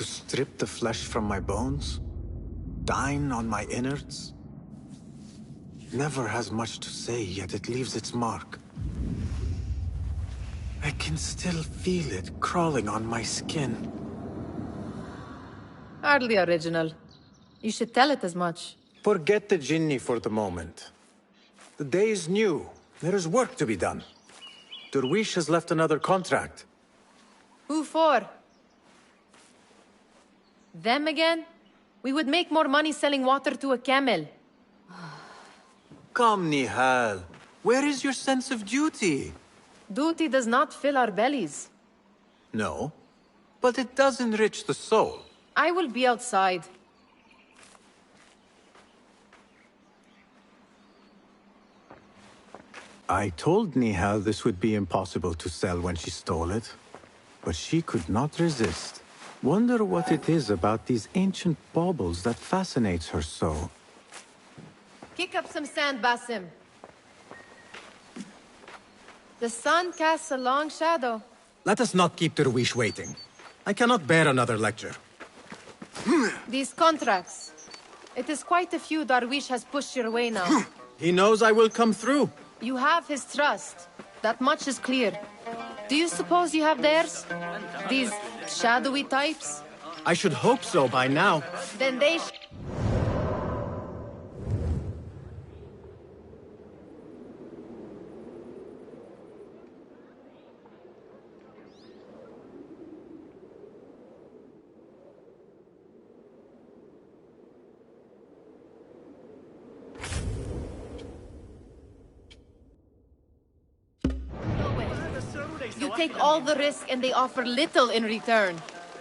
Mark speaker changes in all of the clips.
Speaker 1: to strip the flesh from my bones? Dine on my innards? Never has much to say, yet it leaves its mark. I can still feel it crawling on my skin.
Speaker 2: Hardly original. You should tell it as much.
Speaker 1: Forget the Jinni for the moment. The day is new. There is work to be done. Derwish has left another contract.
Speaker 2: Who for? Them again? We would make more money selling water to a camel.
Speaker 1: Come, Nihal. Where is your sense of duty?
Speaker 2: Duty does not fill our bellies.
Speaker 1: No, but it does enrich the soul.
Speaker 2: I will be outside.
Speaker 1: I told Nihal this would be impossible to sell when she stole it, but she could not resist. Wonder what it is about these ancient baubles that fascinates her so.
Speaker 2: Kick up some sand, Basim. The sun casts a long shadow.
Speaker 3: Let us not keep Derwish waiting. I cannot bear another lecture.
Speaker 2: These contracts. It is quite a few Darwish has pushed your way now.
Speaker 3: He knows I will come through.
Speaker 2: You have his trust. That much is clear. Do you suppose you have theirs? These shadowy types?
Speaker 3: I should hope so by now.
Speaker 2: Then they You take all the risk and they offer little in return.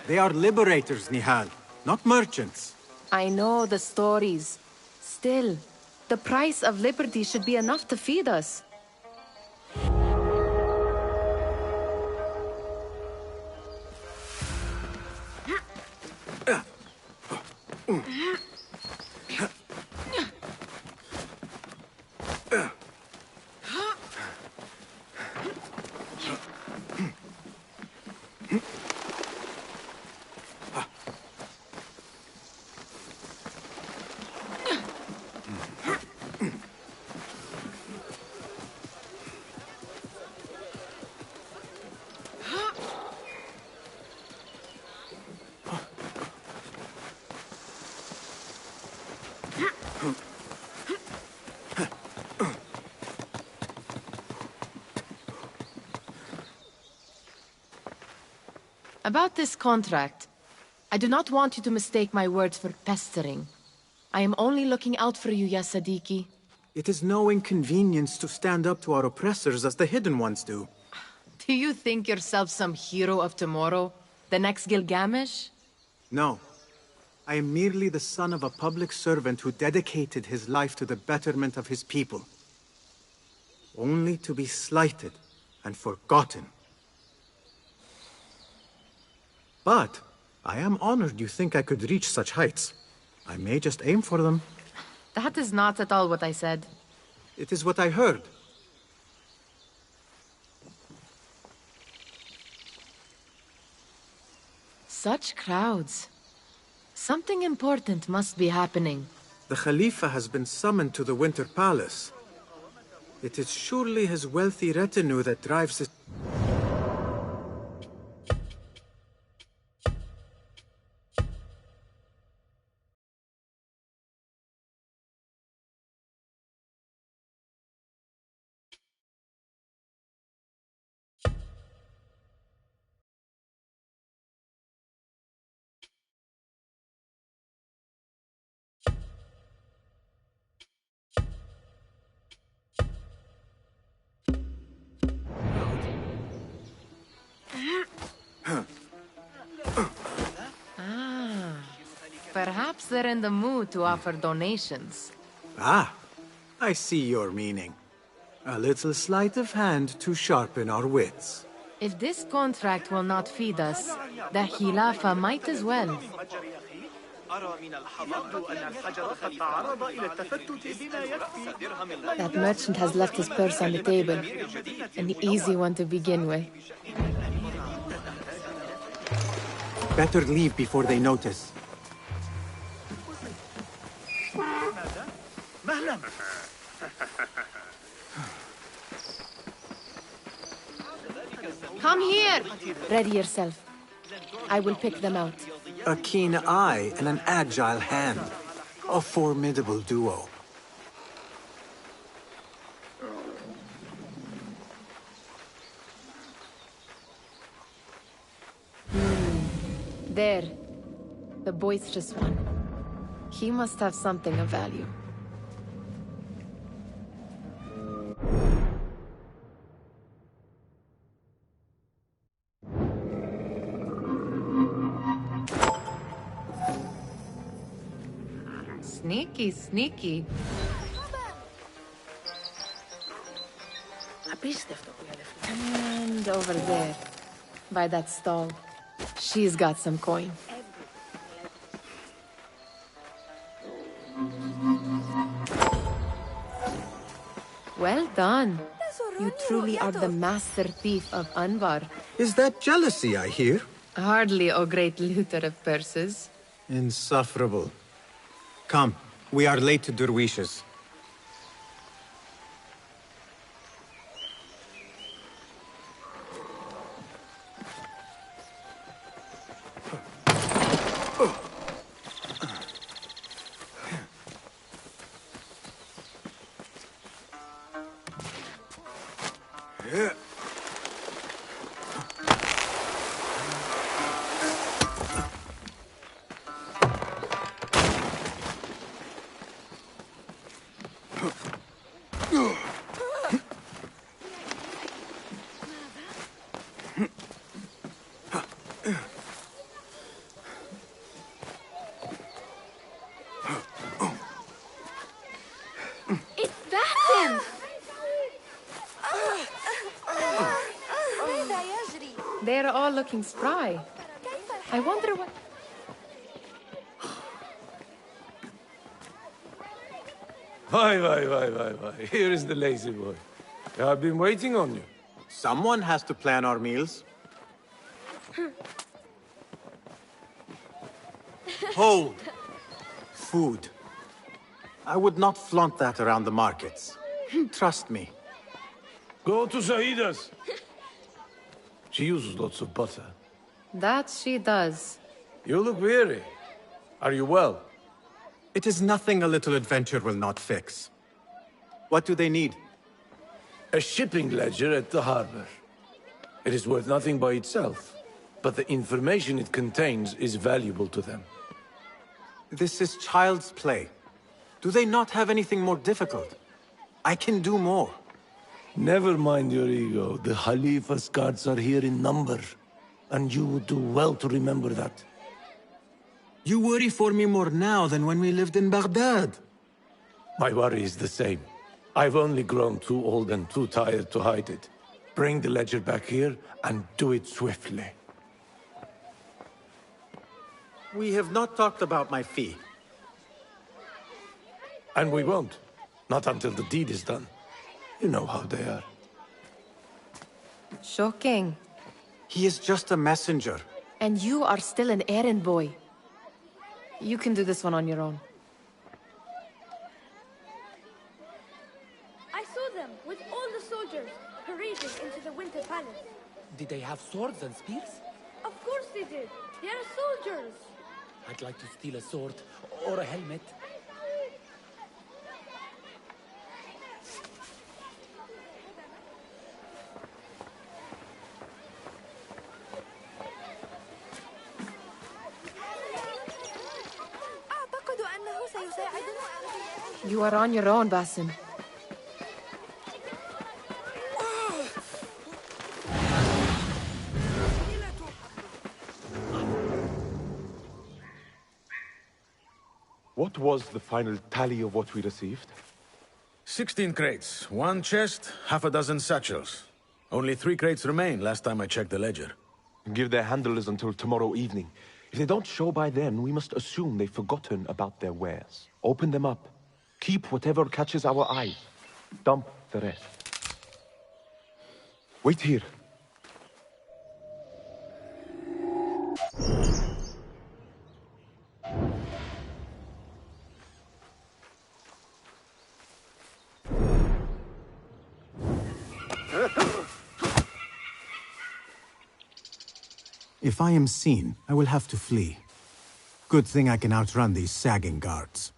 Speaker 3: They are liberators, Nihal, not merchants.
Speaker 2: I know the stories. Still, the price of liberty should be enough to feed us. About this contract, I do not want you to mistake my words for pestering. I am only looking out for you, Ya Sadiki.
Speaker 3: It is no inconvenience to stand up to our oppressors as the Hidden Ones do.
Speaker 2: Do you think yourself some hero of tomorrow? The next Gilgamesh?
Speaker 3: No. I am merely the son of a public servant who dedicated his life to the betterment of his people. Only to be slighted and forgotten. But I am honored you think I could reach such heights. I may just aim for them.
Speaker 2: That is not at all what I said.
Speaker 3: It is what I heard.
Speaker 2: Such crowds. Something important must be happening.
Speaker 3: The Khalifa has been summoned to the Winter Palace. It is surely his wealthy retinue that drives it.
Speaker 2: Perhaps they're in the mood to offer donations.
Speaker 3: Ah, I see your meaning. A little sleight of hand to sharpen our wits.
Speaker 2: If this contract will not feed us, the Khilafa might as well. That merchant has left his purse on the table. An easy one to begin with.
Speaker 3: better leave before they notice.
Speaker 2: Come here! Ready yourself. I will pick them out.
Speaker 1: A keen eye and an agile hand. A formidable duo.
Speaker 2: There. The boisterous one. He must have something of value. Sneaky, sneaky. And over there, by that stall, she's got some coin. Well done. You truly are the master thief of Anvar.
Speaker 3: Is that jealousy I hear?
Speaker 2: Hardly, O great looter of purses.
Speaker 3: Insufferable. Come, we are late to Derwishes.
Speaker 2: They're all looking spry. I wonder what...
Speaker 4: Why. Here is the lazy boy. I've been waiting on you.
Speaker 1: Someone has to plan our meals. Hold! Food. I would not flaunt that around the markets. Trust me.
Speaker 4: Go to Sahida's. She uses lots of butter.
Speaker 2: That she does.
Speaker 4: You look weary. Are you well?
Speaker 3: It is nothing a little adventure will not fix.
Speaker 1: What do they need?
Speaker 4: A shipping ledger at the harbor. It is worth nothing by itself, but the information it contains is valuable to them.
Speaker 1: This is child's play. Do they not have anything more difficult? I can do more.
Speaker 4: Never mind your ego. The Khalifa's guards are here in number, and you would do well to remember that.
Speaker 1: You worry for me more now than when we lived in Baghdad.
Speaker 4: My worry is the same. I've only grown too old and too tired to hide it. Bring the ledger back here, and do it swiftly.
Speaker 1: We have not talked about my fee.
Speaker 4: And we won't. Not until the deed is done. You know how they are.
Speaker 2: Shocking.
Speaker 1: He is just a messenger.
Speaker 2: And you are still an errand boy. You can do this one on your own.
Speaker 5: I saw them with all the soldiers parading into the Winter Palace.
Speaker 6: Did they have swords and spears?
Speaker 5: Of course they did. They are soldiers.
Speaker 6: I'd like to steal a sword or a helmet.
Speaker 2: You are on your own, Basim.
Speaker 7: What was the final tally of what we received?
Speaker 8: 16 crates, 1 chest, half a dozen satchels. Only 3 crates remain last time I checked the ledger.
Speaker 7: Give their handlers until tomorrow evening. If they don't show by then, we must assume they've forgotten about their wares. Open them up. Keep whatever catches our eye. Dump the rest. Wait here.
Speaker 3: If I am seen, I will have to flee. Good thing I can outrun these sagging guards.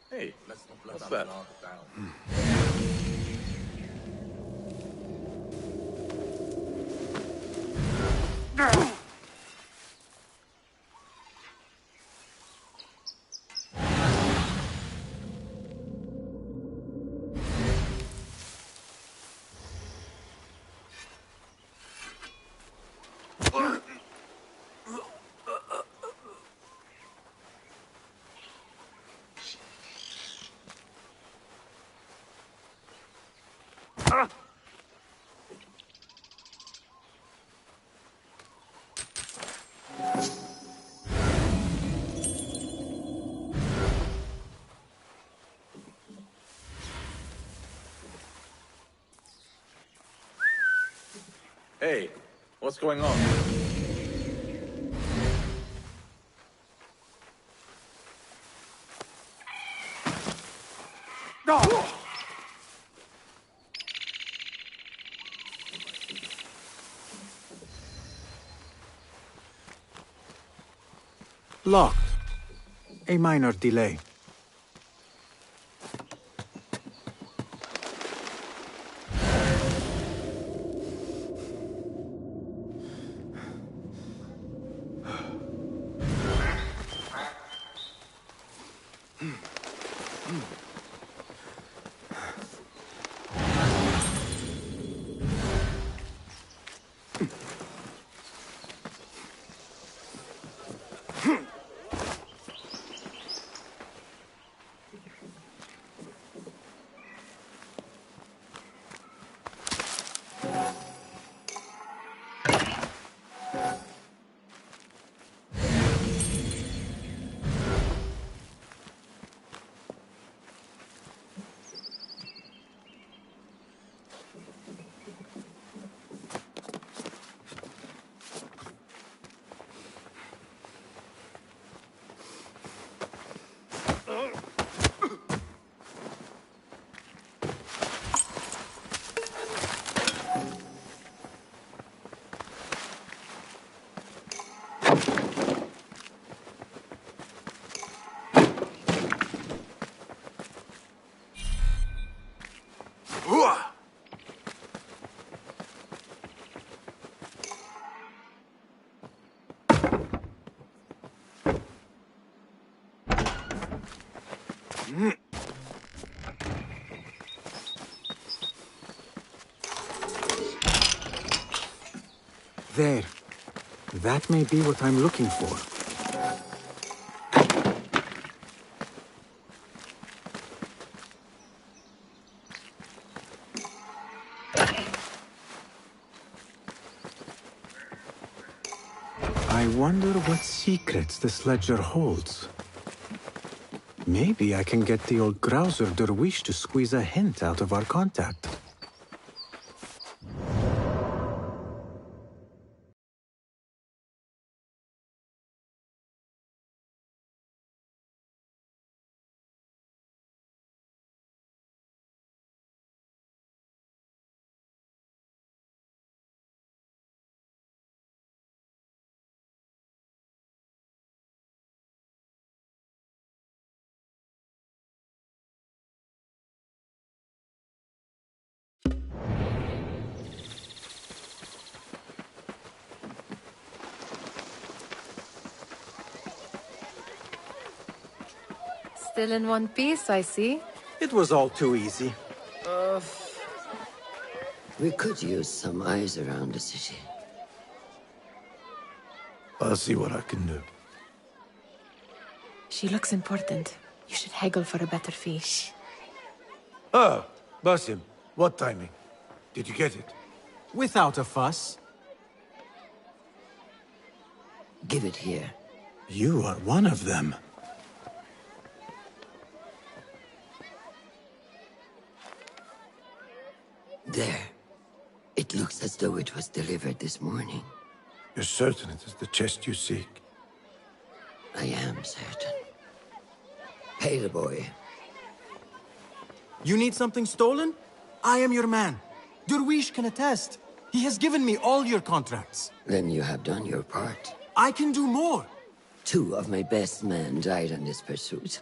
Speaker 4: Hey, what's that? Hey, what's going on?
Speaker 3: Locked. A minor delay. There. That may be what I'm looking for. I wonder what secrets this ledger holds. Maybe I can get the old grouser Derwish to squeeze a hint out of our contact.
Speaker 2: Still in one piece, I see.
Speaker 3: It was all too easy.
Speaker 9: We could use some eyes around the city.
Speaker 4: I'll see what I can do.
Speaker 2: She looks important. You should haggle for a better fee.
Speaker 4: Ah, Basim, what timing? Did you get it?
Speaker 3: Without a fuss.
Speaker 9: Give it here.
Speaker 3: You are one of them.
Speaker 9: There. It looks as though it was delivered this morning.
Speaker 4: You're certain it is the chest you seek?
Speaker 9: I am certain. Pay the boy.
Speaker 3: You need something stolen? I am your man. Derwish can attest. He has given me all your contracts.
Speaker 9: Then you have done your part.
Speaker 3: I can do more.
Speaker 9: 2 of my best men died in this pursuit.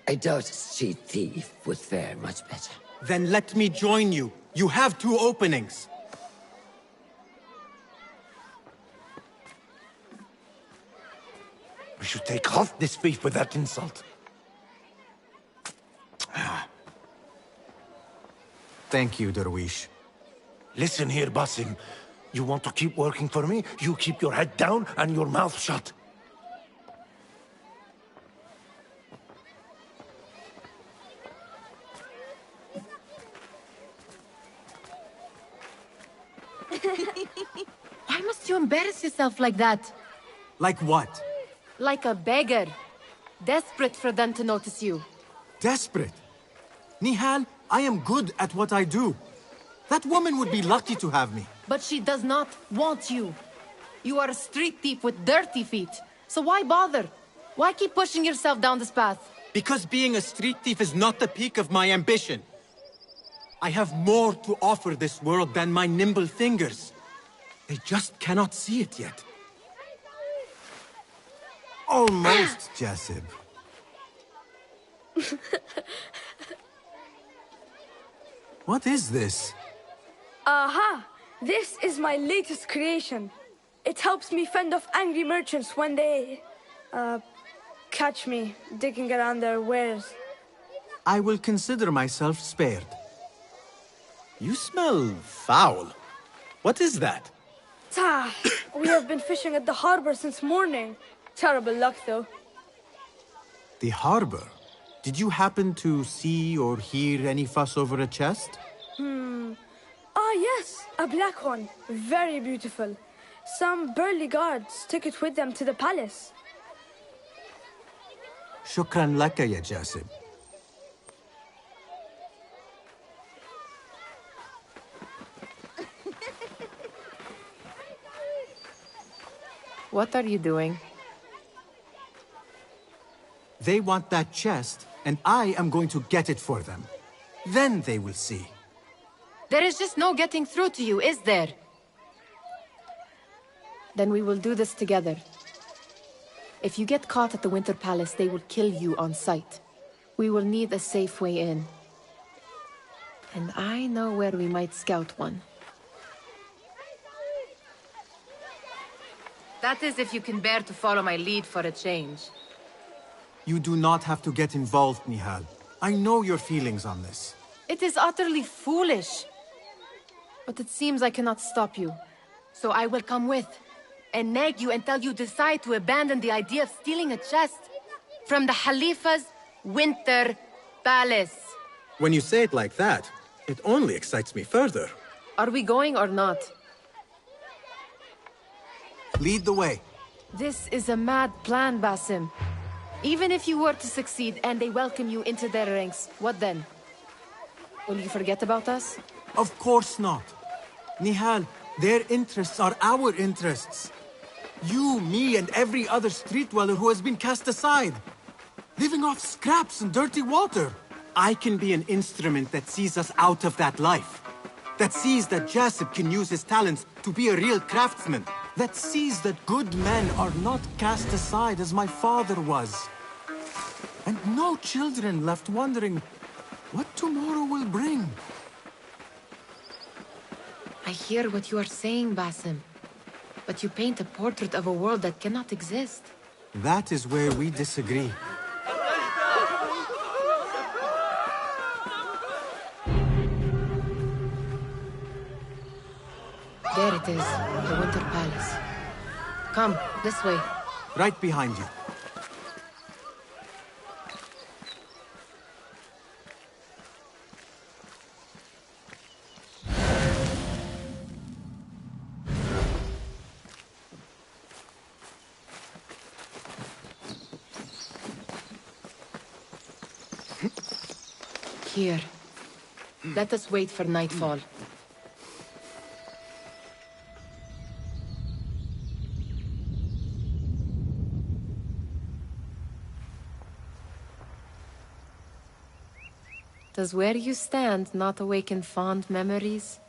Speaker 9: I doubt a street thief would fare much better.
Speaker 3: Then let me join you. You have 2 openings.
Speaker 4: We should take off this thief with that insult.
Speaker 3: Thank you, Derwish.
Speaker 4: Listen here, Basim. You want to keep working for me? You keep your head down and your mouth shut.
Speaker 2: Why must you embarrass yourself like that?
Speaker 3: Like what?
Speaker 2: Like a beggar. Desperate for them to notice you.
Speaker 3: Desperate? Nihal, I am good at what I do. That woman would be lucky to have me.
Speaker 2: But she does not want you. You are a street thief with dirty feet. So why bother? Why keep pushing yourself down this path?
Speaker 3: Because being a street thief is not the peak of my ambition. I have more to offer this world than my nimble fingers. They just cannot see it yet. Almost, Jasib. What is this?
Speaker 5: Aha! This is my latest creation. It helps me fend off angry merchants when they... catch me digging around their wares.
Speaker 3: I will consider myself spared. You smell foul. What is that?
Speaker 5: We have been fishing at the harbor since morning. Terrible luck, though.
Speaker 3: The harbor? Did you happen to see or hear any fuss over a chest?
Speaker 5: Ah, yes, a black one. Very beautiful. Some burly guards took it with them to the palace.
Speaker 3: Shukran laka, ya Jasib.
Speaker 2: What are you doing?
Speaker 3: They want that chest, and I am going to get it for them. Then they will see.
Speaker 2: There is just no getting through to you, is there? Then we will do this together. If you get caught at the Winter Palace, they will kill you on sight. We will need a safe way in. And I know where we might scout one. That is if you can bear to follow my lead for a change.
Speaker 3: You do not have to get involved, Nihal. I know your feelings on this.
Speaker 2: It is utterly foolish. But it seems I cannot stop you. So I will come with, and nag you until you decide to abandon the idea of stealing a chest from the Khalifa's Winter Palace.
Speaker 3: When you say it like that, it only excites me further.
Speaker 2: Are we going or not?
Speaker 3: Lead the way.
Speaker 2: This is a mad plan, Basim. Even if you were to succeed and they welcome you into their ranks, what then? Will you forget about us?
Speaker 3: Of course not. Nihal, their interests are our interests. You, me, and every other street dweller who has been cast aside. Living off scraps and dirty water. I can be an instrument that sees us out of that life. That sees that Jasib can use his talents to be a real craftsman. That sees that good men are not cast aside as my father was. And no children left wondering what tomorrow will bring.
Speaker 2: I hear what you are saying, Basim. But you paint a portrait of a world that cannot exist.
Speaker 3: That is where we disagree.
Speaker 2: There it is, the Winter Palace. Come, this way.
Speaker 3: Right behind you.
Speaker 2: Here. Let us wait for nightfall. Does where you stand not awaken fond memories?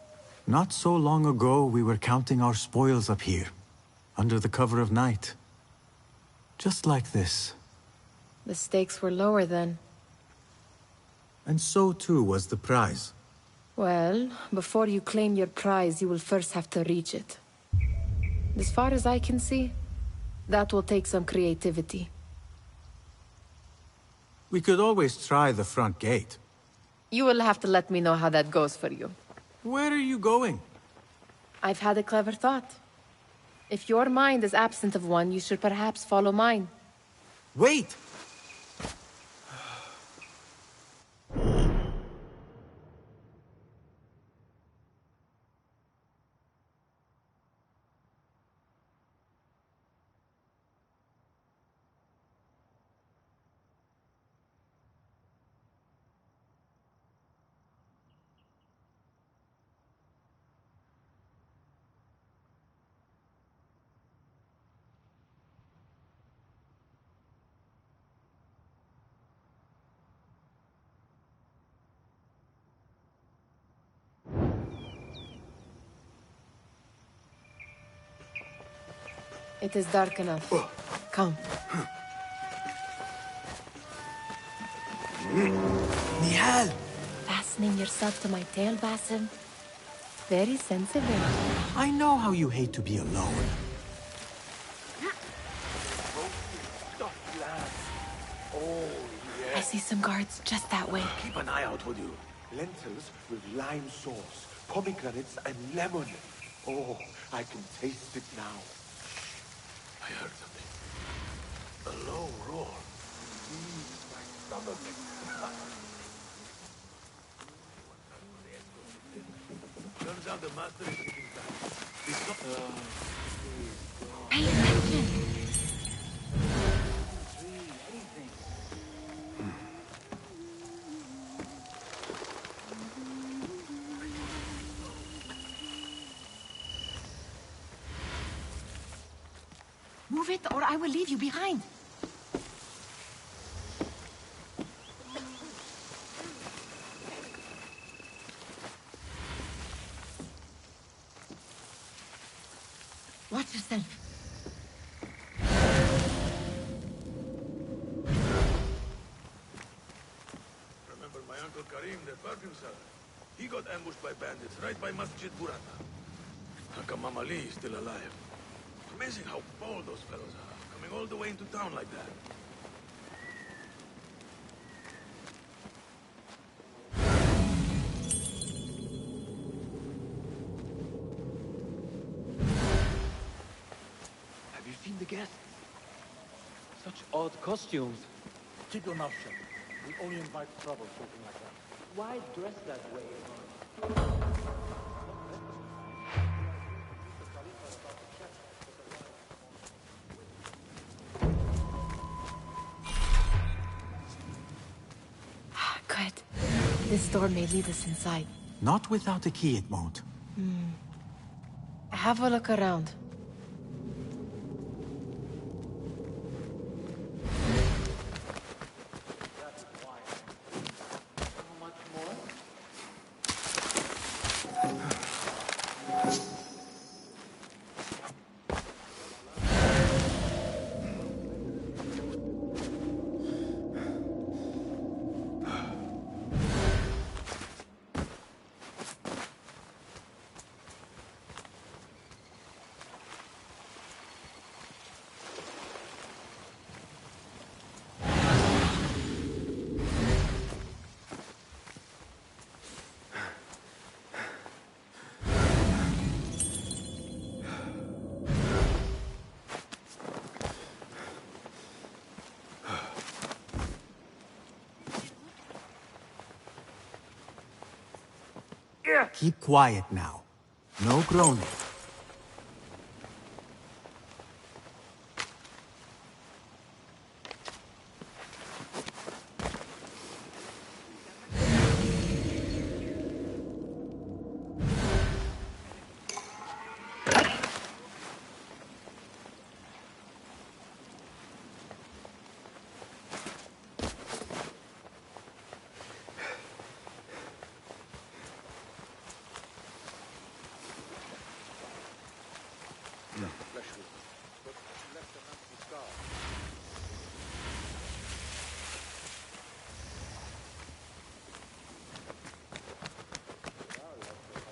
Speaker 1: Not so long ago, we were counting our spoils up here, under the cover of night. Just like this.
Speaker 2: The stakes were lower then.
Speaker 3: And so too was the prize.
Speaker 2: Well, before you claim your prize, you will first have to reach it. As far as I can see, that will take some creativity.
Speaker 3: We could always try the front gate.
Speaker 2: You will have to let me know how that goes for you.
Speaker 3: Where are you going?
Speaker 2: I've had a clever thought. If your mind is absent of one, you should perhaps follow mine.
Speaker 3: Wait!
Speaker 2: It is dark enough. Come.
Speaker 3: Nihal!
Speaker 2: Fastening yourself to my tail, Basim. Very sensible.
Speaker 3: I know how you hate to be alone.
Speaker 2: I see some guards just that way.
Speaker 7: Keep an eye out, would you? Lentils with lime sauce, pomegranates and lemon. Oh, I can taste it now.
Speaker 4: I heard something. A low roar.
Speaker 7: My stomach.
Speaker 4: Turns out the master is sitting back. He's not...
Speaker 2: Pay attention. Move it, or I will leave you behind. Watch yourself.
Speaker 4: Remember my Uncle Karim, the perfume seller? He got ambushed by bandits right by Masjid Burata. Hakamam Ali is still alive. Amazing how bold those fellows are, coming all the way into town like that.
Speaker 6: Have you seen the guests? Such odd costumes.
Speaker 10: Keep your mouth shut. We only invite trouble talking like that.
Speaker 6: Why dress that way?
Speaker 2: Good. This door may lead us inside.
Speaker 3: Not without a key, it won't.
Speaker 2: Have a look around.
Speaker 3: Keep quiet now. No groaning.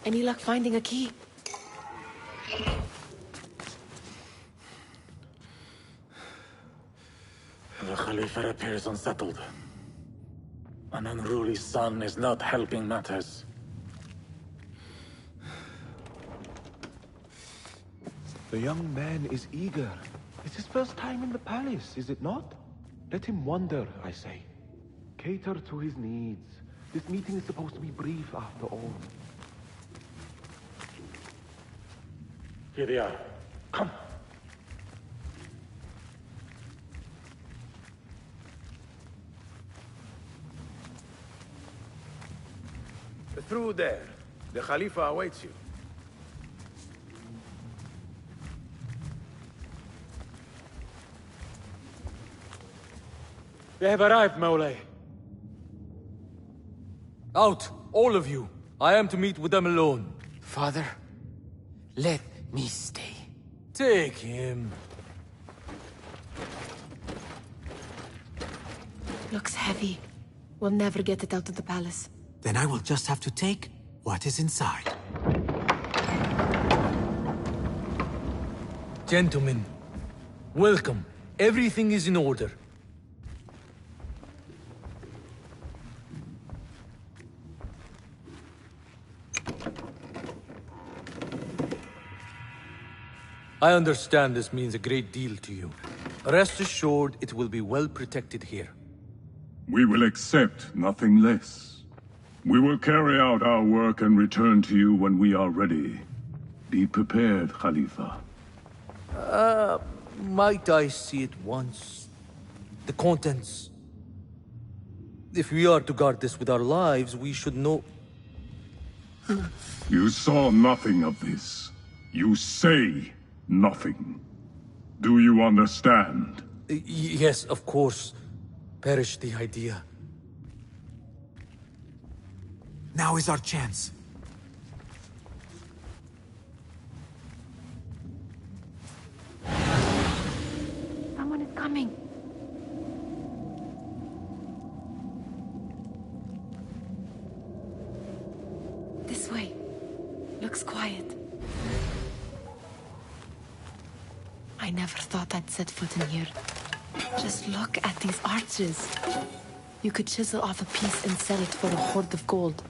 Speaker 2: Any luck finding a key?
Speaker 10: The Khalifa appears unsettled. An unruly son is not helping matters.
Speaker 7: The young man is eager. It's his first time in the palace, is it not? Let him wander, I say. Cater to his needs. This meeting is supposed to be brief after all.
Speaker 10: Here they are. Come.
Speaker 8: Through there. The Khalifa awaits you.
Speaker 6: They have arrived, Mawlay. Out, all of you. I am to meet with them alone.
Speaker 11: Father, let me stay.
Speaker 6: Take him.
Speaker 2: Looks heavy. We'll never get it out of the palace.
Speaker 11: Then I will just have to take what is inside.
Speaker 6: Gentlemen, welcome. Everything is in order. I understand this means a great deal to you. Rest assured, it will be well protected here.
Speaker 12: We will accept nothing less. We will carry out our work and return to you when we are ready. Be prepared, Khalifa.
Speaker 6: Might I see it once? The contents. If we are to guard this with our lives, we should know...
Speaker 12: You saw nothing of this. You say nothing. Do you understand?
Speaker 6: Yes, of course. Perish the idea.
Speaker 11: Now is our chance.
Speaker 2: Someone is coming. This way. Looks quiet. I never thought I'd set foot in here. Just look at these arches. You could chisel off a piece and sell it for a hoard of gold.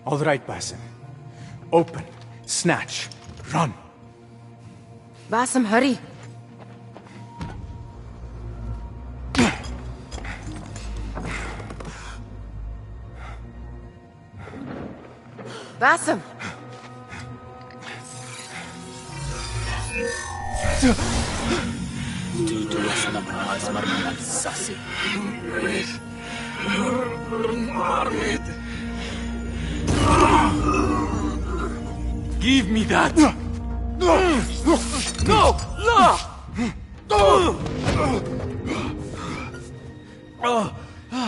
Speaker 3: All right, Basim. Open, snatch, run.
Speaker 2: Basim, hurry. Basim!
Speaker 6: Give me that! No!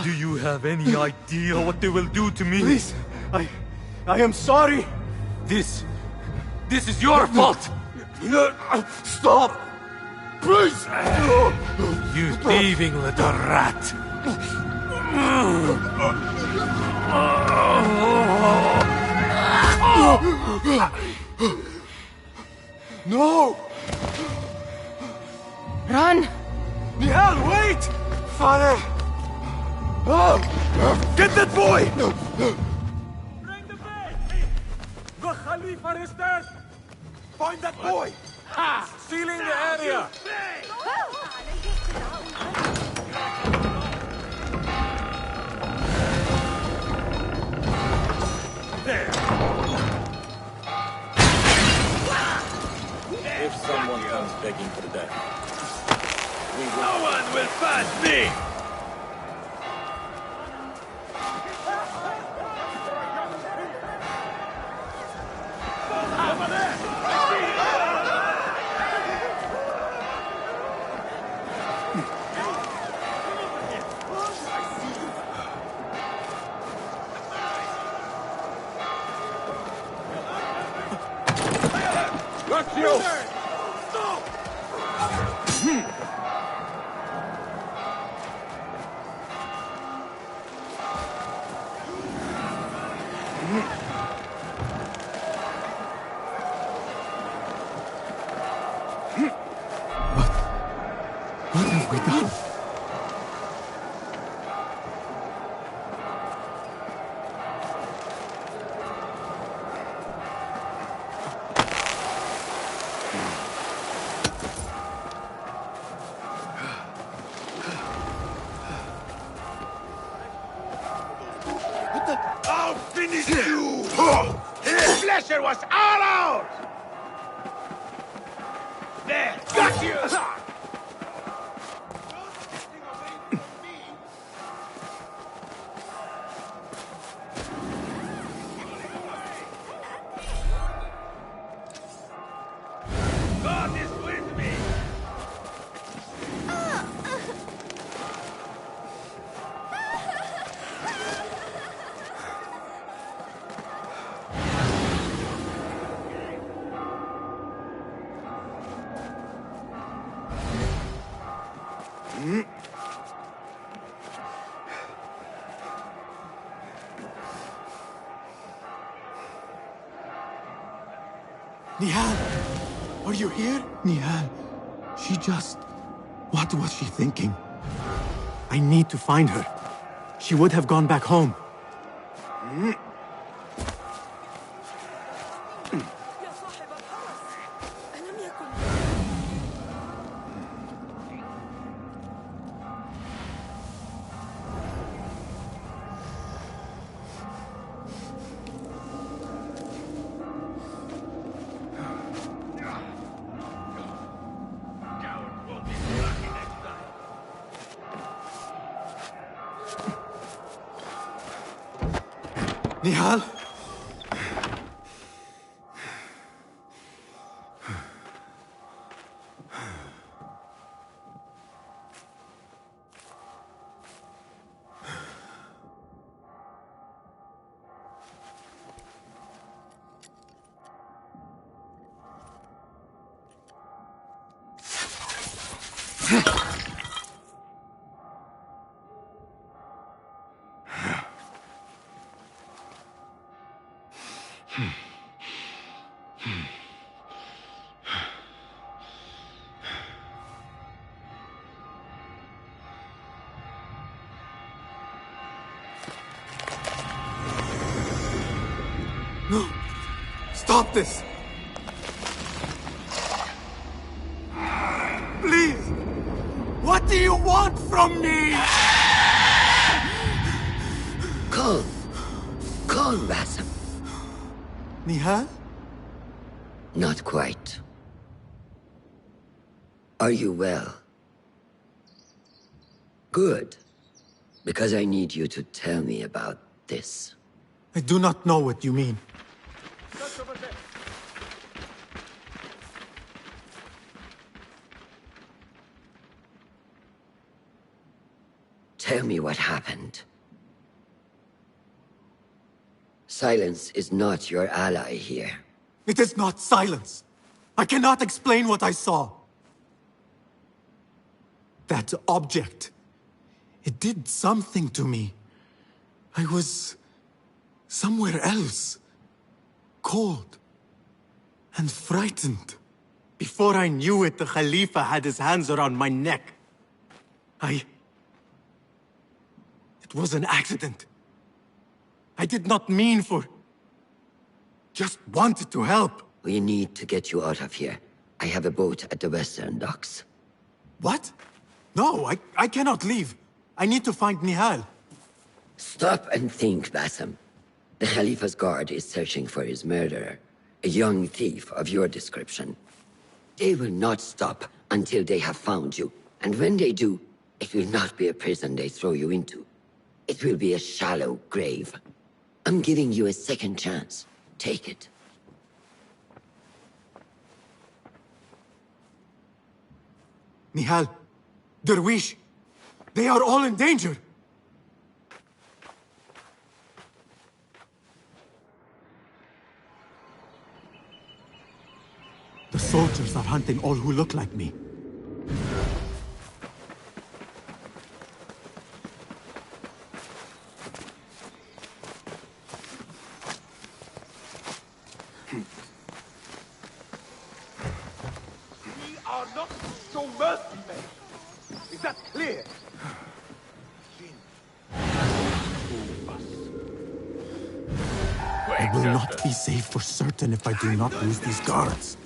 Speaker 6: Do you have any idea what they will do to me?
Speaker 3: Please, I am sorry.
Speaker 6: This is your fault!
Speaker 3: Stop! Please!
Speaker 6: You thieving little rat!
Speaker 3: No!
Speaker 2: Run!
Speaker 3: Nihal, wait! Father! Get that boy!
Speaker 10: Bring the bed! The Khalifa is dead! Find that boy! Ha! Sealing the area! There!
Speaker 4: If someone comes begging for death, no one will pass me! I'll finish you! The pleasure was all out! There, got you! God is with me!
Speaker 3: Nihal! Are you here? Nihal, she just... What was she thinking? I need to find her. She would have gone back home. Nihal? No! Stop this! Please! What do you want from me?
Speaker 9: Calm. Calm, Basim.
Speaker 3: Nihal?
Speaker 9: Not quite. Are you well? Good. Because I need you to tell me about this.
Speaker 3: I do not know what you mean.
Speaker 9: Tell me what happened. Silence is not your ally here.
Speaker 3: It is not silence. I cannot explain what I saw. That object. It did something to me. I was... somewhere else. Cold. And frightened. Before I knew it, the Khalifa had his hands around my neck. It was an accident. I did not mean for... Just wanted to help.
Speaker 9: We need to get you out of here. I have a boat at the western docks.
Speaker 3: What? No, I cannot leave. I need to find Nihal.
Speaker 9: Stop and think, Basim. The Khalifa's guard is searching for his murderer, a young thief of your description. They will not stop until they have found you, and when they do, it will not be a prison they throw you into. It will be a shallow grave. I'm giving you a second chance. Take it.
Speaker 3: Nihal, Derwish, they are all in danger. The soldiers are hunting all who look like me.
Speaker 10: We are not to show mercy, men. Is that clear?
Speaker 3: I will not be safe for certain if I do not lose these guards.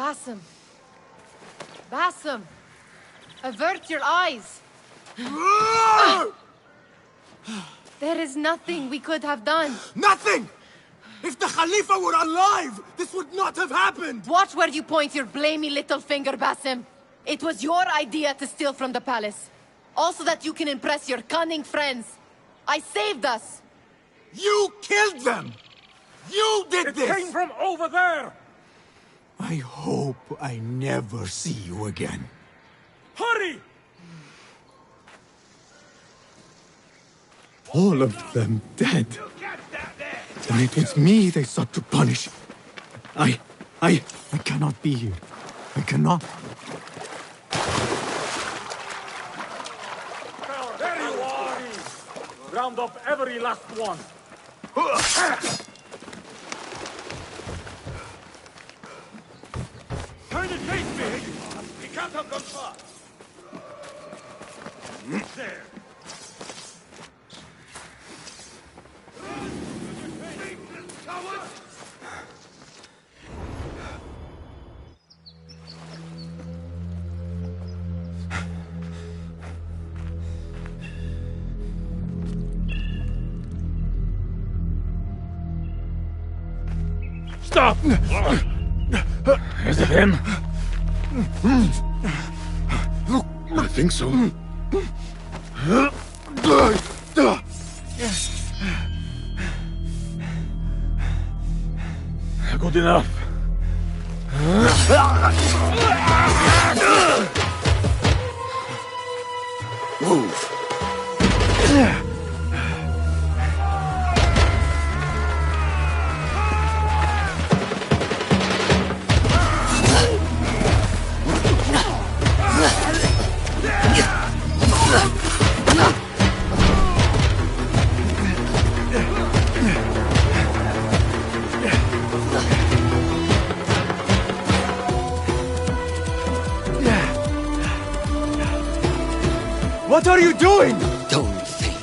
Speaker 2: Basim. Basim! Avert your eyes! There is nothing we could have done.
Speaker 3: Nothing! If the Khalifa were alive, this would not have happened!
Speaker 2: Watch where you point your blamey little finger, Basim. It was your idea to steal from the palace. Also that you can impress your cunning friends. I saved us!
Speaker 3: You killed them! You did this!
Speaker 10: It came from over there!
Speaker 11: I hope I never see you again.
Speaker 10: Hurry!
Speaker 11: All of them dead. And it was me they sought to punish. I cannot be here. I cannot.
Speaker 10: There you are! Round up every last one. Turn and face me!
Speaker 4: He can't have gone far. There.
Speaker 10: Stop! Is it him?
Speaker 12: I think so.
Speaker 10: Good enough.
Speaker 12: Move.
Speaker 3: What are you doing?
Speaker 9: Don't think.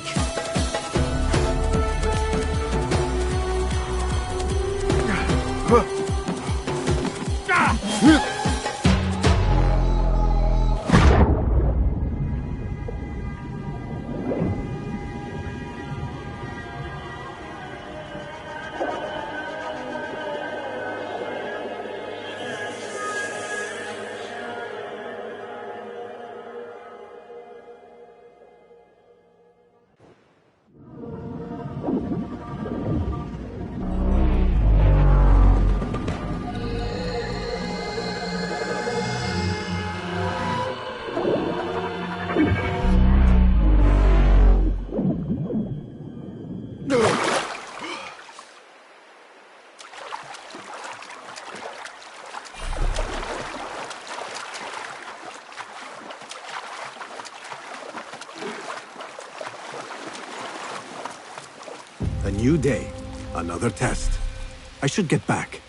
Speaker 11: A new day. Another test. I should get back.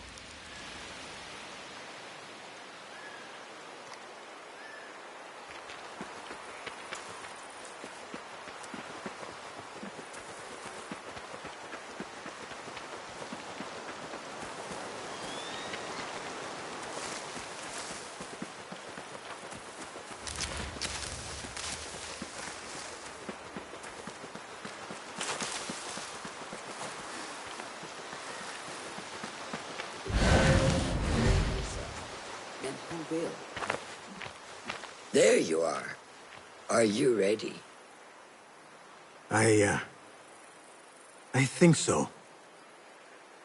Speaker 9: There you are. Are you ready?
Speaker 11: I think so.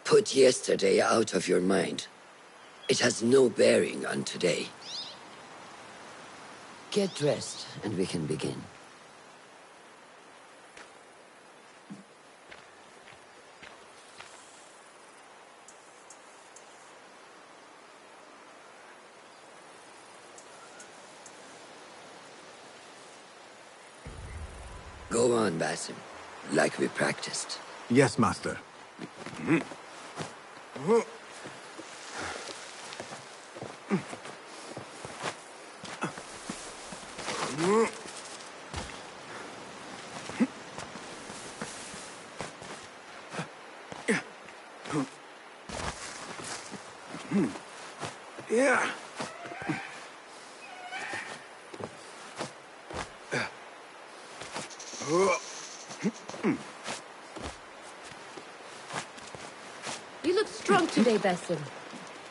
Speaker 9: Put yesterday out of your mind. It has no bearing on today. Get dressed, and we can begin. Go on, Basim. Like we practiced.
Speaker 11: Yes, Master.
Speaker 3: Yeah.
Speaker 13: You look strong today, Basim.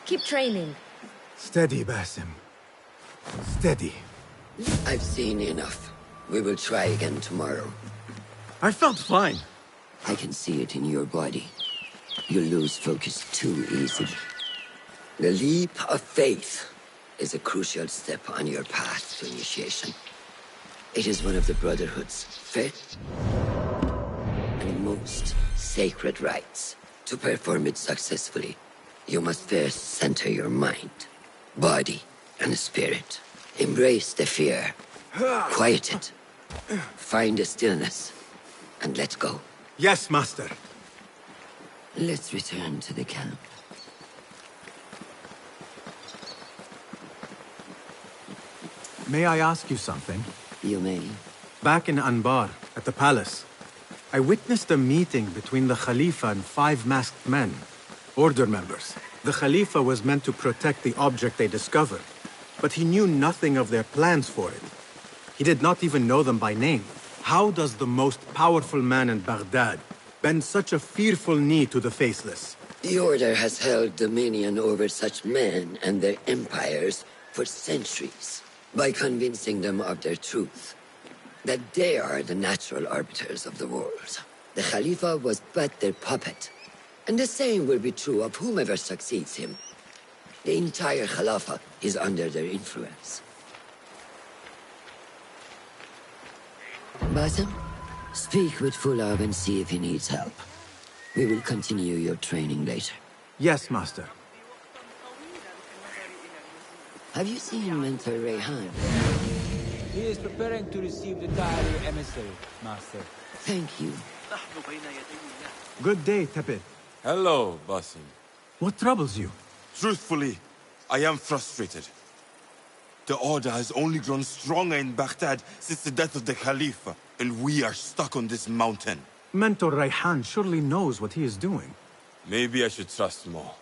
Speaker 13: Keep training.
Speaker 3: Steady, Basim. Steady.
Speaker 9: I've seen enough. We will try again tomorrow.
Speaker 3: I felt fine.
Speaker 9: I can see it in your body. You lose focus too easily. The leap of faith is a crucial step on your path to initiation. It is one of the Brotherhood's fifth and most sacred rites. To perform it successfully, you must first center your mind, body, and spirit. Embrace the fear. Quiet it. Find the stillness. And let go.
Speaker 3: Yes, Master.
Speaker 9: Let's return to the camp.
Speaker 3: May I ask you something?
Speaker 9: You may.
Speaker 3: Back in Anbar, at the palace, I witnessed a meeting between the Khalifa and 5 masked men, Order members. The Khalifa was meant to protect the object they discovered, but he knew nothing of their plans for it. He did not even know them by name. How does the most powerful man in Baghdad bend such a fearful knee to the faceless?
Speaker 9: The Order has held dominion over such men and their empires for centuries, by convincing them of their truth, that they are the natural arbiters of the world. The Khalifa was but their puppet, and the same will be true of whomever succeeds him. The entire Khalifa is under their influence. Basim, speak with Fulab and see if he needs help. We will continue your training later.
Speaker 3: Yes, Master.
Speaker 9: Have you seen Mentor Rayhan?
Speaker 14: He is preparing to receive the Tahiri emissary, Master.
Speaker 9: Thank you.
Speaker 3: Good day, Tepid.
Speaker 15: Hello, Basim.
Speaker 3: What troubles you?
Speaker 15: Truthfully, I am frustrated. The Order has only grown stronger in Baghdad since the death of the Khalifa, and we are stuck on this mountain.
Speaker 3: Mentor Rayhan surely knows what he is doing.
Speaker 15: Maybe I should trust more.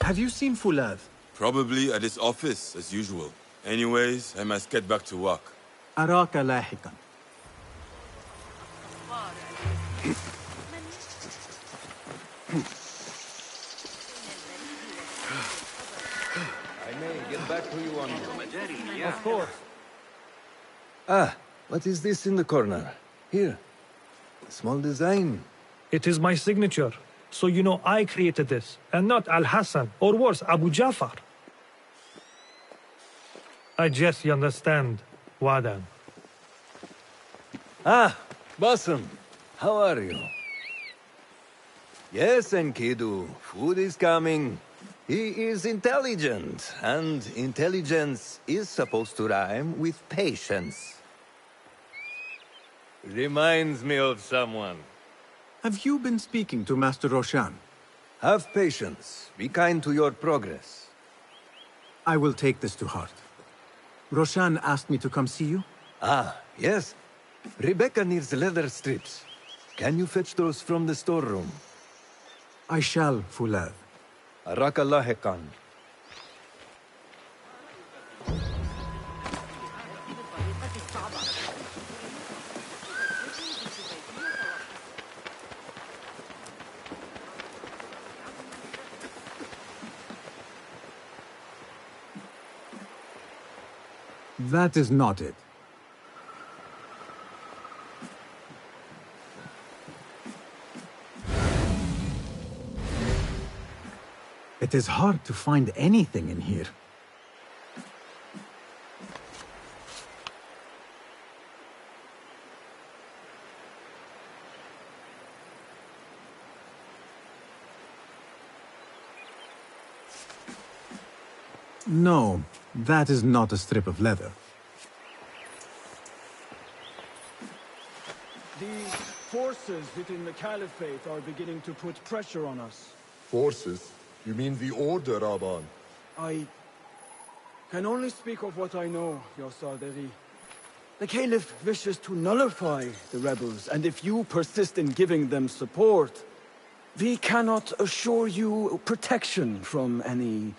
Speaker 3: Have you seen Fulad?
Speaker 15: Probably at his office, as usual. Anyways, I must get back to work.
Speaker 3: أراك لاحقا.
Speaker 16: I may get back to you on this.
Speaker 14: Of course.
Speaker 16: Ah, what is this in the corner? Here. A small design.
Speaker 17: It is my signature. So you know I created this, and not Al-Hassan, or worse, Abu Jafar. I guess you understand, Wadan.
Speaker 16: Ah, Basim. How are you? Yes, Enkidu. Food is coming. He is intelligent, and intelligence is supposed to rhyme with patience. Reminds me of someone.
Speaker 3: Have you been speaking to Master Roshan?
Speaker 16: Have patience. Be kind to your progress.
Speaker 3: I will take this to heart. Roshan asked me to come see you?
Speaker 16: Ah, yes. Rebecca needs leather strips. Can you fetch those from the storeroom?
Speaker 3: I shall, Fulad.
Speaker 16: Arakallah Khan.
Speaker 3: That is not it. It is hard to find anything in here. No, that is not a strip of leather.
Speaker 18: The forces within the Caliphate are beginning to put pressure on us.
Speaker 19: Forces? You mean the Order, Aban?
Speaker 18: I can only speak of what I know, Your Sarderi. The Caliph wishes to nullify the rebels, and if you persist in giving them support, we cannot assure you protection from any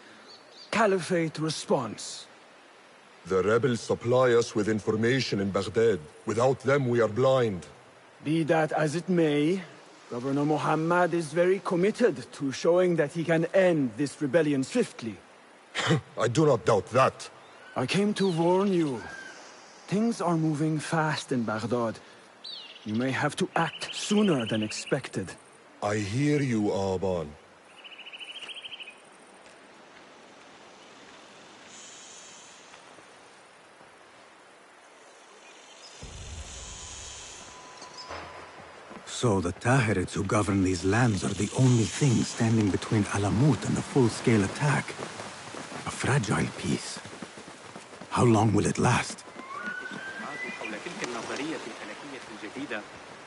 Speaker 18: Caliphate response.
Speaker 19: The rebels supply us with information in Baghdad. Without them, we are blind.
Speaker 18: Be that as it may, Governor Muhammad is very committed to showing that he can end this rebellion swiftly.
Speaker 19: I do not doubt that.
Speaker 18: I came to warn you. Things are moving fast in Baghdad. You may have to act sooner than expected.
Speaker 19: I hear you, Aban.
Speaker 11: So the Tahirids who govern these lands are the only thing standing between Alamut and a full-scale attack. A fragile peace. How long will it last?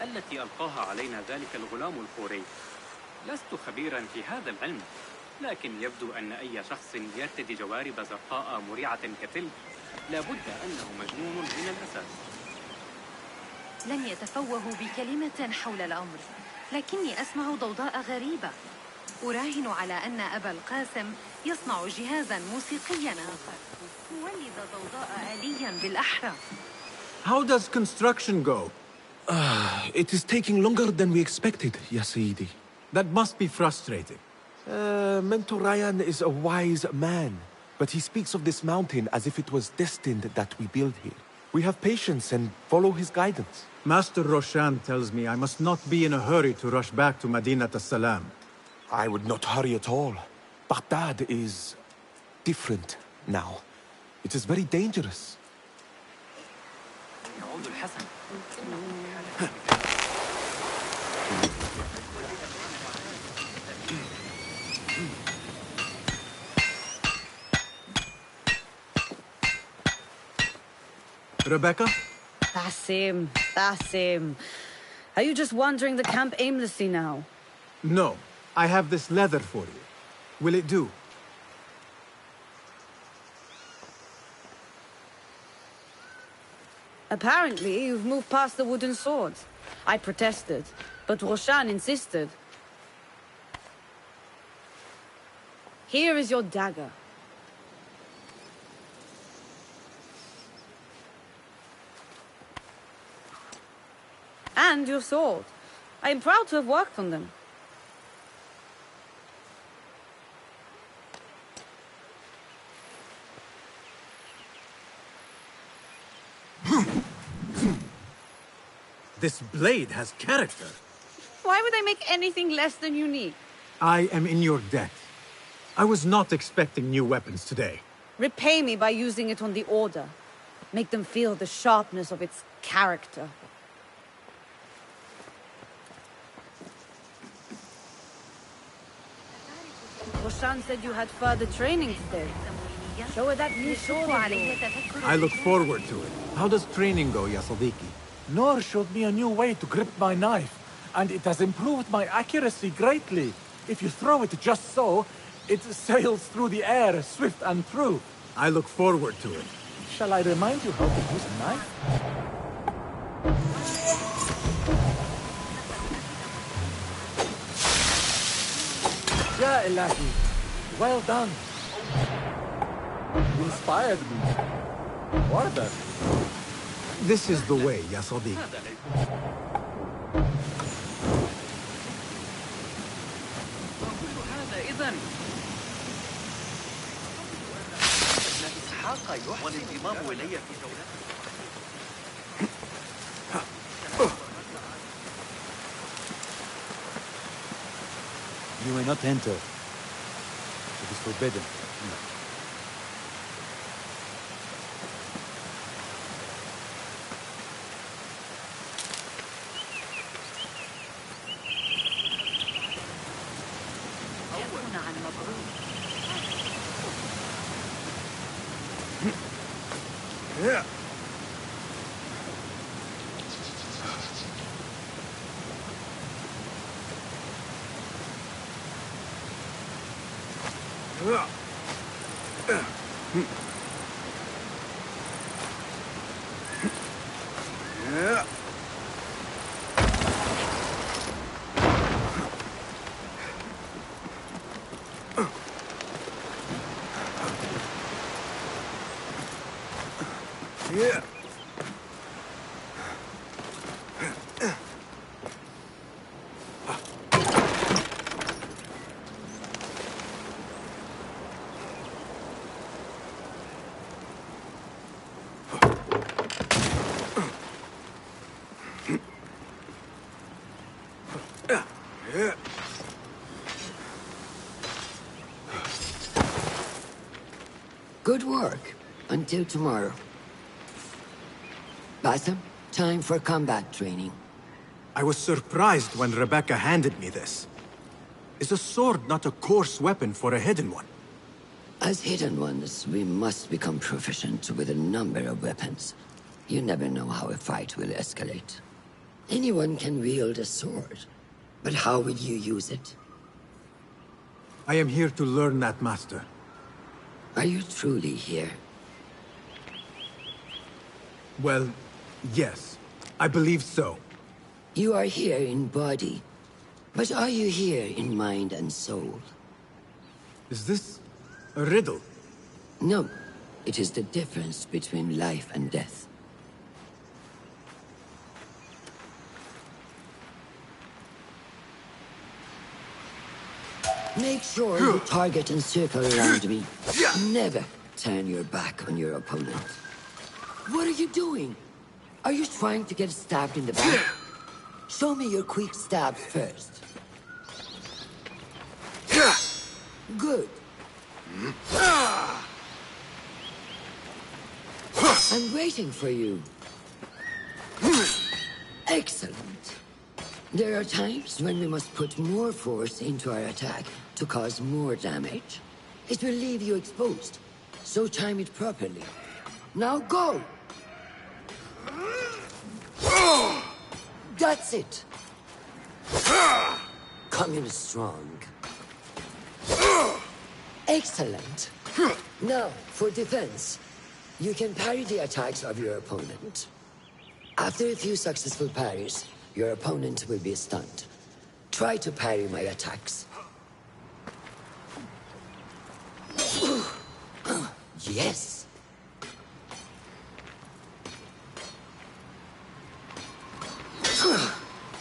Speaker 20: التي ألقاها علينا ذلك الغلام الفوري. لست خبيرا في هذا العلم، لكن يبدو أن أي شخص يرتدي جوارب زرقاء مريعة كتلك لابد أنه مجنون من الأساس.
Speaker 13: لن يتفوهوا بكلمة حول الأمر، لكني أسمع ضوضاء غريبة. أراهن على أن أبا القاسم يصنع جهازا موسيقيا آخر يولد ضوضاء آليا بالأحرى.
Speaker 3: How does construction go?
Speaker 7: It is taking longer than we expected, Ya Sayyidi.
Speaker 3: That must be frustrating.
Speaker 7: Mentor Ryan is a wise man, but he speaks of this mountain as if it was destined that we build here. We have patience and follow his guidance.
Speaker 3: Master Roshan tells me I must not be in a hurry to rush back to Madinat as-Salam.
Speaker 7: I would not hurry at all. Baghdad is different now. It is very dangerous.
Speaker 3: Rebecca?
Speaker 21: Basim. Are you just wandering the camp aimlessly now?
Speaker 3: No. I have this leather for you. Will it do?
Speaker 21: Apparently, you've moved past the wooden swords. I protested, but Roshan insisted. Here is your dagger. And your sword. I am proud to have worked on them.
Speaker 3: This blade has character.
Speaker 21: Why would I make anything less than unique?
Speaker 3: I am in your debt. I was not expecting new weapons today.
Speaker 21: Repay me by using it on the Order. Make them feel the sharpness of its character. Roshan said you had further training today. Show her that new sword of yours.
Speaker 3: I look forward to it. How does training go, Ya Sadiqi?
Speaker 10: Noor showed me a new way to grip my knife, and it has improved my accuracy greatly. If you throw it just so, it sails through the air, swift and true.
Speaker 3: I look forward to it.
Speaker 10: Shall I remind you how to use a knife? Ya Ilahi, well done. You inspired me. Order.
Speaker 3: This is the way, Ya Sadiq.
Speaker 14: You may not enter. It is forbidden.
Speaker 3: Yeah. Yeah.
Speaker 9: Good work. Until tomorrow. Bassam, time for combat training.
Speaker 3: I was surprised when Rebecca handed me this. Is a sword not a coarse weapon for a hidden one?
Speaker 9: As hidden ones, we must become proficient with a number of weapons. You never know how a fight will escalate. Anyone can wield a sword, but how will you use it?
Speaker 3: I am here to learn that, Master.
Speaker 9: Are you truly here?
Speaker 3: Well, yes. I believe so.
Speaker 9: You are here in body, but are you here in mind and soul?
Speaker 3: Is this a riddle?
Speaker 9: No. It is the difference between life and death. Make sure you target and circle around me. Never turn your back on your opponent. What are you doing? Are you trying to get stabbed in the back? Show me your quick stabs first. Good. I'm waiting for you. Excellent. There are times when we must put more force into our attack to cause more damage. It will leave you exposed, so time it properly. Now go! That's it! Come in strong. Excellent. Now, for defense. You can parry the attacks of your opponent. After a few successful parries, your opponent will be stunned. Try to parry my attacks. Yes.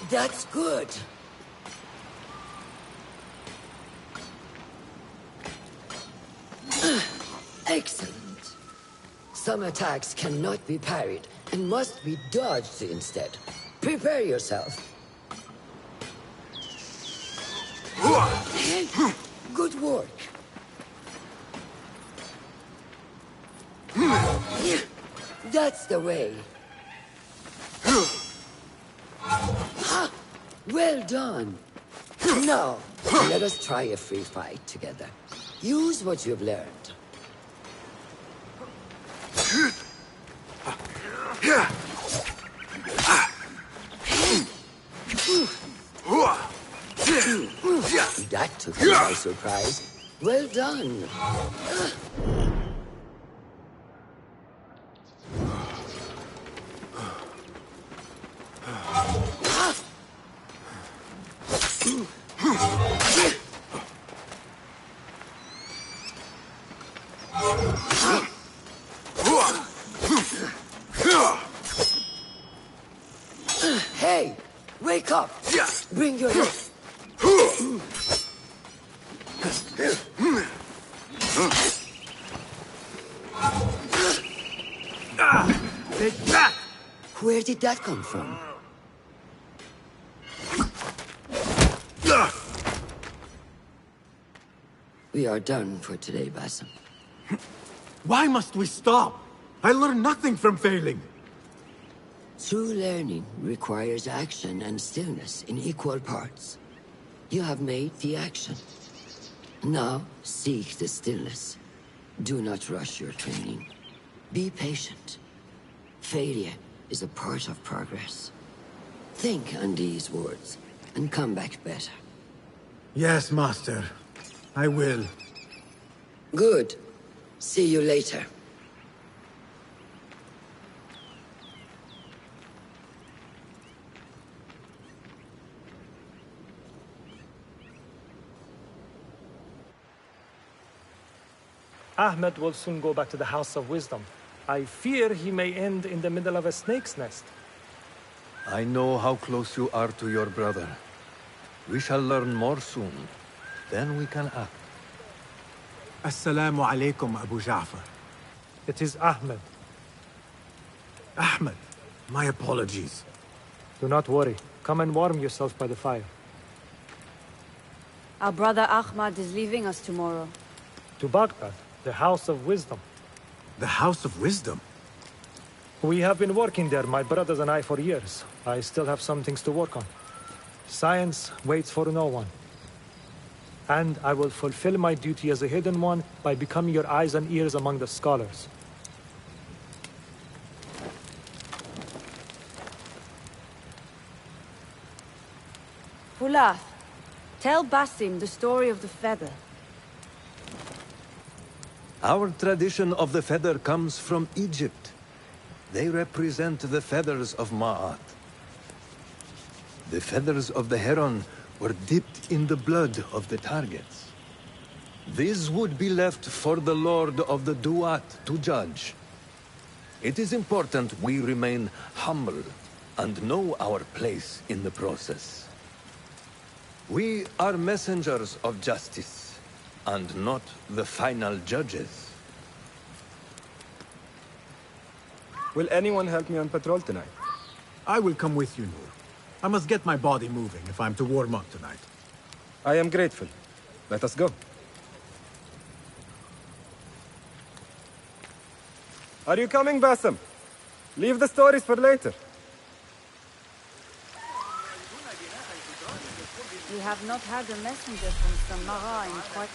Speaker 9: That's good. Excellent. Some attacks cannot be parried and must be dodged instead. Prepare yourself. Good work. That's the way. Well done. Now, let us try a free fight together. Use what you've learned. That took me by surprise. Well done. Hey, wake up! Bring your...
Speaker 3: Take that!
Speaker 9: Where did that come from? We are done for today, Bassam.
Speaker 3: Why must we stop? I learned nothing from failing.
Speaker 9: True learning requires action and stillness in equal parts. You have made the action. Now, seek the stillness. Do not rush your training. Be patient. Failure is a part of progress. Think on these words, and come back better.
Speaker 3: Yes, Master. I will.
Speaker 9: Good. See you later.
Speaker 17: Ahmed will soon go back to the House of Wisdom. I fear he may end in the middle of a snake's nest.
Speaker 16: I know how close you are to your brother. We shall learn more soon. Then we can act.
Speaker 3: Assalamu alaikum, Abu Ja'far.
Speaker 17: It is Ahmed.
Speaker 3: Ahmed, my apologies.
Speaker 17: Do not worry. Come and warm yourself by the fire.
Speaker 21: Our brother Ahmad is leaving us tomorrow.
Speaker 17: To Baghdad, the House of Wisdom.
Speaker 3: The House of Wisdom?
Speaker 17: We have been working there, my brothers and I, for years. I still have some things to work on. Science waits for no one. And I will fulfill my duty as a hidden one by becoming your eyes and ears among the scholars.
Speaker 21: Pulath, tell Basim the story of the feather.
Speaker 16: Our tradition of the feather comes from Egypt. They represent the feathers of Ma'at. The feathers of the heron were dipped in the blood of the targets. These would be left for the Lord of the Duat to judge. It is important we remain humble and know our place in the process. We are messengers of justice, and not the final judges.
Speaker 18: Will anyone help me on patrol tonight?
Speaker 3: I will come with you, Noor. I must get my body moving if I'm to warm up tonight.
Speaker 18: I am grateful. Let us go. Are you coming, Basim? Leave the stories for later.
Speaker 21: We have not had a messenger from Samara in quite...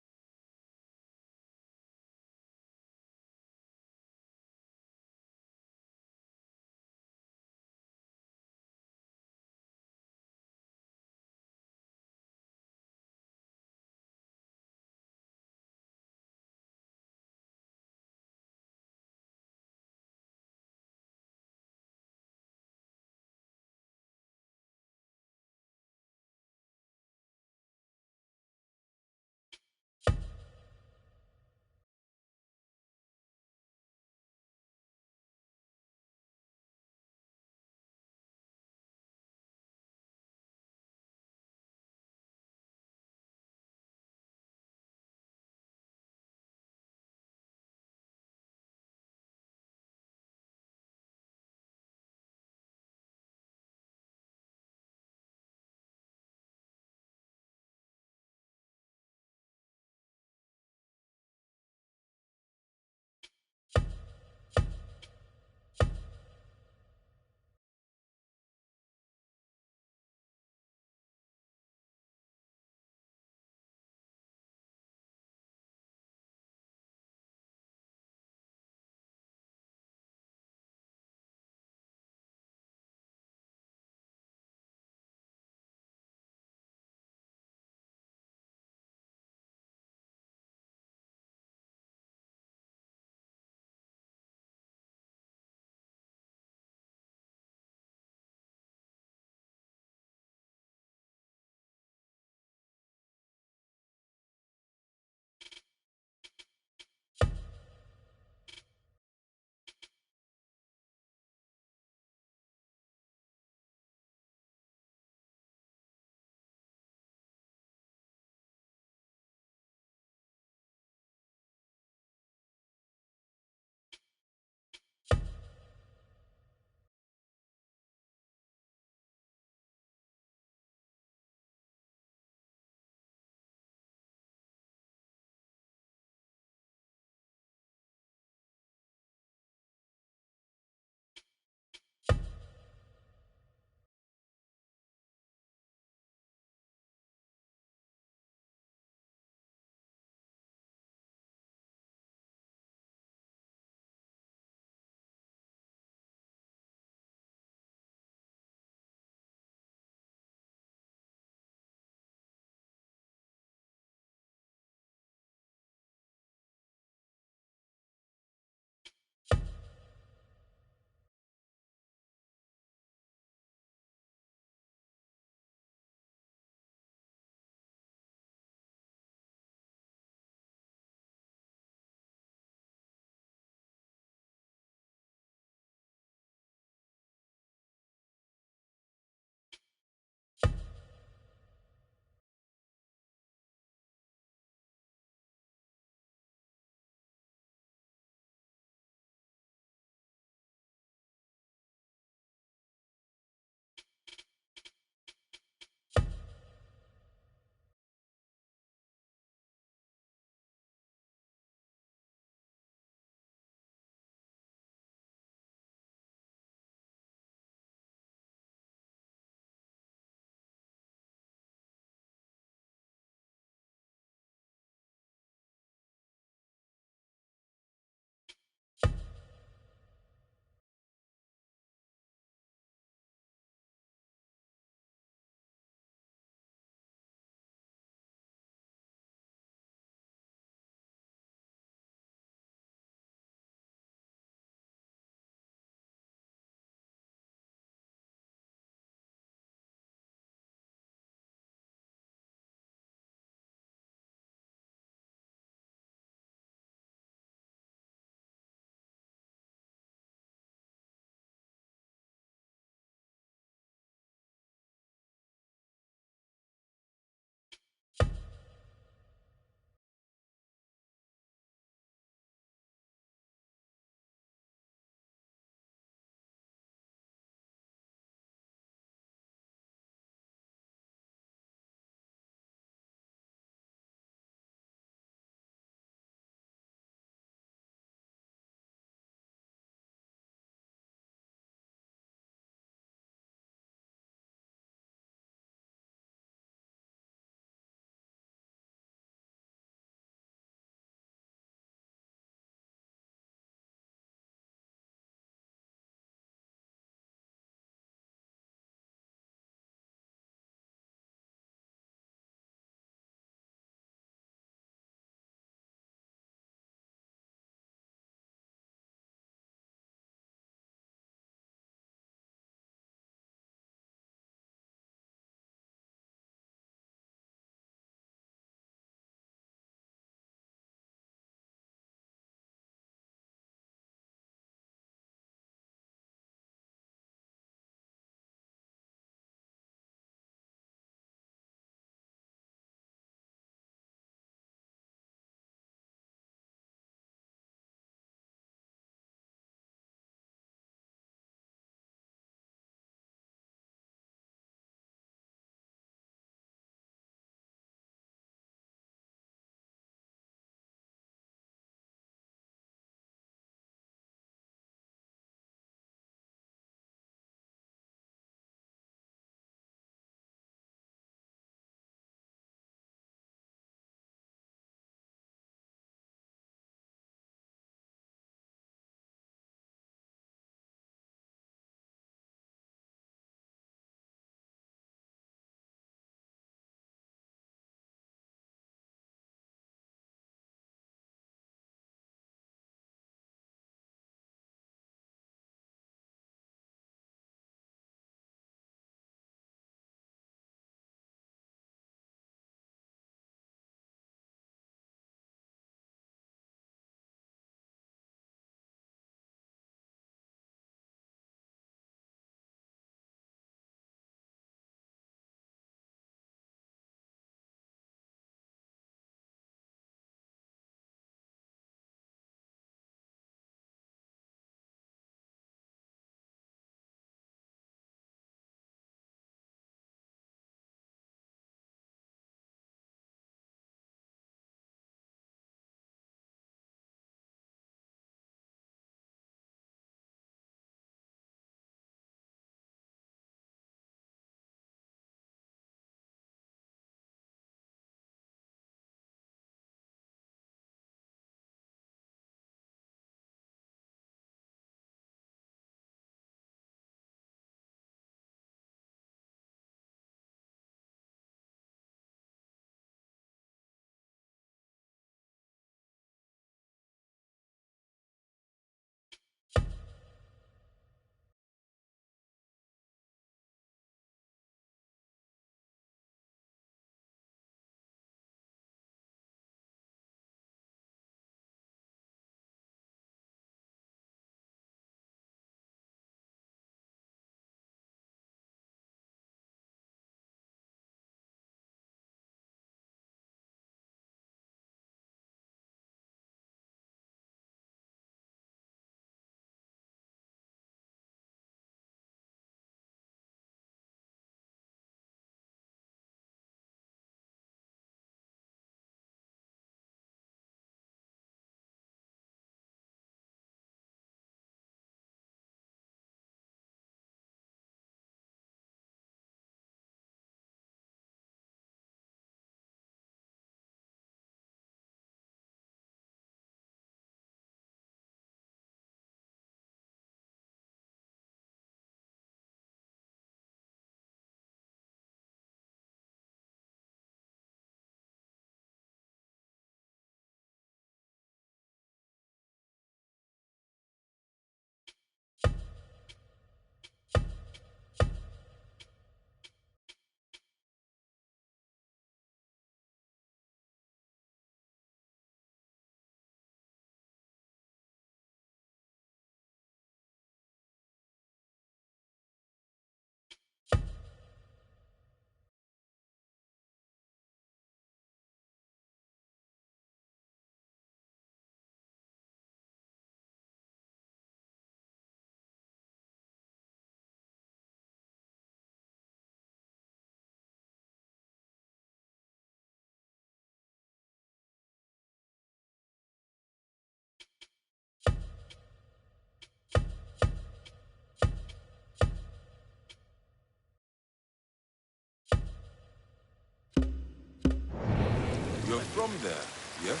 Speaker 15: from there, yes?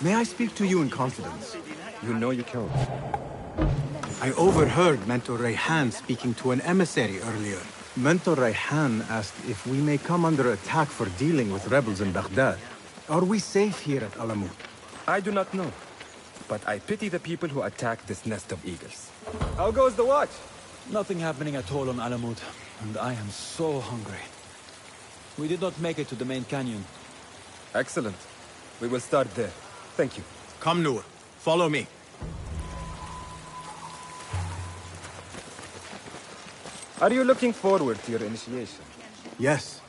Speaker 3: May I speak to you in confidence?
Speaker 5: You know you can't.
Speaker 3: I overheard Mentor Rayhan speaking to an emissary earlier. Mentor Rayhan asked if we may come under attack for dealing with rebels in Baghdad. Are we safe here at Alamut?
Speaker 5: I do not know, but I pity the people who attack this nest of eagles.
Speaker 14: How goes the watch? Nothing happening at all on Alamut, and I am so hungry. We did not make it to the main canyon.
Speaker 5: Excellent. We will start there. Thank you.
Speaker 3: Come, Noor. Follow me.
Speaker 5: Are you looking forward to your initiation?
Speaker 3: Yes.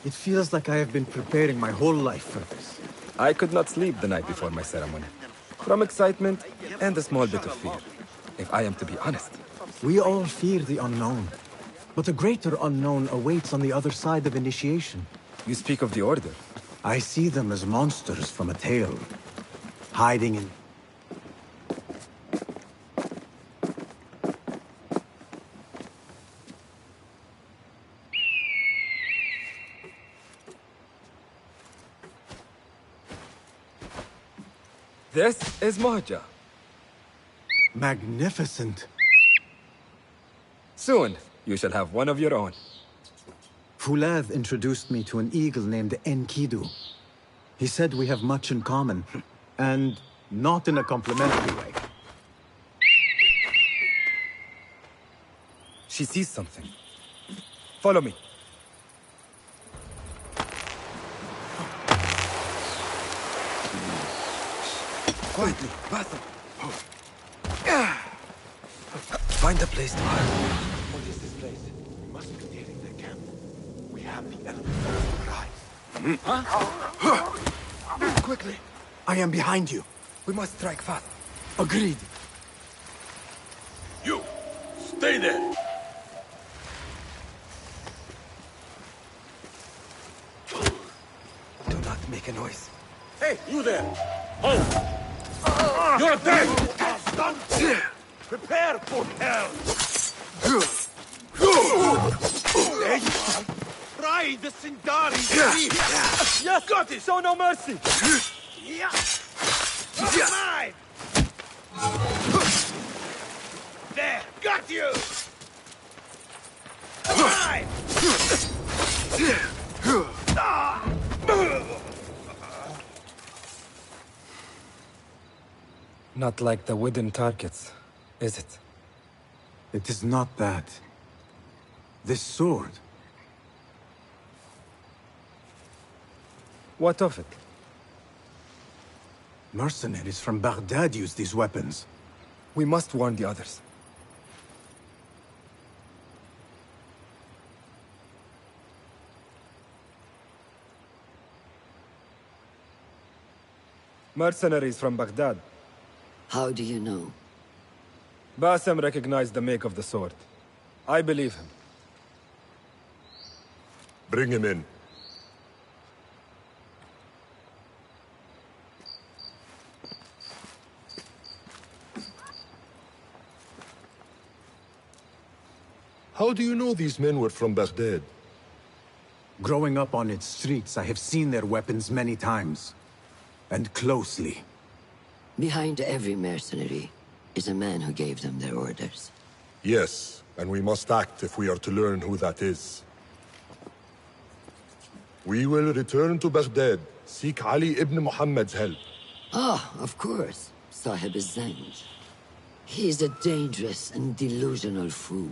Speaker 3: It feels like I have been preparing my whole life for this.
Speaker 5: I could not sleep the night before my ceremony. From excitement and a small bit of fear, if I am to be honest.
Speaker 3: We all fear the unknown. But a greater unknown awaits on the other side of initiation.
Speaker 5: You speak of the Order?
Speaker 3: I see them as monsters from a tale. Hiding in...
Speaker 5: This is Mahja.
Speaker 3: Magnificent.
Speaker 5: Soon, you shall have one of your own.
Speaker 3: Fulad introduced me to an eagle named Enkidu. He said we have much in common, and not in a complimentary way.
Speaker 5: She sees something. Follow me. Quietly, Batham. Find a place to hide.
Speaker 7: What is this place? We must be nearing their camp. We have the elements of Mirage.
Speaker 3: Huh? Quickly. I am behind you.
Speaker 5: We must strike fast.
Speaker 3: Agreed.
Speaker 4: You! Stay there!
Speaker 5: Do not make a noise.
Speaker 4: Hey, you there! Hold! You're dead!
Speaker 7: Prepare for hell! They shall try the Sindari!
Speaker 14: Yes!
Speaker 7: Got it!
Speaker 14: Show no mercy!
Speaker 7: Mine! There! Got you! Mine!
Speaker 5: Not like the wooden targets, is it?
Speaker 3: It is not that. This sword.
Speaker 5: What of it?
Speaker 3: Mercenaries from Baghdad use these weapons.
Speaker 5: We must warn the others. Mercenaries from Baghdad.
Speaker 9: How do you know?
Speaker 5: Bassem recognized the make of the sword. I believe him.
Speaker 19: Bring him in. How do you know these men were from Baghdad?
Speaker 3: Growing up on its streets, I have seen their weapons many times. And closely.
Speaker 9: Behind every mercenary is a man who gave them their orders.
Speaker 19: Yes, and we must act if we are to learn who that is. We will return to Baghdad, seek Ali ibn Muhammad's help.
Speaker 9: Ah, of course, Sahib is Zanj. He is a dangerous and delusional fool.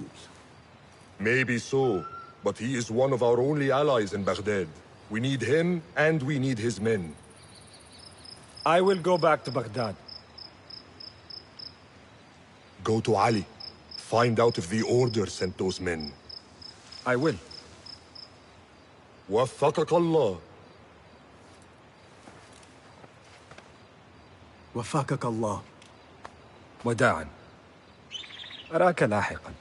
Speaker 19: Maybe so, but he is one of our only allies in Baghdad. We need him, and we need his men.
Speaker 5: I will go back to Baghdad.
Speaker 19: Go to Ali. Find out if the Order sent those men.
Speaker 5: I will.
Speaker 19: وفقك الله.
Speaker 3: وفقك الله.
Speaker 5: وداعا. أراك لاحقا.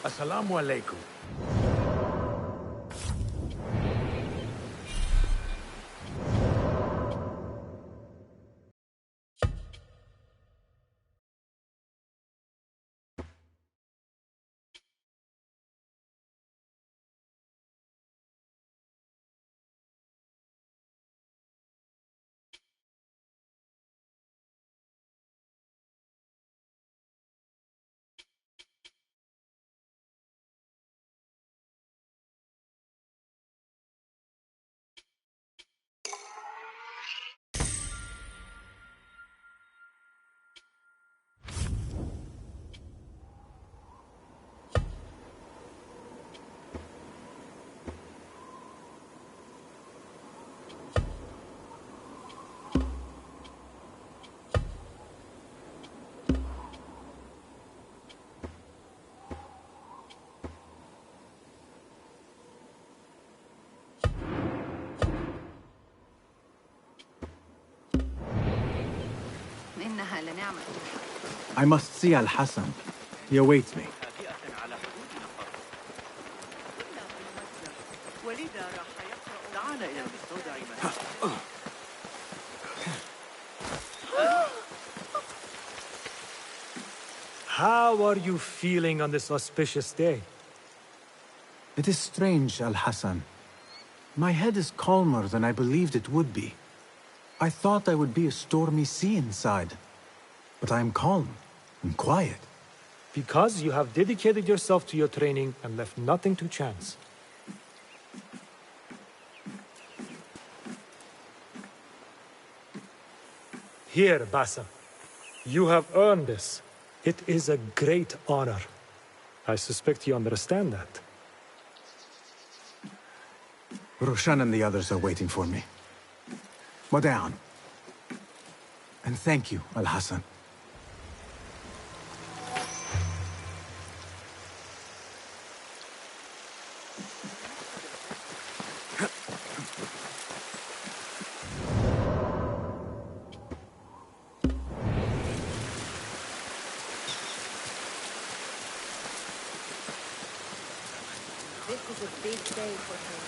Speaker 8: Assalamu alaikum.
Speaker 3: I must see Al-Hassan. He awaits me.
Speaker 17: How are you feeling on this auspicious day?
Speaker 3: It is strange, Al-Hassan. My head is calmer than I believed it would be. I thought I would be a stormy sea inside. But I am calm and quiet.
Speaker 17: Because you have dedicated yourself to your training and left nothing to chance. Here, Bassam. You have earned this. It is a great honor. I suspect you understand that.
Speaker 3: Roshan and the others are waiting for me. Modern. And thank you, Al-Hassan.
Speaker 21: This is a big day for him.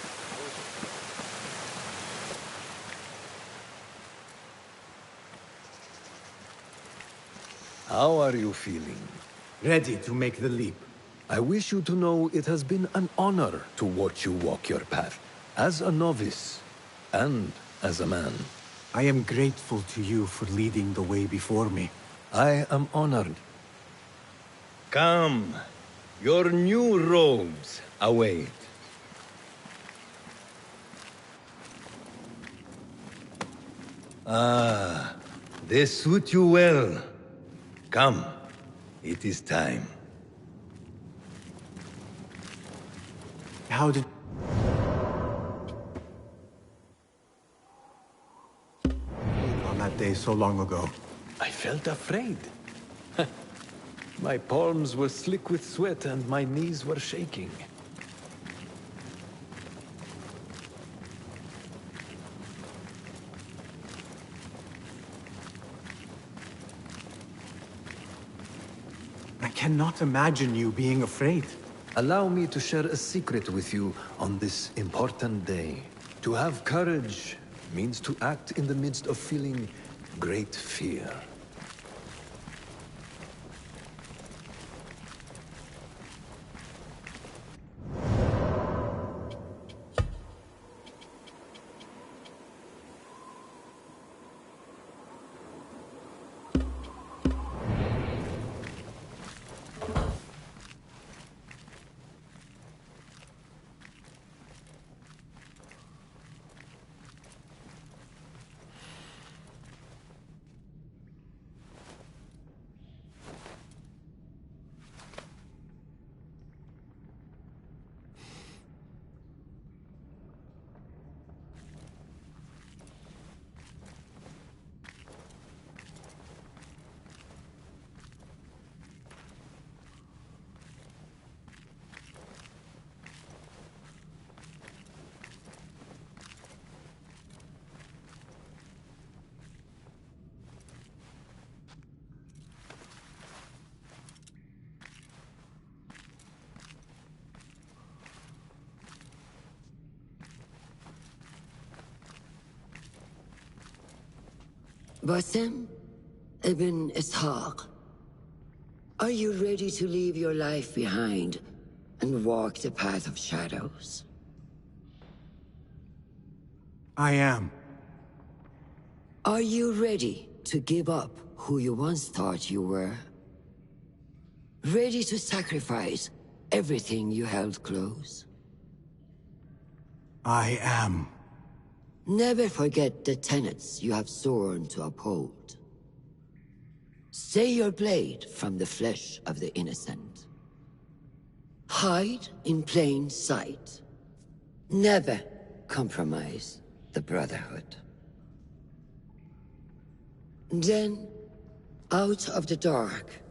Speaker 16: How are you feeling?
Speaker 3: Ready to make the leap.
Speaker 16: I wish you to know it has been an honor to watch you walk your path, as a novice and as a man.
Speaker 3: I am grateful to you for leading the way before me.
Speaker 16: I am honored. Come, your new robes await. Ah, they suit you well. Come, it is time.
Speaker 3: How did... On that day so long ago.
Speaker 16: I felt afraid. My palms were slick with sweat and my knees were shaking.
Speaker 3: I cannot imagine you being afraid.
Speaker 16: Allow me to share a secret with you on this important day. To have courage means to act in the midst of feeling great fear.
Speaker 9: Basim ibn Ishaq, are you ready to leave your life behind and walk the path of shadows?
Speaker 3: I am.
Speaker 9: Are you ready to give up who you once thought you were? Ready to sacrifice everything you held close?
Speaker 3: I am.
Speaker 9: Never forget the tenets you have sworn to uphold. Stay your blade from the flesh of the innocent. Hide in plain sight. Never compromise the Brotherhood. Then, out of the dark,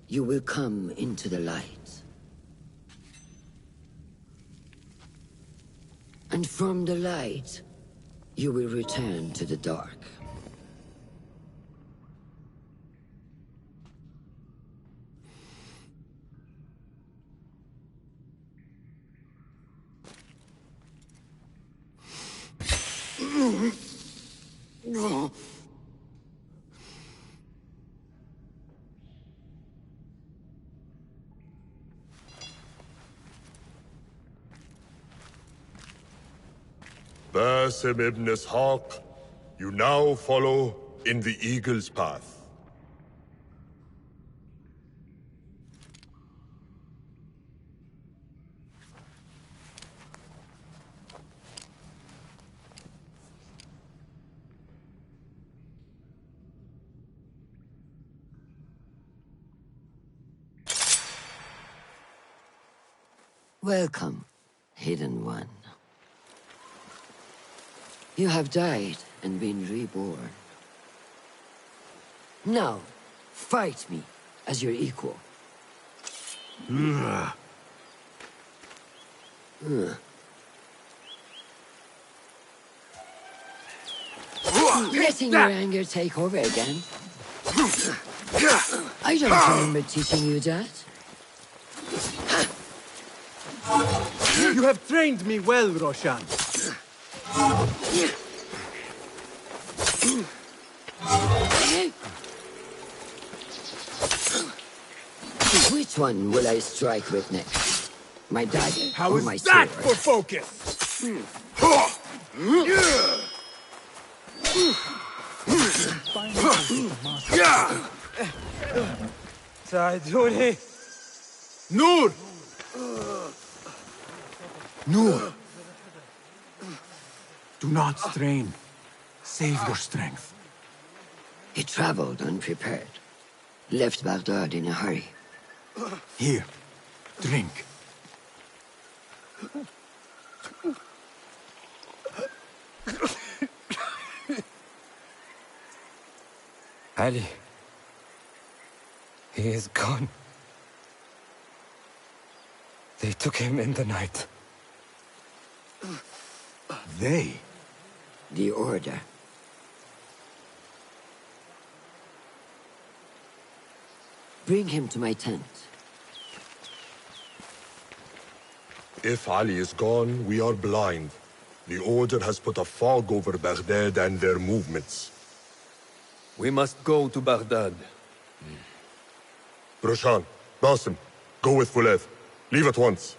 Speaker 9: you will come into the light. And from the light, you will return to the dark.
Speaker 19: Basim ibn Ishaq, you now follow in the Eagle's path.
Speaker 9: Welcome, Hidden One. You have died and been reborn. Now, fight me as your equal. Letting your anger take over again? I don't remember teaching you that.
Speaker 3: You have trained me well, Roshan.
Speaker 9: Which one will I strike with next? My dagger
Speaker 3: How
Speaker 9: or
Speaker 3: is
Speaker 9: my
Speaker 3: that
Speaker 9: sword?
Speaker 3: for focus?
Speaker 6: ساعدوني.
Speaker 3: Noor! Noor! Do not strain. Save your strength.
Speaker 9: He traveled unprepared. Left Baghdad in a hurry.
Speaker 3: Here, drink.
Speaker 5: Ali. He is gone. They took him in the night.
Speaker 3: They?
Speaker 9: The Order. Bring him to my tent.
Speaker 19: If Ali is gone, we are blind. The Order has put a fog over Baghdad and their movements.
Speaker 16: We must go to Baghdad.
Speaker 19: Roshan, Basim, go with Fulev. Leave at once.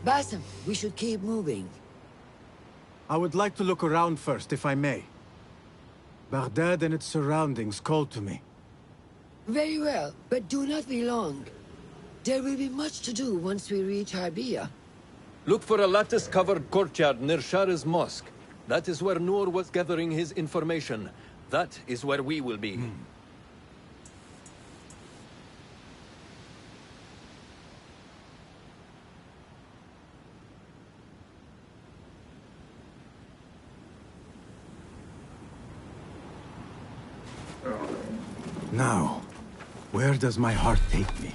Speaker 9: Basim, we should keep moving.
Speaker 3: I would like to look around first, if I may. Baghdad and its surroundings call to me.
Speaker 9: Very well, but do not be long. There will be much to do once we reach Harbiya.
Speaker 16: Look for a lattice-covered courtyard near Shah's mosque. That is where Noor was gathering his information. That is where we will be.
Speaker 11: Now, where does my heart take me?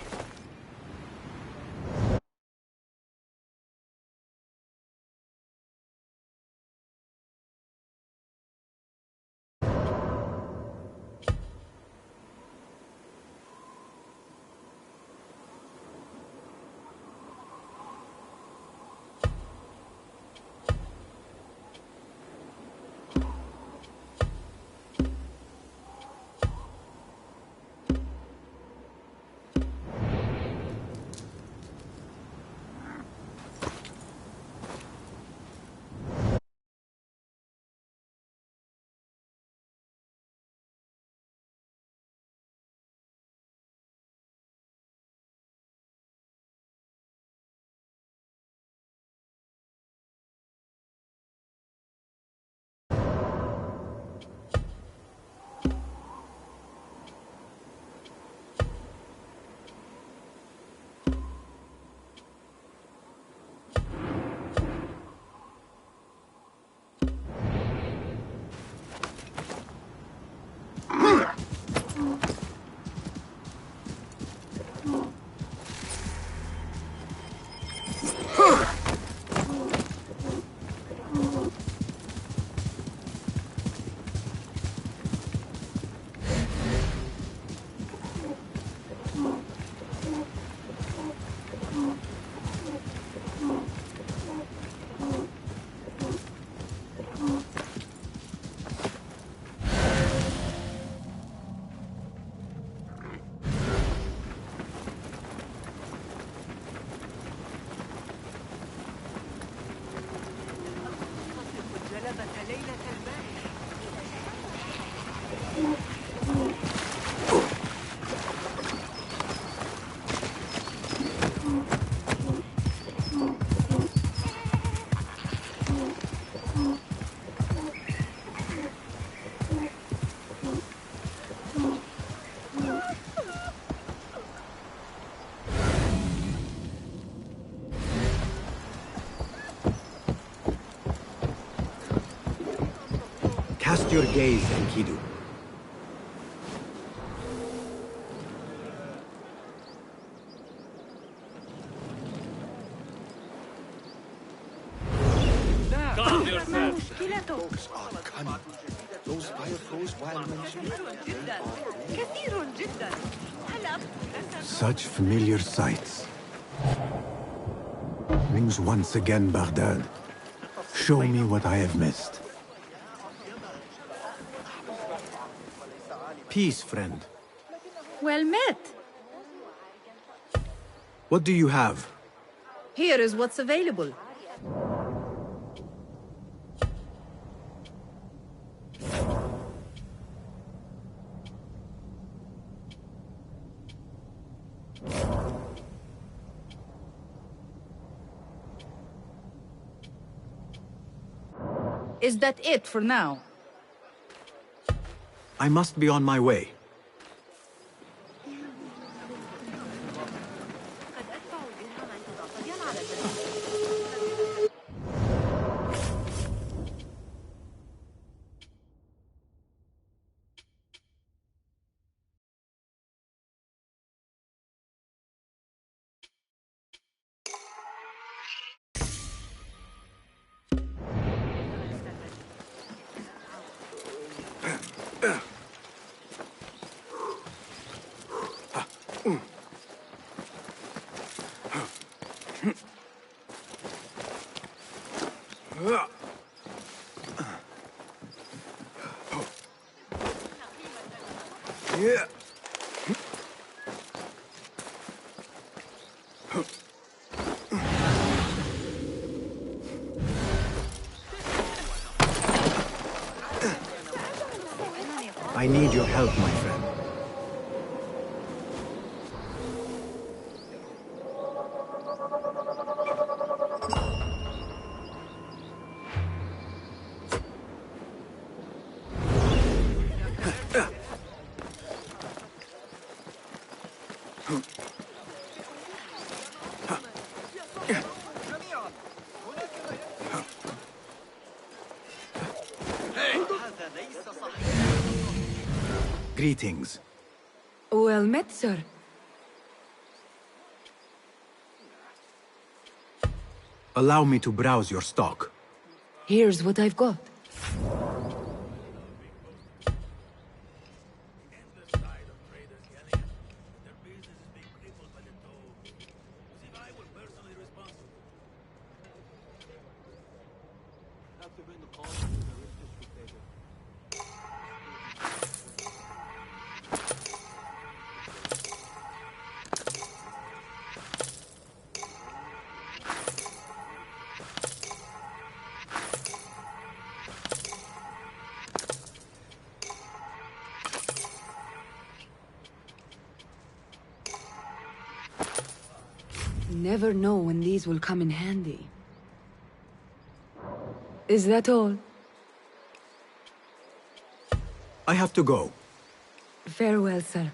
Speaker 11: Cast your gaze, Enkidu.
Speaker 20: Calm yourself.
Speaker 15: Folks are cunning. Those fire throws while mentioning.
Speaker 11: Such familiar sights. Rings once again, Baghdad. Show me what I have missed.
Speaker 3: Peace, friend.
Speaker 21: Well met.
Speaker 3: What do you have?
Speaker 21: Here is what's available. Is that it for now?
Speaker 3: I must be on my way. Yeah. I need your help, my friend. Greetings.
Speaker 1: Well met, sir.
Speaker 11: Allow me to browse your stock.
Speaker 1: Here's what I've got. Never know when these will come in handy. Is that all?
Speaker 11: I have to go.
Speaker 1: Farewell, sir.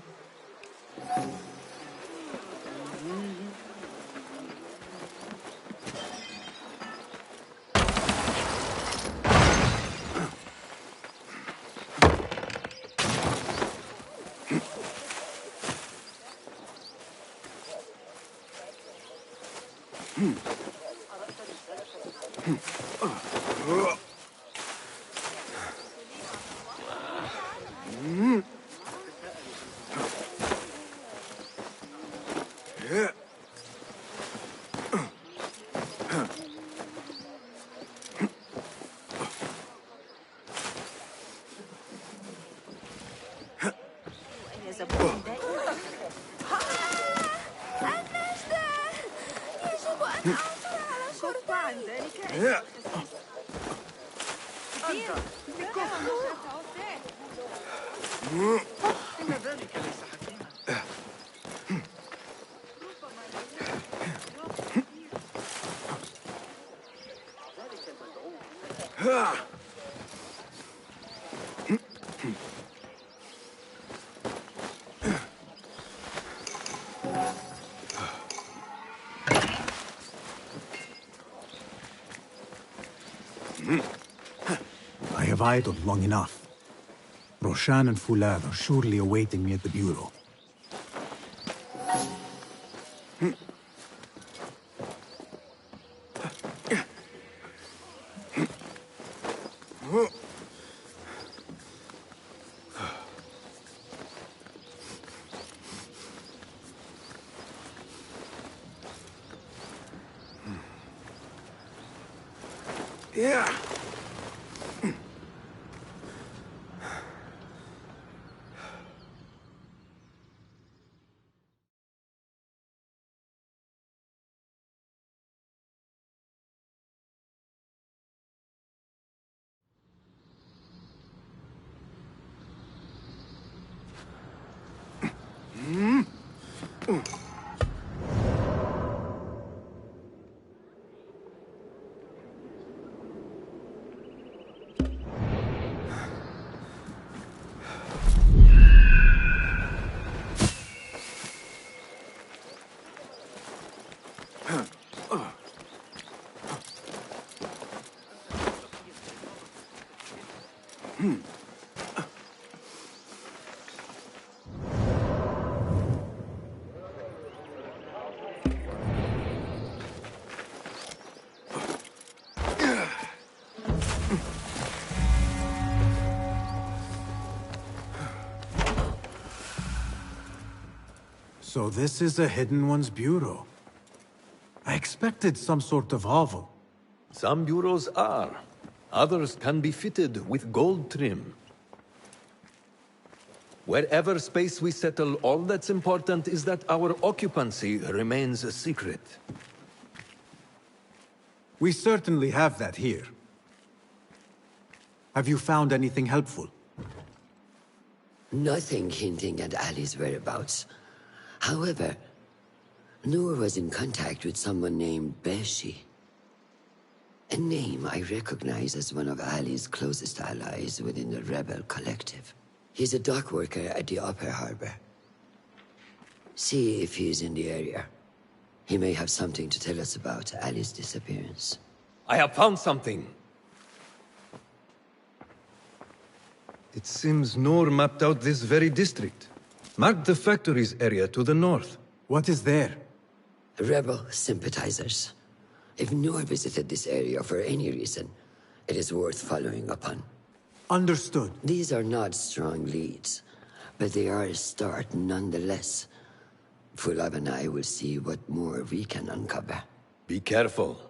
Speaker 11: I have idled long enough. Roshan and Foulad are surely awaiting me at the bureau.
Speaker 3: Yeah.
Speaker 11: So this is a Hidden One's bureau. I expected some sort of hovel.
Speaker 16: Some bureaus are. Others can be fitted with gold trim. Wherever space we settle, all that's important is that our occupancy remains a secret.
Speaker 11: We certainly have that here. Have you found anything helpful?
Speaker 9: Nothing hinting at Ali's whereabouts. However, Noor was in contact with someone named Beshi. A name I recognize as one of Ali's closest allies within the rebel collective. He's a dock worker at the Upper Harbor. See if he's in the area. He may have something to tell us about Ali's disappearance.
Speaker 16: I have found something. It seems Noor mapped out this very district. Mark the factories area to the north.
Speaker 11: What is there?
Speaker 9: Rebel sympathizers. If Noor visited this area for any reason, it is worth following up on.
Speaker 11: Understood.
Speaker 9: These are not strong leads, but they are a start nonetheless. Fulab and I will see what more we can uncover.
Speaker 16: Be careful.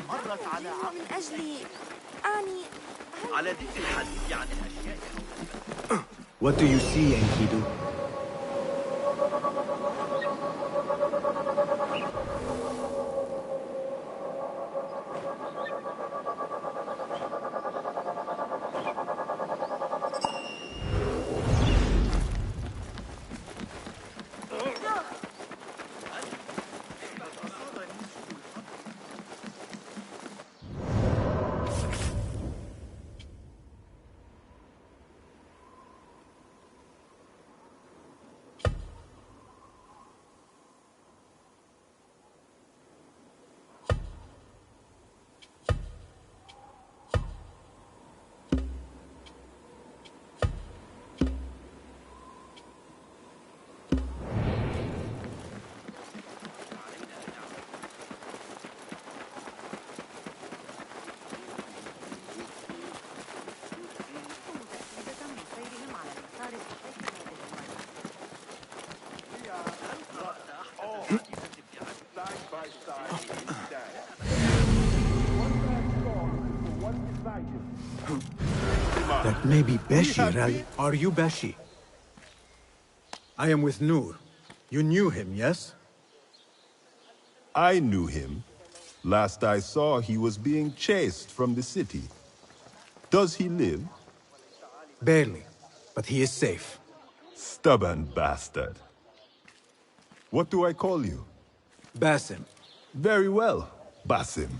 Speaker 2: مرت على من أجلي أعني على ذكر الحديث عن الأشياء.
Speaker 11: What do you see, Enkidu? That may be Beshi, Rally.
Speaker 3: Are you Beshi? I am with Noor. You knew him, yes?
Speaker 22: I knew him. Last I saw, he was being chased from the city. Does he live?
Speaker 3: Barely, but he is safe.
Speaker 22: Stubborn bastard. What do I call you?
Speaker 3: Basim.
Speaker 22: Very well, Basim.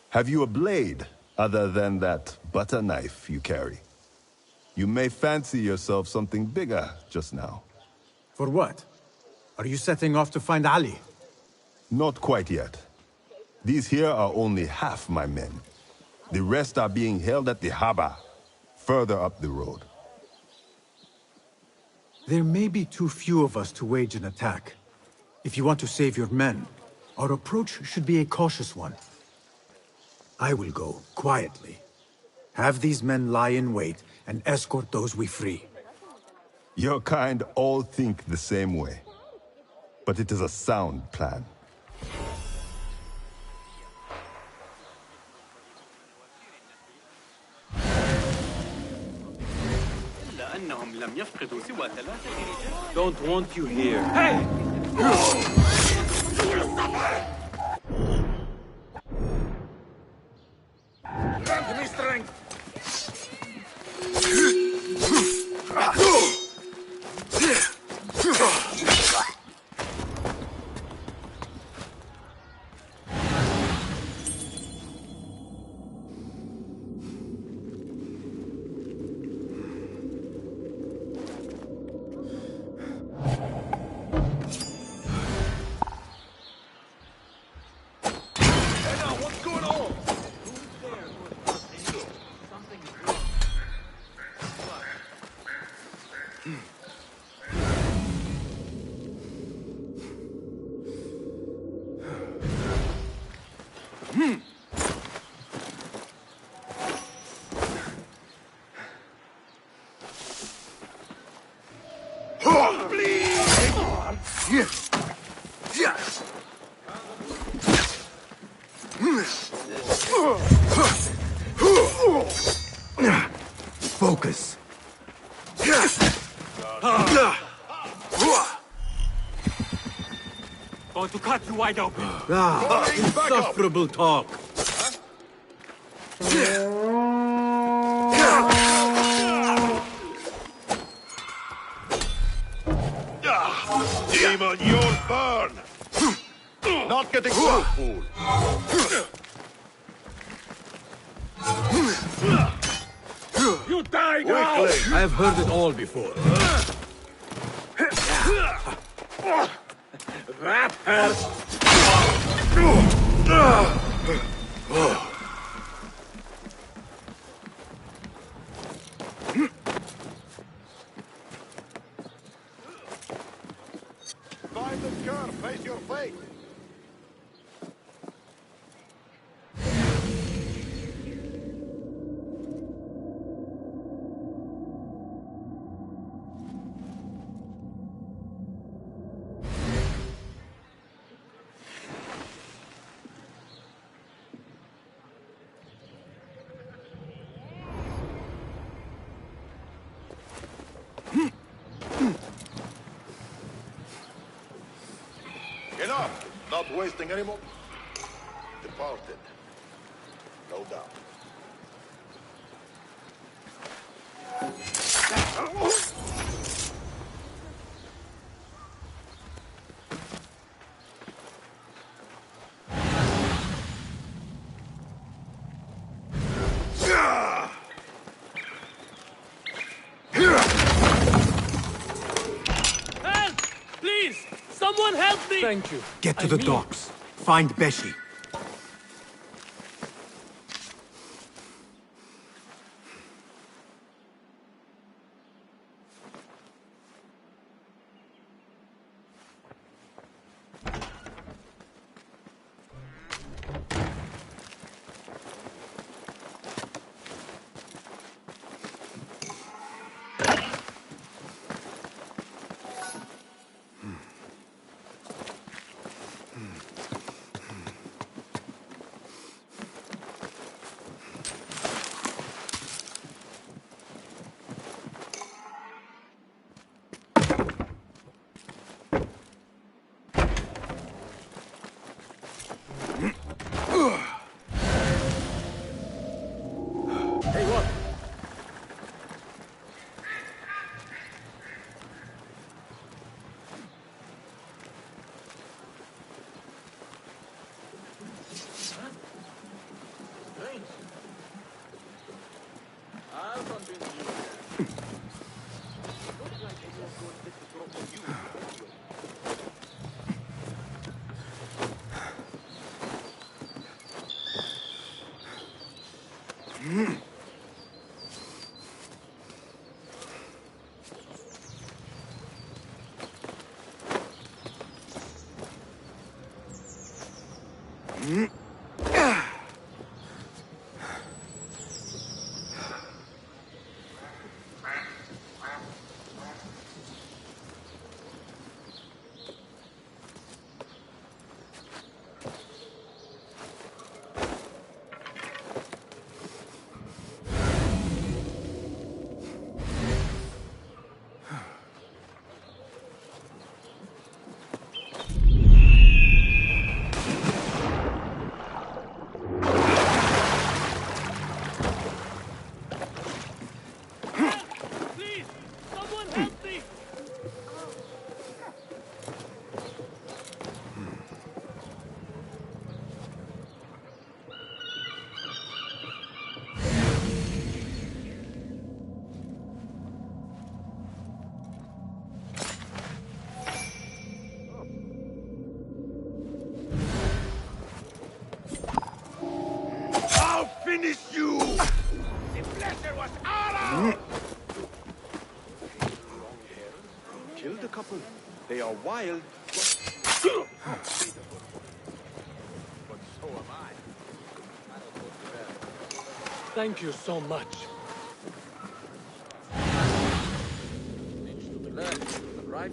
Speaker 22: Have you a blade, other than that butter knife you carry? You may fancy yourself something bigger just now.
Speaker 3: For what? Are you setting off to find Ali?
Speaker 22: Not quite yet. These here are only half my men. The rest are being held at the harbor, further up the road.
Speaker 3: There may be too few of us to wage an attack. If you want to save your men, our approach should be a cautious one. I will go, quietly. Have these men lie in wait and escort those we free.
Speaker 22: Your kind all think the same way. But it is a sound plan.
Speaker 6: Don't want you here.
Speaker 10: Hey!
Speaker 4: Give me strength!
Speaker 11: Focus.
Speaker 10: Going to cut you wide open.
Speaker 11: Insufferable talk.
Speaker 19: Demon, you'll burn! Not getting so fool.
Speaker 10: You die now!
Speaker 11: I have heard it all before.
Speaker 10: That hurts!
Speaker 19: Find the curve, face your fate. Enough! Not wasting any more. Departed. No doubt.
Speaker 10: Help! Please! Someone help me! Thank you.
Speaker 11: Get to the docks. Find Beshi.
Speaker 19: Finish you! The pleasure was ours!
Speaker 18: Killed a couple. They are wild.
Speaker 19: But so am I.
Speaker 10: Thank you so much.
Speaker 6: To the left, to the right.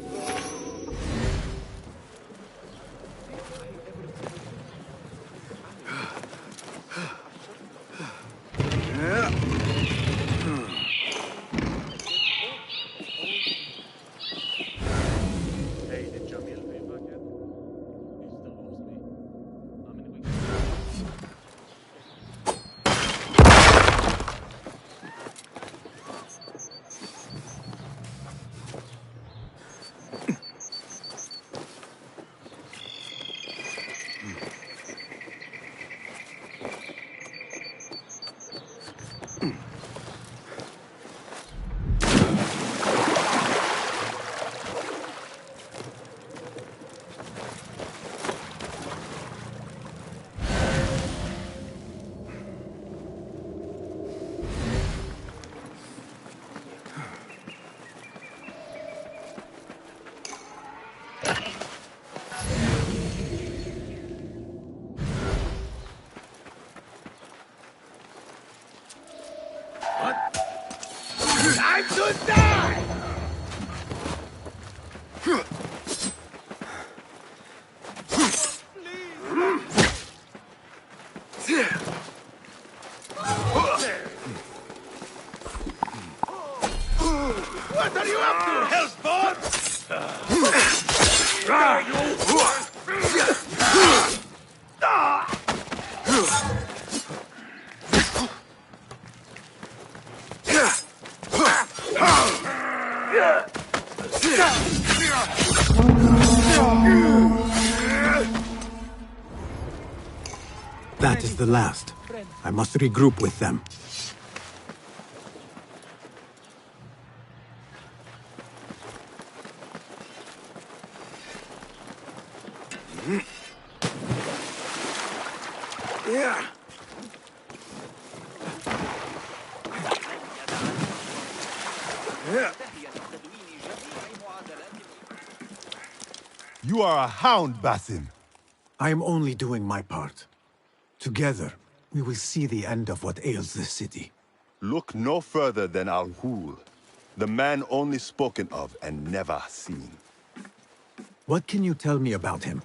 Speaker 4: Time to die! What are you up to,
Speaker 11: That is the last. I must regroup with them.
Speaker 22: You are a hound, Basim.
Speaker 11: I am only doing my part. Together, we will see the end of what ails this city.
Speaker 22: Look no further than Al-Ghul, the man only spoken of and never seen.
Speaker 11: What can you tell me about him?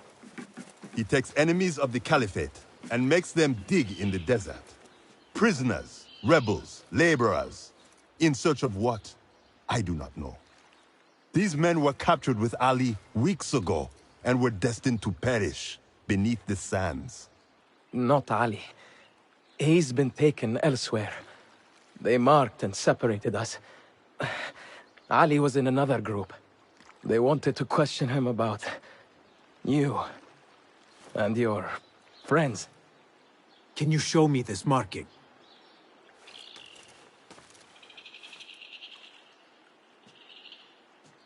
Speaker 22: He takes enemies of the Caliphate and makes them dig in the desert. Prisoners, rebels, laborers. In search of what? I do not know. These men were captured with Ali weeks ago and were destined to perish beneath the sands.
Speaker 12: Not Ali. He's been taken elsewhere. They marked and separated us. Ali was in another group. They wanted to question him about you and your friends.
Speaker 11: Can you show me this marking?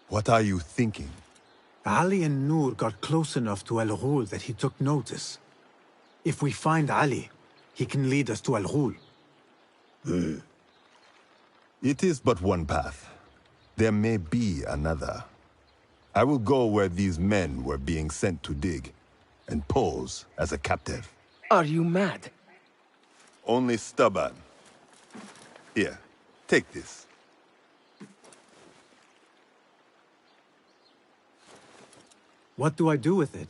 Speaker 22: What are you thinking?
Speaker 11: Ali and Noor got close enough to Al-Ghul that he took notice. If we find Ali, he can lead us to Al-Ghul.
Speaker 22: It is but one path. There may be another. I will go where these men were being sent to dig, and pose as a captive.
Speaker 12: Are you mad?
Speaker 22: Only stubborn. Here, take this.
Speaker 11: What do I do with it?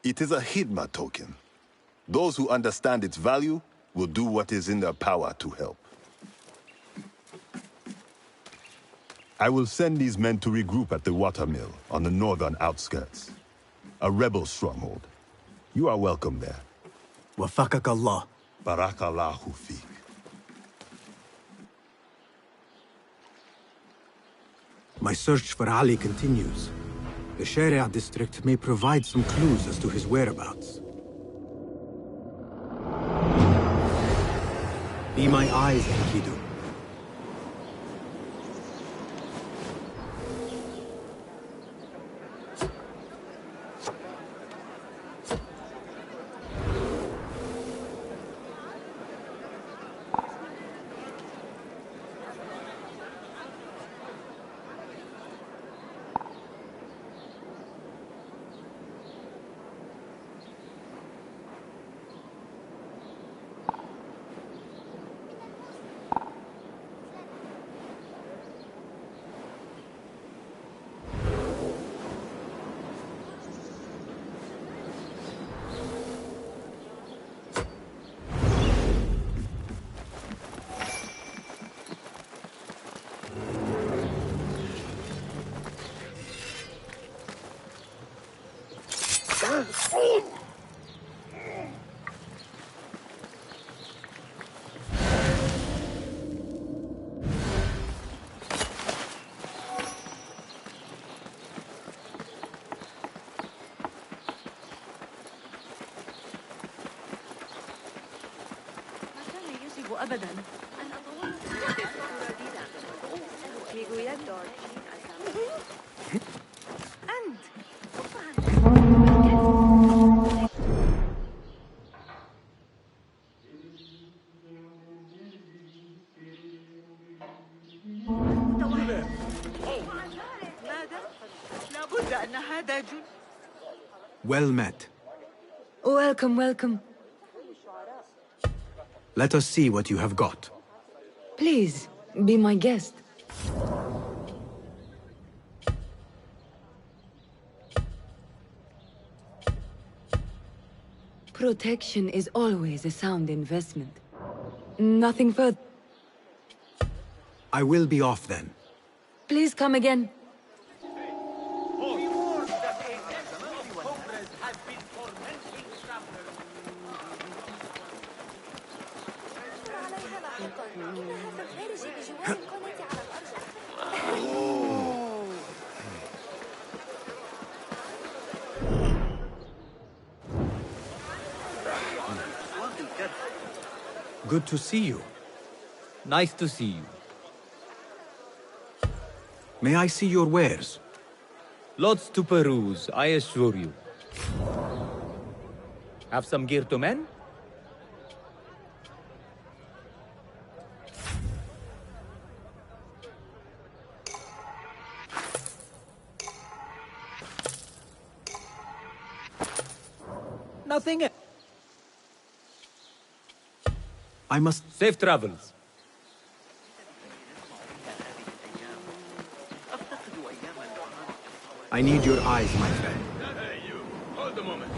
Speaker 22: It is a Hidma token. Those who understand its value will do what is in their power to help. I will send these men to regroup at the watermill on the northern outskirts. A rebel stronghold. You are welcome there.
Speaker 11: Wafakak Allah.
Speaker 22: Barakallahu fiq.
Speaker 11: My search for Ali continues. The Sharia district may provide some clues as to his whereabouts. Be my eyes, Enkidu.
Speaker 21: أبدا.
Speaker 2: لابد أن هذا
Speaker 11: Well met.
Speaker 1: Welcome, welcome.
Speaker 11: Let us see what you have got.
Speaker 1: Please, be my guest. Protection is always a sound investment. Nothing further.
Speaker 11: I will be off then.
Speaker 1: Please come again.
Speaker 11: Good to see you.
Speaker 6: Nice to see you.
Speaker 11: May I see your wares?
Speaker 6: Lots to peruse, I assure you. Have some gear to mend? Nothing.
Speaker 11: I must...
Speaker 6: Safe travels.
Speaker 11: I need your eyes, my friend.
Speaker 4: Hey, you. Hold a moment.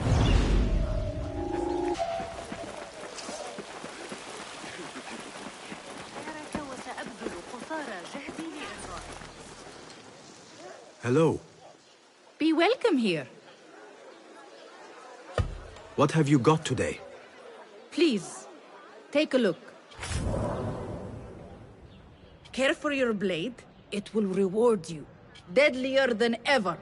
Speaker 11: Hello.
Speaker 21: Be welcome here.
Speaker 11: What have you got today?
Speaker 21: Please, take a look. Care for your blade? It will reward you. Deadlier than ever.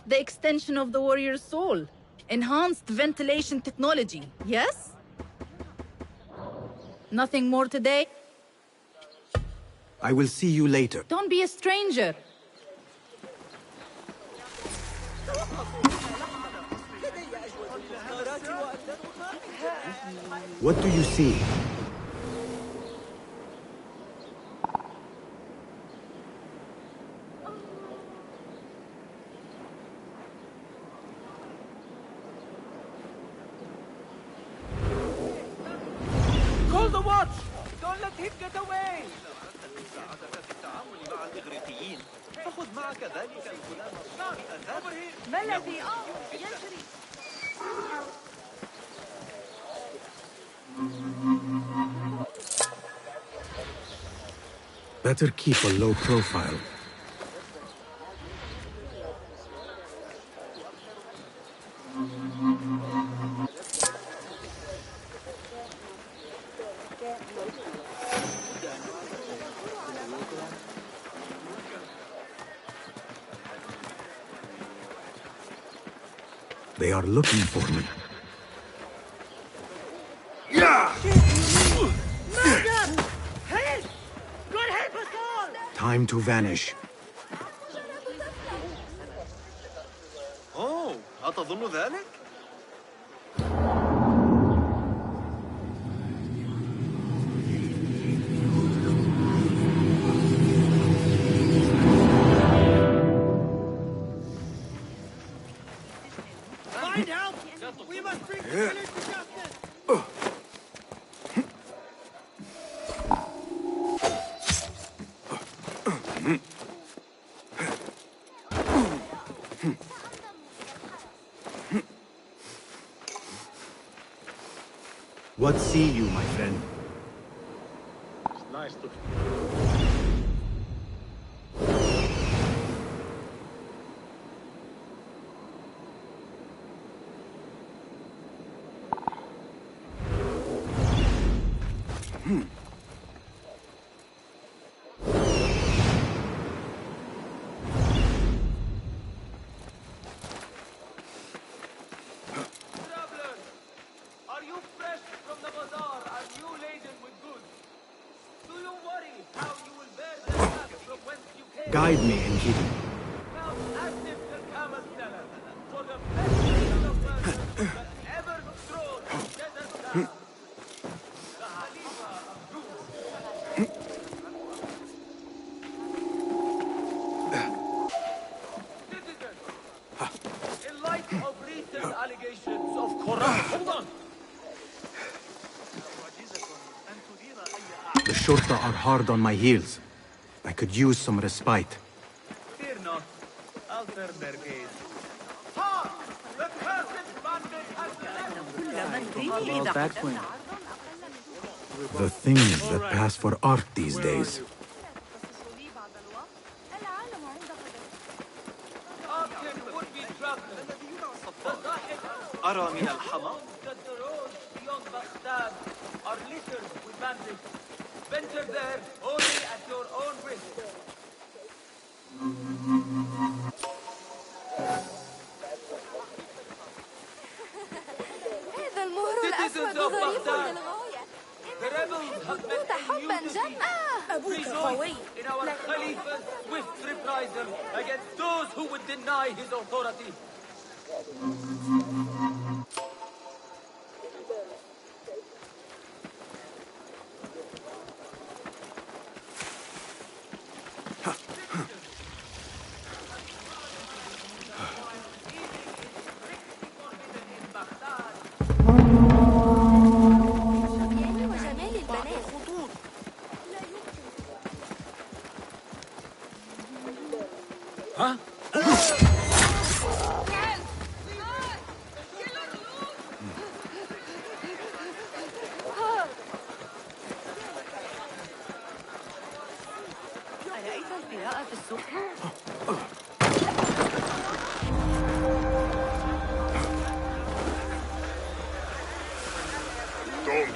Speaker 21: The extension of the warrior's soul. Enhanced ventilation technology, yes? Nothing more today?
Speaker 11: I will see you later.
Speaker 21: Don't be a stranger.
Speaker 11: What do you see?
Speaker 10: Call the watch! Don't let him get away!
Speaker 2: فخذ معك ذلك الغلام الصغير.
Speaker 21: ما الذي يجري؟
Speaker 11: Better keep a low profile. They are looking for me. Time to vanish.
Speaker 2: أوه، أتظن ذلك؟ Find help! We must bring the killers to justice!
Speaker 11: What see you, my friend?
Speaker 4: It's nice to...
Speaker 13: Are you fresh from the bazaar and you laden with goods? Do you worry how you will bear the path from whence you came?
Speaker 3: Guide me, Enkidu.
Speaker 13: Now active the camel seller for the best deal of merchants that ever strode the desert sands. The Khalifa of Rus. Citizens, in light of recent allegations of corruption. Hold on!
Speaker 3: The Shurta are hard on my heels. I could use some respite.
Speaker 13: Fear not. I'll turn their gaze. Ha! The cursed bandit has
Speaker 3: Well, that went. The things that pass for art these days.
Speaker 13: أرى من الحمى that the roads beyond Baghdad are littered with bandits. Venture there only at your own risk.
Speaker 2: هذا المهر الأسود ظريف للغاية.
Speaker 13: The rebels have met
Speaker 2: حبا جما. أبوك قوي.
Speaker 13: in our Khalifa's swift reprisal against those who would deny his authority.
Speaker 2: وجمال البنات.
Speaker 13: ها؟
Speaker 21: أرأيت القراءة في السوق؟
Speaker 19: Don't.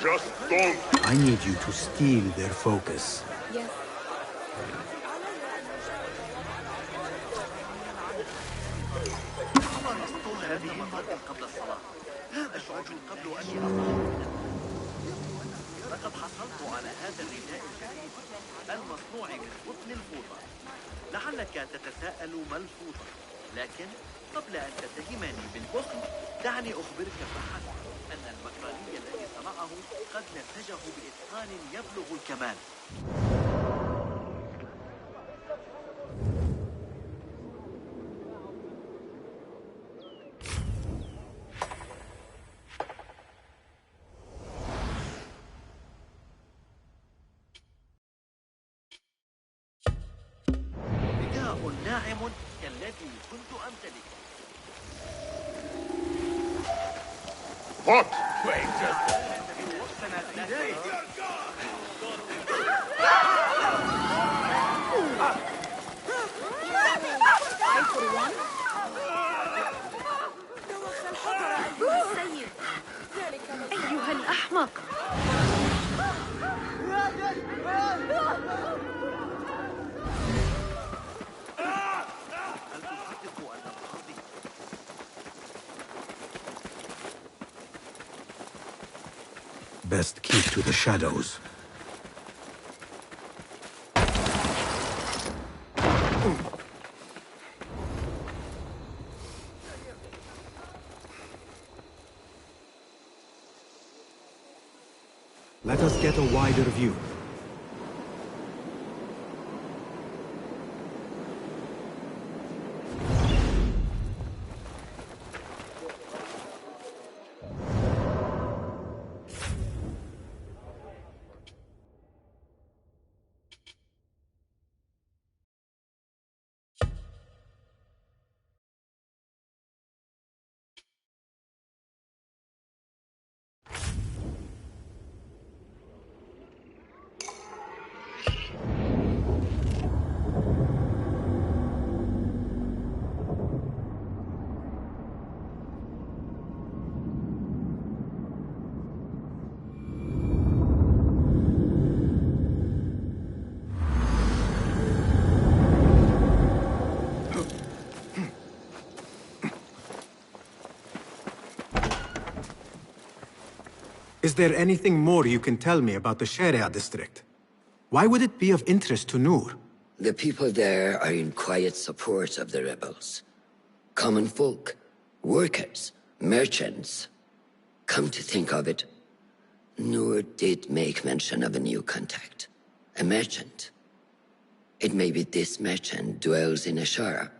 Speaker 19: Just don't.
Speaker 3: I need you to steal their focus.
Speaker 2: Yes.
Speaker 13: هذه المرة قبل الصلاة. أشعر قبل أن لقد حصلت على هذا الرداء الجديد المصنوع من قطن الفوطة. لعلك تتساءل ما الفوطة، لكن قبل أن تتهمني بالبخل دعني أخبرك فحسب أن المكراني الذي صنعه قد نسجه بإتقان يبلغ الكمال. رداء ناعم كالذي كنت أمتلكه.
Speaker 19: What?
Speaker 2: I for one. دوخ الحضر أيها السيد.
Speaker 21: أيها الأحمق!
Speaker 3: Best keep to the shadows. Let us get a wider view. Is there anything more you can tell me about the Sharia district? Why would it be of interest to Noor?
Speaker 9: The people there are in quiet support of the rebels. Common folk, workers, merchants. Come to think of it, Noor did make mention of a new contact. A merchant. It may be this merchant dwells in Ashara,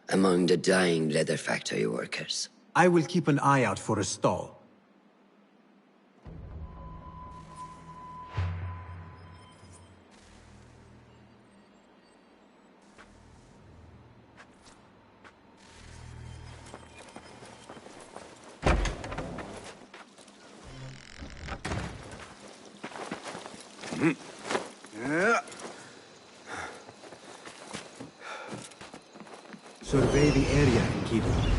Speaker 9: among the dying leather factory workers.
Speaker 3: I will keep an eye out for a stall. Survey the area and keep it.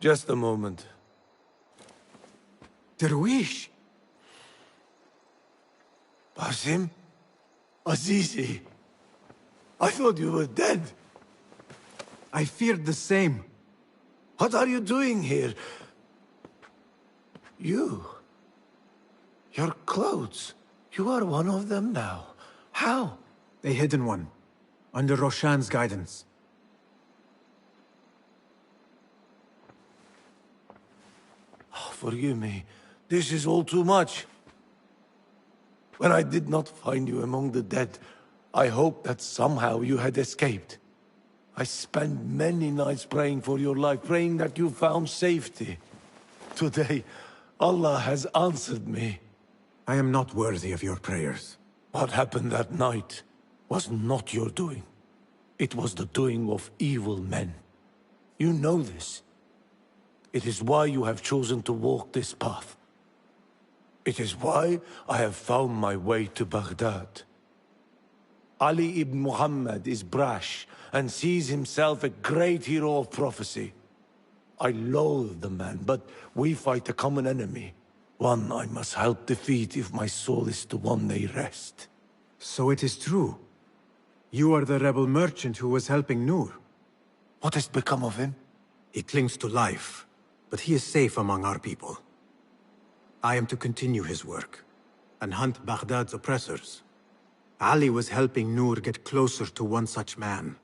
Speaker 16: Just a moment.
Speaker 3: Darwish!
Speaker 16: Basim? Azizi! I thought you were dead.
Speaker 3: I feared the same.
Speaker 16: What are you doing here? You? Your clothes. You are one of them now. How?
Speaker 3: A hidden one. Under Roshan's guidance.
Speaker 16: Forgive me. This is all too much. When I did not find you among the dead, I hoped that somehow you had escaped. I spent many nights praying for your life, praying that you found safety. Today, Allah has answered me.
Speaker 3: I am not worthy of your prayers.
Speaker 16: What happened that night was not your doing. It was the doing of evil men. You know this. It is why you have chosen to walk this path. It is why I have found my way to Baghdad. Ali ibn Muhammad is brash and sees himself a great hero of prophecy. I loathe the man, but we fight a common enemy. One I must help defeat if my soul is to one day rest.
Speaker 3: So it is true. You are the rebel merchant who was helping Noor.
Speaker 16: What has become of him?
Speaker 3: He clings to life, but he is safe among our people. I am to continue his work, and hunt Baghdad's oppressors. Ali was helping Noor get closer to one such man.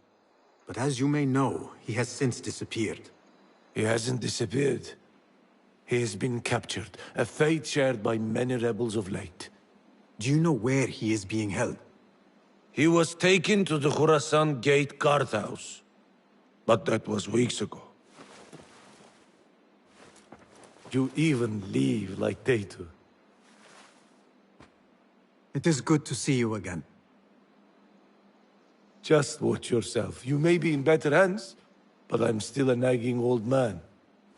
Speaker 3: But as you may know, he has since disappeared.
Speaker 16: He hasn't disappeared. He has been captured, a fate shared by many rebels of late.
Speaker 3: Do you know where he is being held?
Speaker 16: He was taken to the Khurasan Gate guardhouse. But that was weeks ago. You even leave like they do.
Speaker 3: It is good to see you again.
Speaker 16: Just watch yourself. You may be in better hands, but I'm still a nagging old man.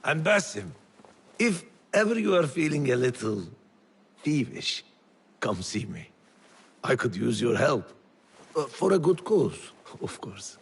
Speaker 16: And Basim, if ever you are feeling a little peevish, come see me. I could use your help. For a good cause, of course.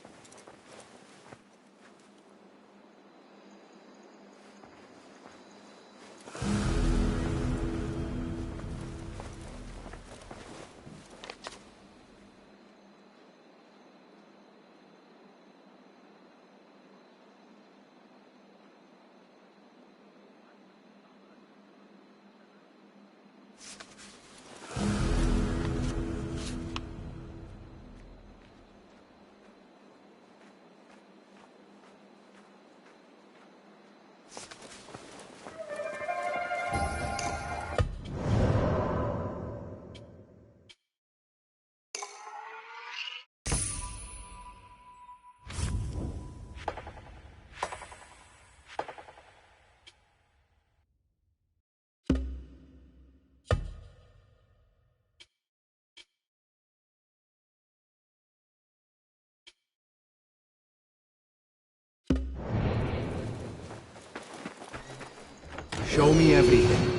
Speaker 3: Show me everything.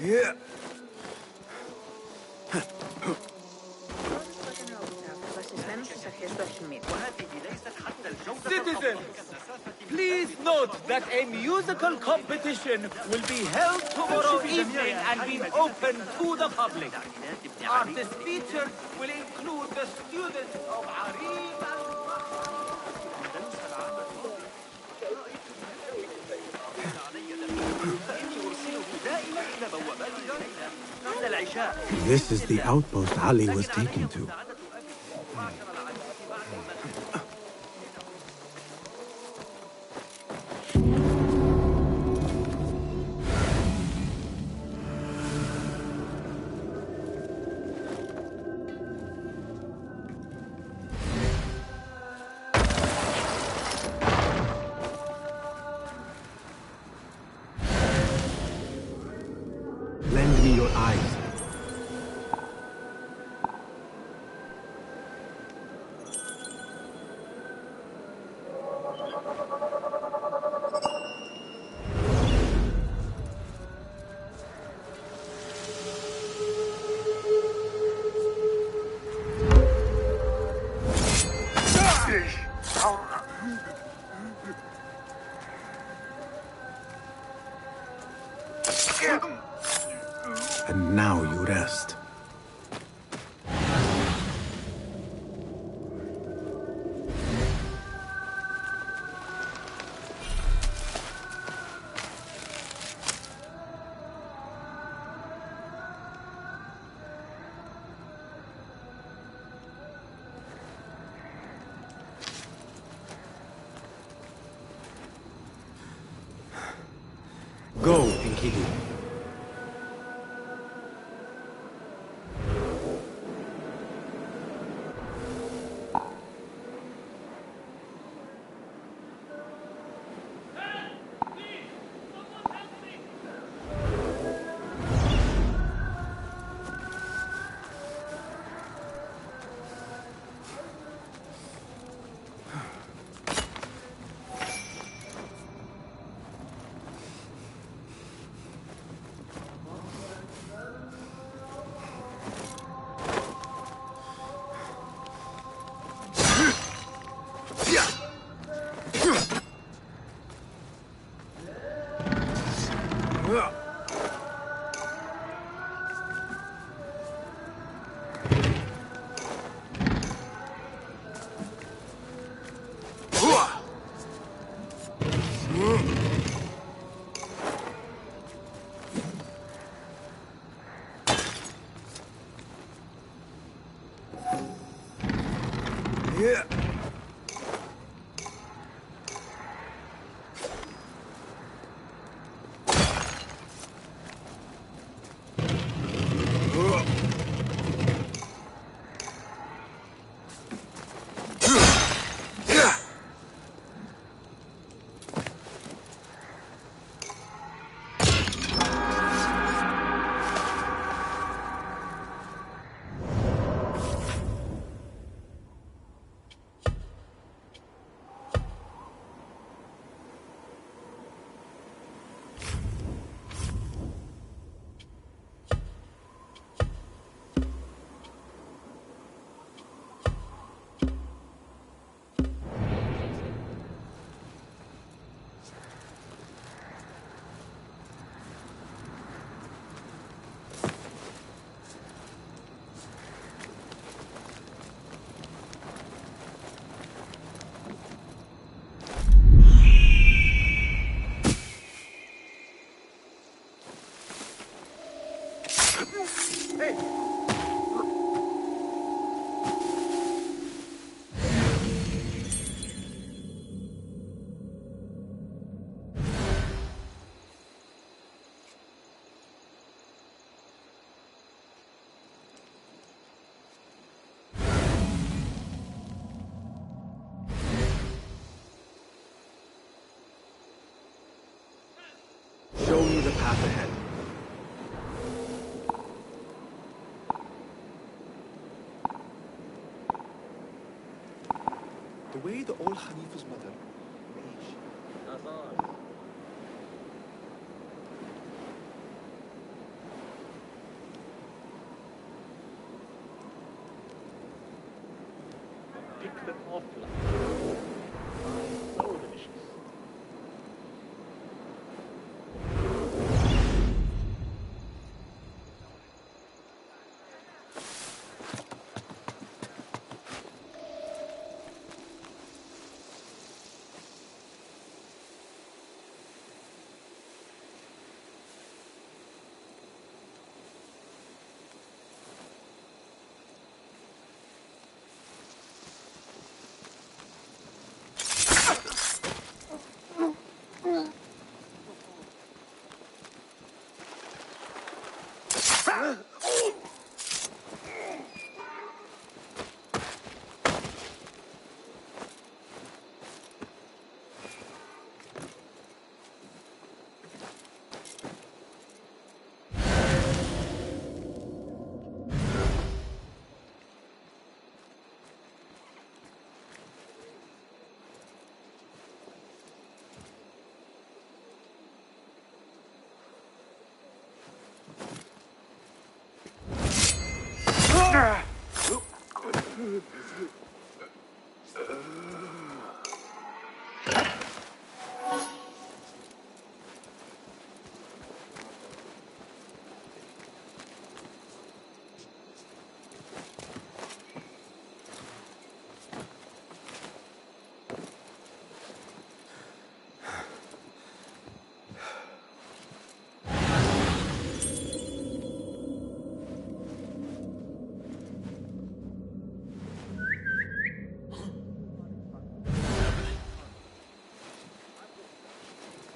Speaker 2: Yeah.
Speaker 6: Citizens, please note that a musical competition will be held tomorrow evening and be open to the public. Artist featured will include the students of Arif
Speaker 11: This is the outpost Ali was taken to. Lend me your eyes. And now you rest. Go, Enkidu.
Speaker 2: Yeah.
Speaker 3: the path ahead.
Speaker 7: The way the old Khalifa's mother,
Speaker 6: pick them off like so delicious.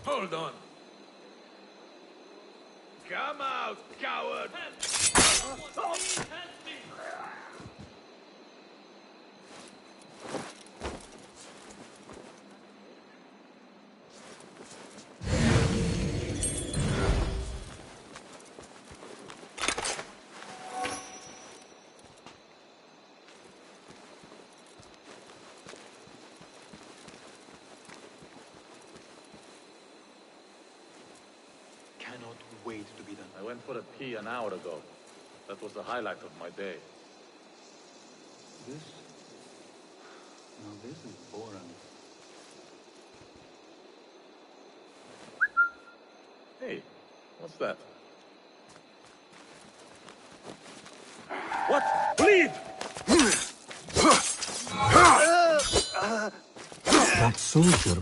Speaker 4: Hold on. Come out, coward!
Speaker 7: cannot wait to be done.
Speaker 6: I went for a pee an hour ago. That was the highlight of my day.
Speaker 7: This? Now this is boring.
Speaker 6: Hey, what's that? What? Bleed!
Speaker 11: That soldier.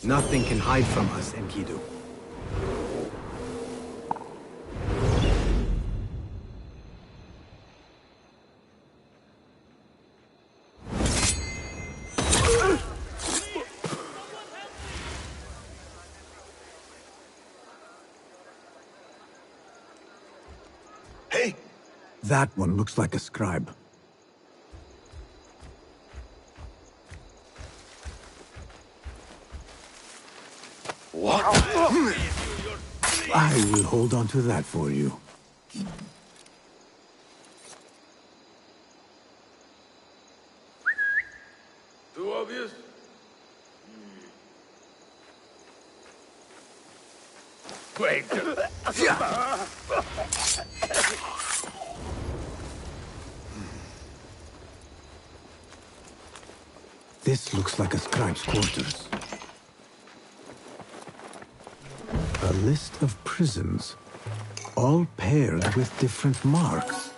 Speaker 3: Nothing can hide from us, Enkidu.
Speaker 11: That one looks like a scribe.
Speaker 4: What?
Speaker 11: I will hold on to that for you.
Speaker 4: Too obvious?
Speaker 6: Wait.
Speaker 11: This looks like a scribe's quarters. A list of prisons, all paired with different marks.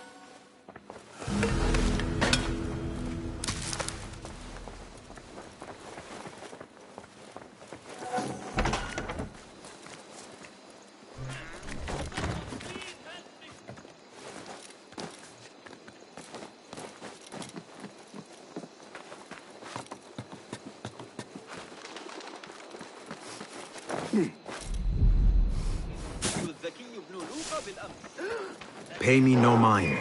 Speaker 3: Pay me no mind.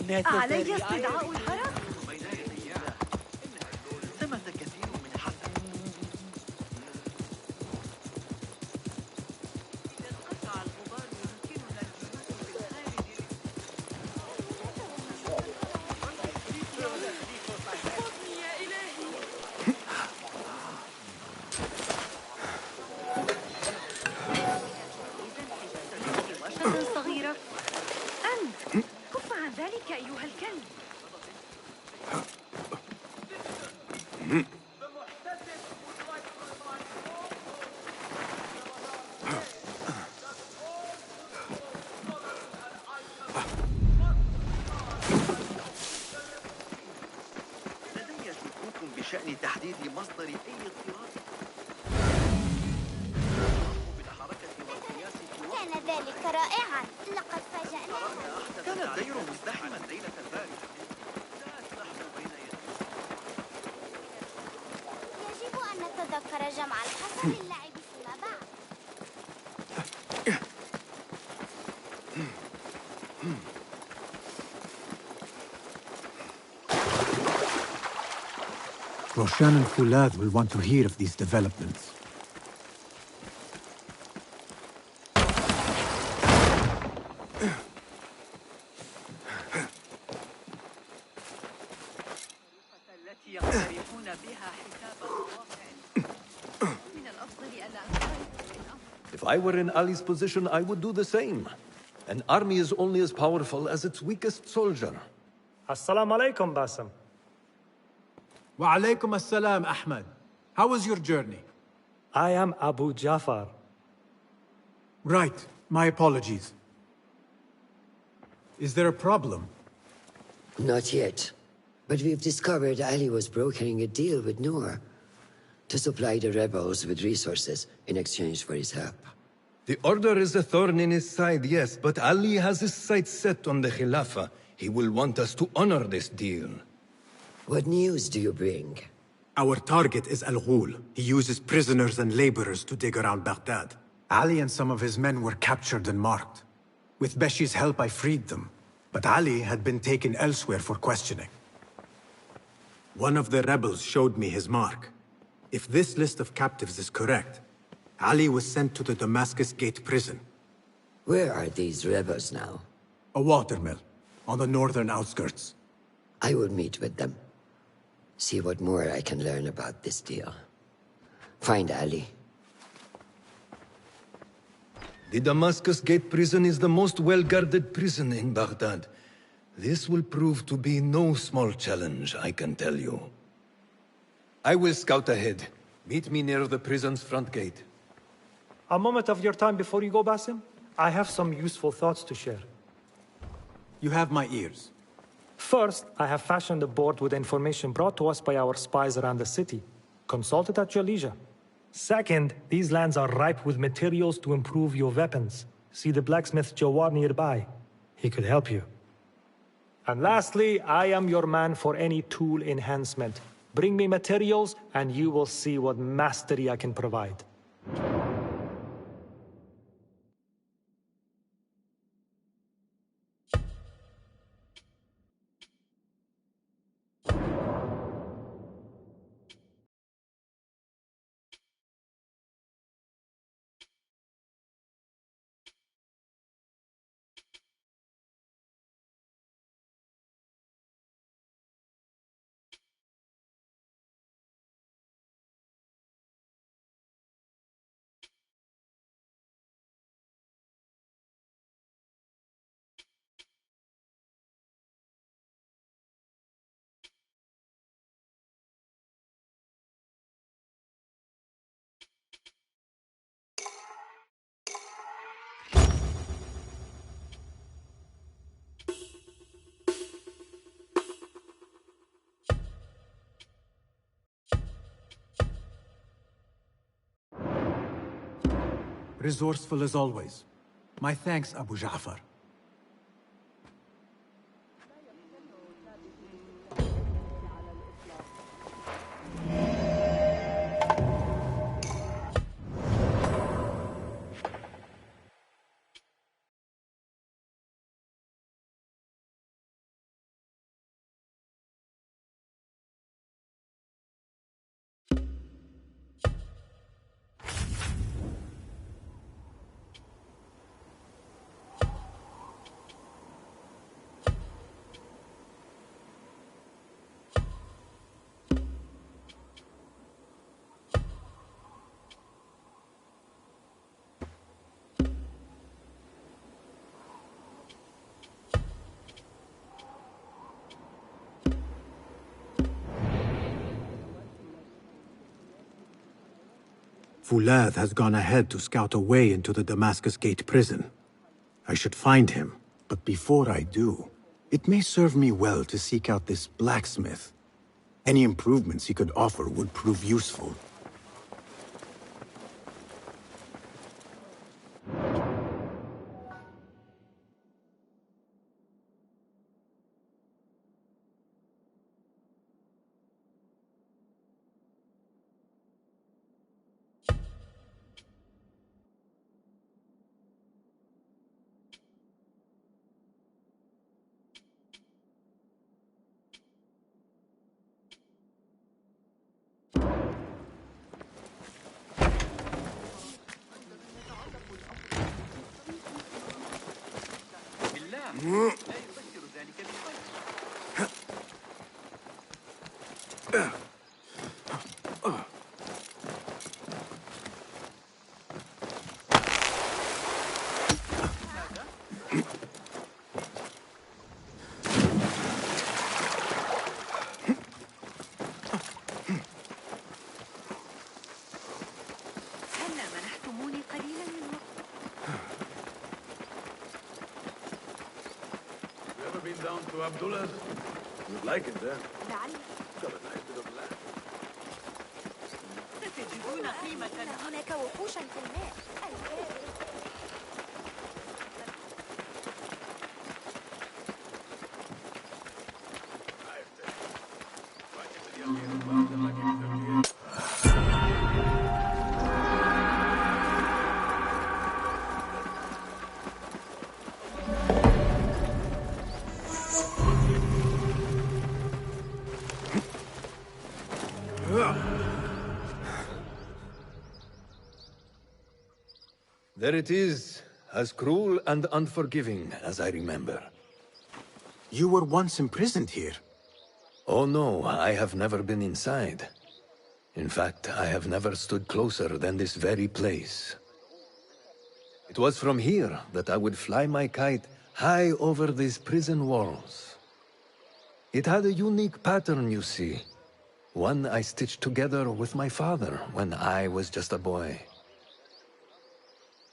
Speaker 21: علي استدعاء الحرس؟
Speaker 13: ثمة كثير من حسن.
Speaker 21: صغيرة. أنت كف عن ذلك أيها الكلب.
Speaker 13: لدي شكوك بشأن تحديد مصدر أي اضطراب.
Speaker 8: كان ذلك رائعا. لقد فاجأنا.
Speaker 13: كان الدير مزدحما ليلة باردة.
Speaker 8: يجب أن نتذكر جمع الحصى للعب فيما بعد.
Speaker 11: Roshan and Fulad will want to hear of these developments.
Speaker 16: If I were in Ali's position, I would do the same. An army is only as powerful as its weakest soldier.
Speaker 17: Assalamu alaikum, Basim.
Speaker 3: Wa alaykum assalam, Ahmad. How was your journey?
Speaker 17: I am Abu Jafar.
Speaker 3: Right. My apologies. Is there a problem?
Speaker 9: Not yet. But we've discovered Ali was brokering a deal with Noor to supply the rebels with resources in exchange for his help.
Speaker 16: The Order is a thorn in his side, yes, but Ali has his sights set on the Khilafah. He will want us to honor this deal.
Speaker 9: What news do you bring?
Speaker 3: Our target is Al-Ghul. He uses prisoners and laborers to dig around Baghdad. Ali and some of his men were captured and marked. With Beshi's help, I freed them. But Ali had been taken elsewhere for questioning. One of the rebels showed me his mark. If this list of captives is correct, Ali was sent to the Damascus Gate prison.
Speaker 9: Where are these rebels now?
Speaker 3: A watermill, on the northern outskirts.
Speaker 9: I will meet with them. See what more I can learn about this deal. Find Ali.
Speaker 16: The Damascus Gate prison is the most well-guarded prison in Baghdad. This will prove to be no small challenge, I can tell you. I will scout ahead. Meet me near the prison's front gate.
Speaker 17: A moment of your time before you go, Basim. I have some useful thoughts to share.
Speaker 3: You have my ears.
Speaker 17: First, I have fashioned a board with information brought to us by our spies around the city. Consult it at your leisure. Second, these lands are ripe with materials to improve your weapons. See the blacksmith Jawar nearby. He could help you. And lastly, I am your man for any tool enhancement. Bring me materials, and you will see what mastery I can provide.
Speaker 11: Resourceful as always. My thanks, Abu Ja'far. Fulath has gone ahead to scout a way into the Damascus Gate prison. I should find him, but before I do, it may serve me well to seek out this blacksmith. Any improvements he could offer would prove useful.
Speaker 4: Down to Abdullah's? You'd like it there. Got a nice bit of land.
Speaker 2: هناك وحوشا في الماء.
Speaker 16: There it is, as cruel and unforgiving as I remember.
Speaker 11: You were once imprisoned here.
Speaker 16: Oh no, I have never been inside. In fact, I have never stood closer than this very place. It was from here that I would fly my kite high over these prison walls. It had a unique pattern, you see. One I stitched together with my father when I was just a boy.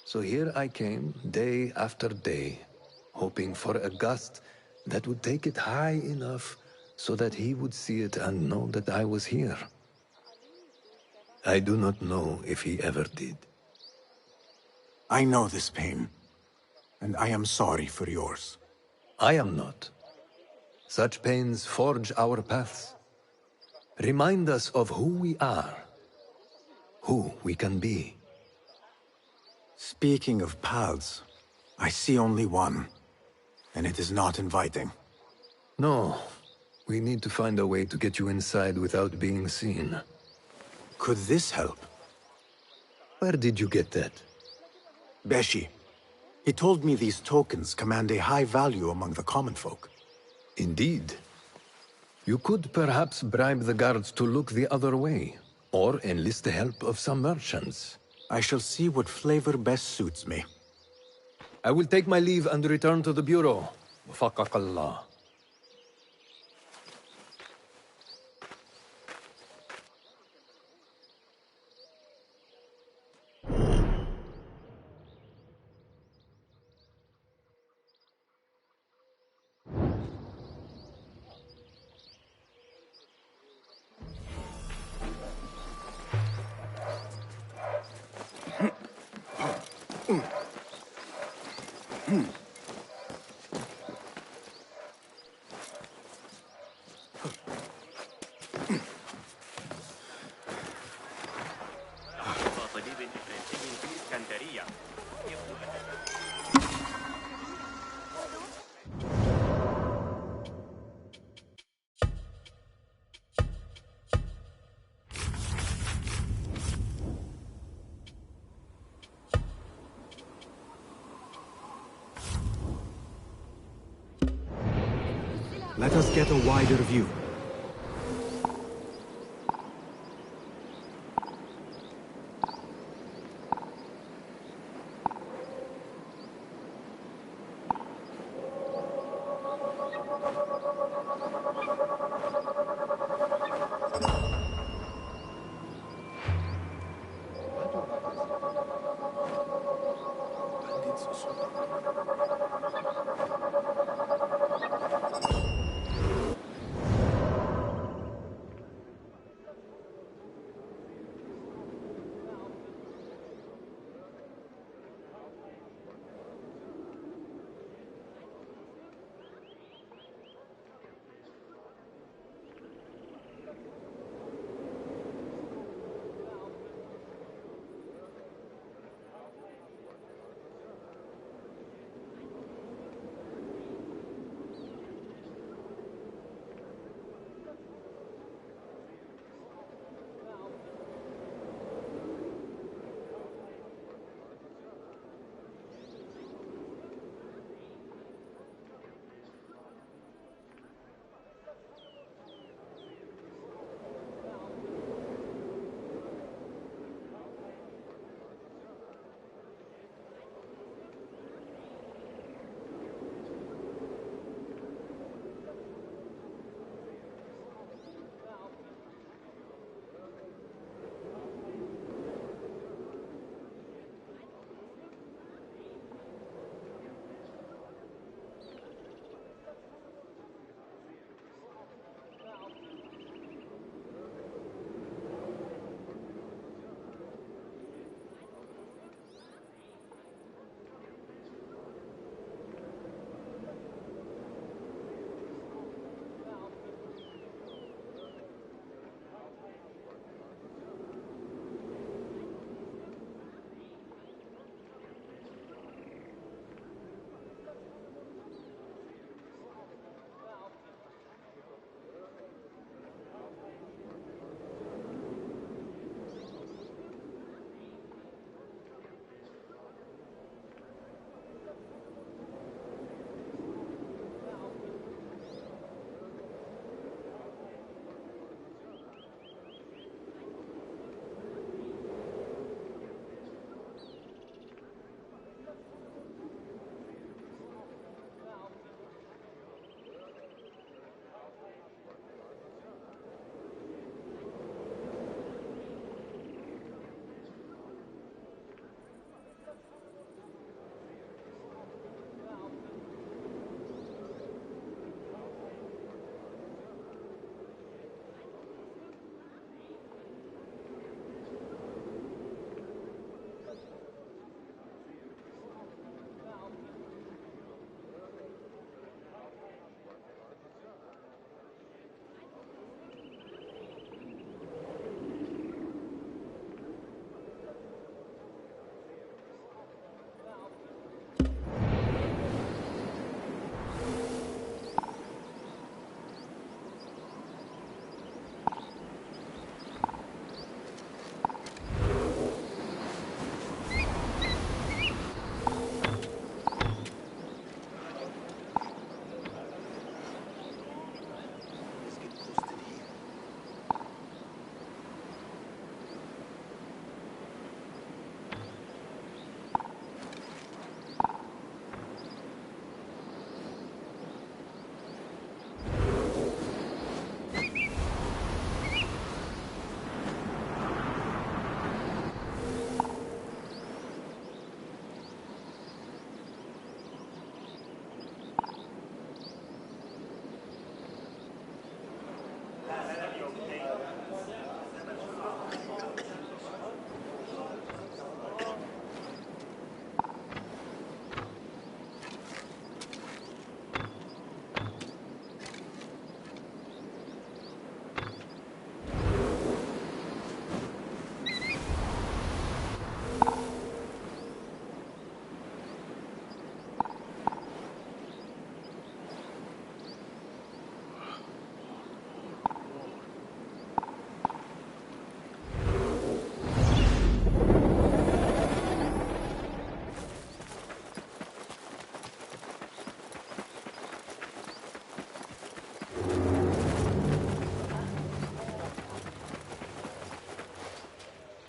Speaker 16: So here I came, day after day, hoping for a gust that would take it high enough so that he would see it and know that I was here. I do not know if he ever did.
Speaker 11: I know this pain, and I am sorry for yours.
Speaker 16: I am not. Such pains forge our paths. Remind us of who we are, who we can be.
Speaker 11: Speaking of paths, I see only one, and it is not inviting.
Speaker 16: No, we need to find a way to get you inside without being seen.
Speaker 11: Could this help?
Speaker 16: Where did you get that?
Speaker 11: Beshi. He told me these tokens command a high value among the common folk.
Speaker 16: Indeed. You could perhaps bribe the guards to look the other way, or enlist the help of some merchants.
Speaker 11: I shall see what flavor best suits me.
Speaker 16: I will take my leave and return to the Bureau. Wafaqakallah.
Speaker 20: طبيب فرنسي في الإسكندرية. يبدو أن
Speaker 11: Let us get a wider view.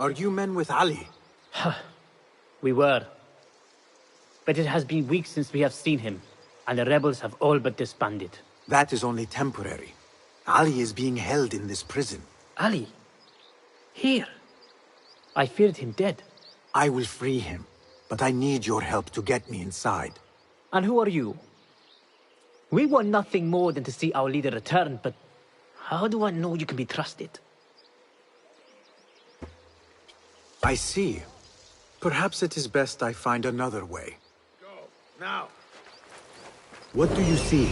Speaker 3: Are you men with Ali?
Speaker 5: We were. But it has been weeks since we have seen him, and the rebels have all but disbanded.
Speaker 3: That is only temporary. Ali is being held in this prison.
Speaker 5: Ali? Here? I feared him dead.
Speaker 3: I will free him, but I need your help to get me inside.
Speaker 5: And who are you? We want nothing more than to see our leader return, but how do I know you can be trusted?
Speaker 3: I see. Perhaps it is best I find another way.
Speaker 4: Go, now!
Speaker 3: What do you see?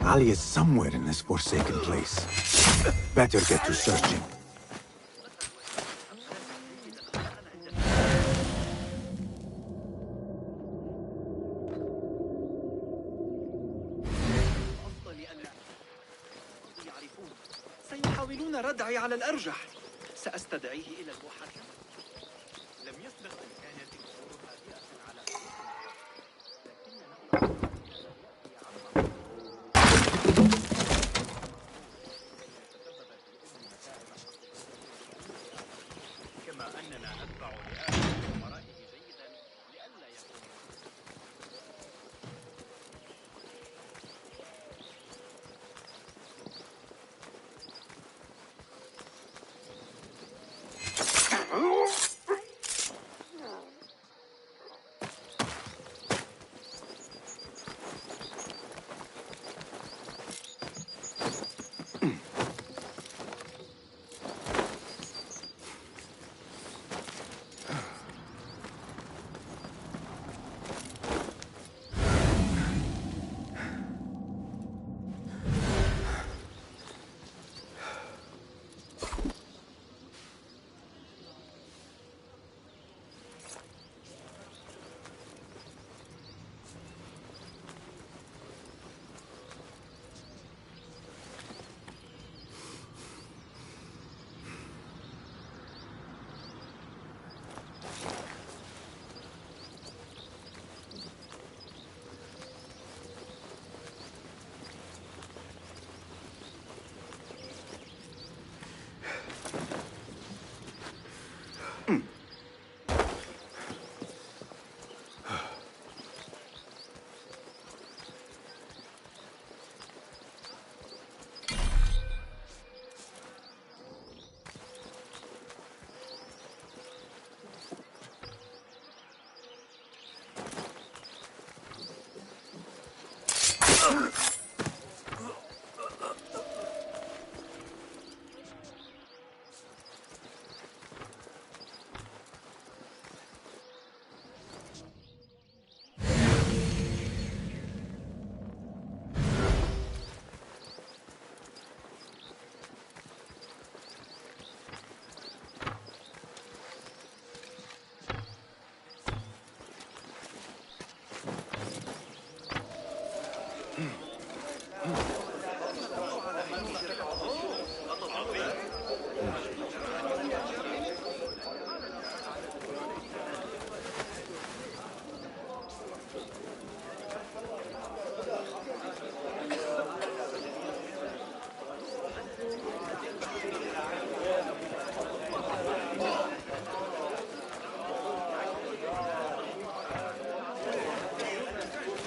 Speaker 3: Ali is somewhere in this forsaken place. Better get to searching.
Speaker 13: سيحاولون ردعي على الأرجح. سأستدعيه إلى المحاكمة. لم يسبق أن كانت الأمور هادئة على كما أننا نتبع لآخر أمرائه جيدا لئلا يكون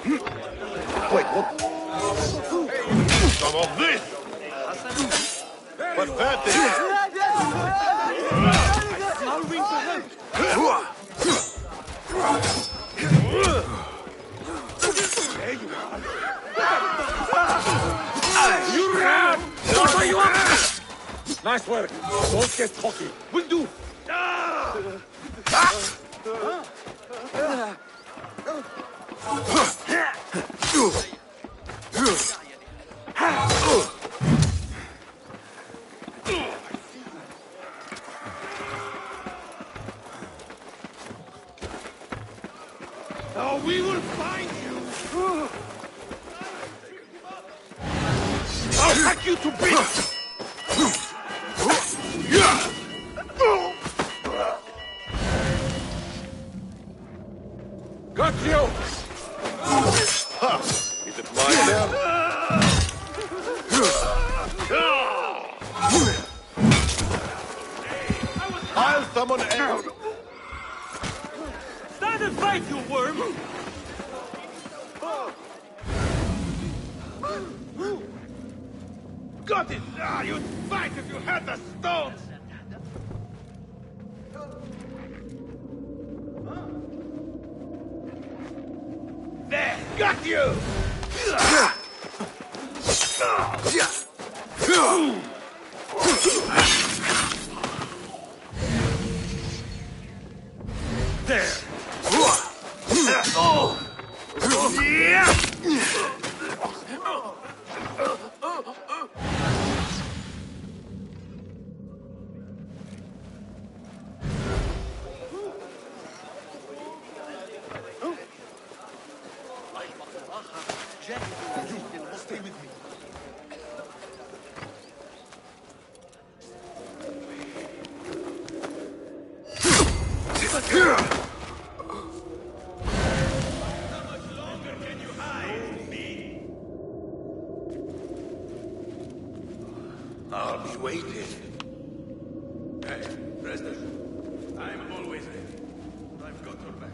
Speaker 4: Wait, what? Some of this! Pathetic!
Speaker 6: I'll ring for help.
Speaker 4: You ran! What are you up? Nice work. Don't get cocky. Will do. Now we will find you. I'll hack you to bits. Got you! Ha! Is it my turn? I'll summon air.
Speaker 6: Stand and fight, you worm!
Speaker 4: Got it! Ah, you'd fight if you had the stones! There! Got you! There! Oh! Yeah! Stay with me. I'll be waiting. Hey, Preston. I'm always ready. I've got your back.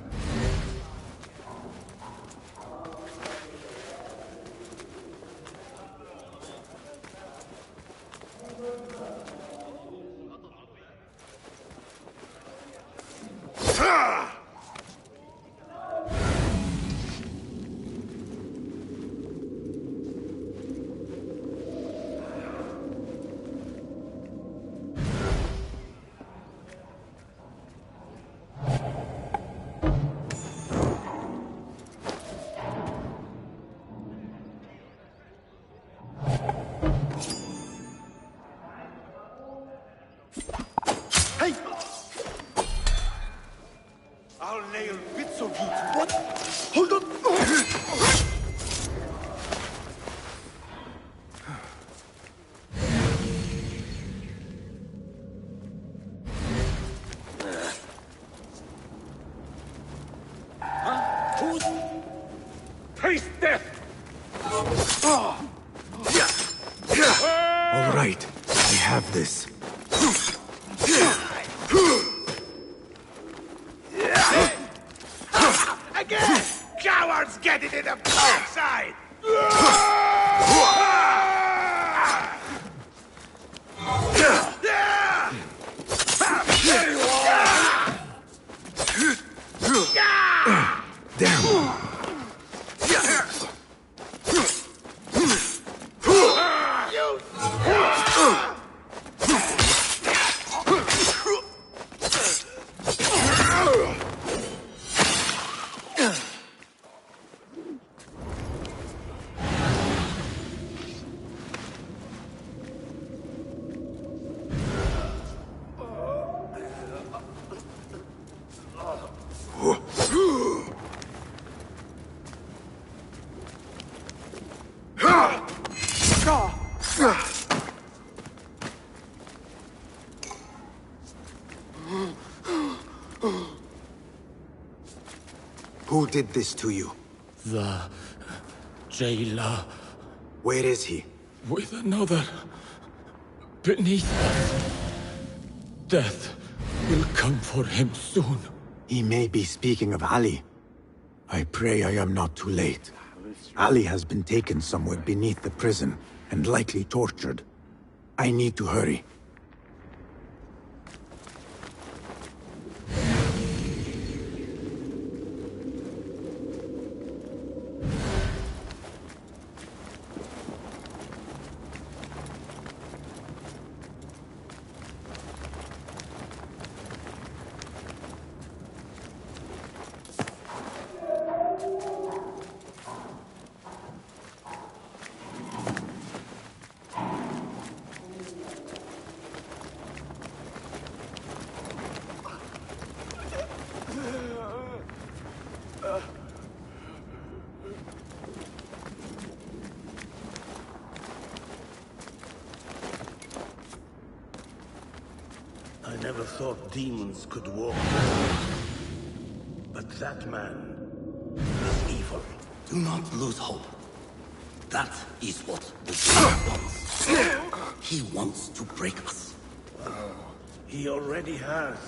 Speaker 4: Hey! I'll nail bits of you to what? Hold on! Huh? Who's... Taste death!
Speaker 11: All right, I have this.
Speaker 4: Again! Cowards get it in the backside!
Speaker 11: Damn! Who did this to you?
Speaker 10: The jailer.
Speaker 11: Where is he?
Speaker 10: With another. Beneath us. Death will come for him soon.
Speaker 11: He may be speaking of Ali. I pray I am not too late. Ali has been taken somewhere beneath the prison, and likely tortured. I need to hurry.
Speaker 4: I never thought demons could walk. But that man is evil.
Speaker 14: Do not lose hope. That is what the devil wants. He wants to break us.
Speaker 4: He already has.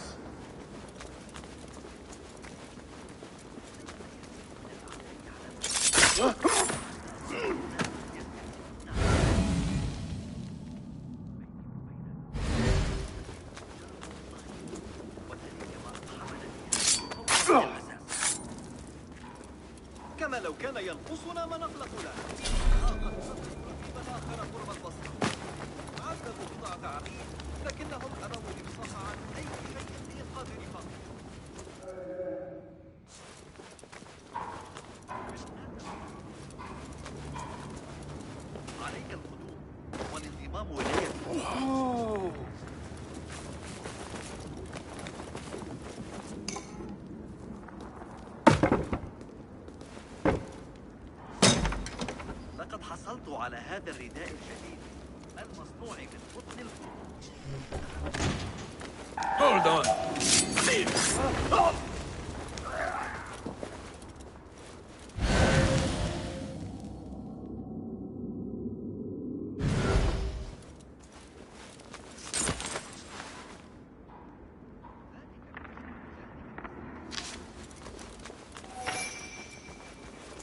Speaker 13: كما لو كان ينقصنا ما نخلق له. آخر قرب البصر. عذبوا بضعة عقيد لكنهم أبوا الإفصاح عن أي شيء لإنقاذ رفاقهم. عليك القدوم والانضمام إليه. لقد حصلت على هذا الرداء الجديد المصنوع من قطن الفضة.
Speaker 4: Hold on.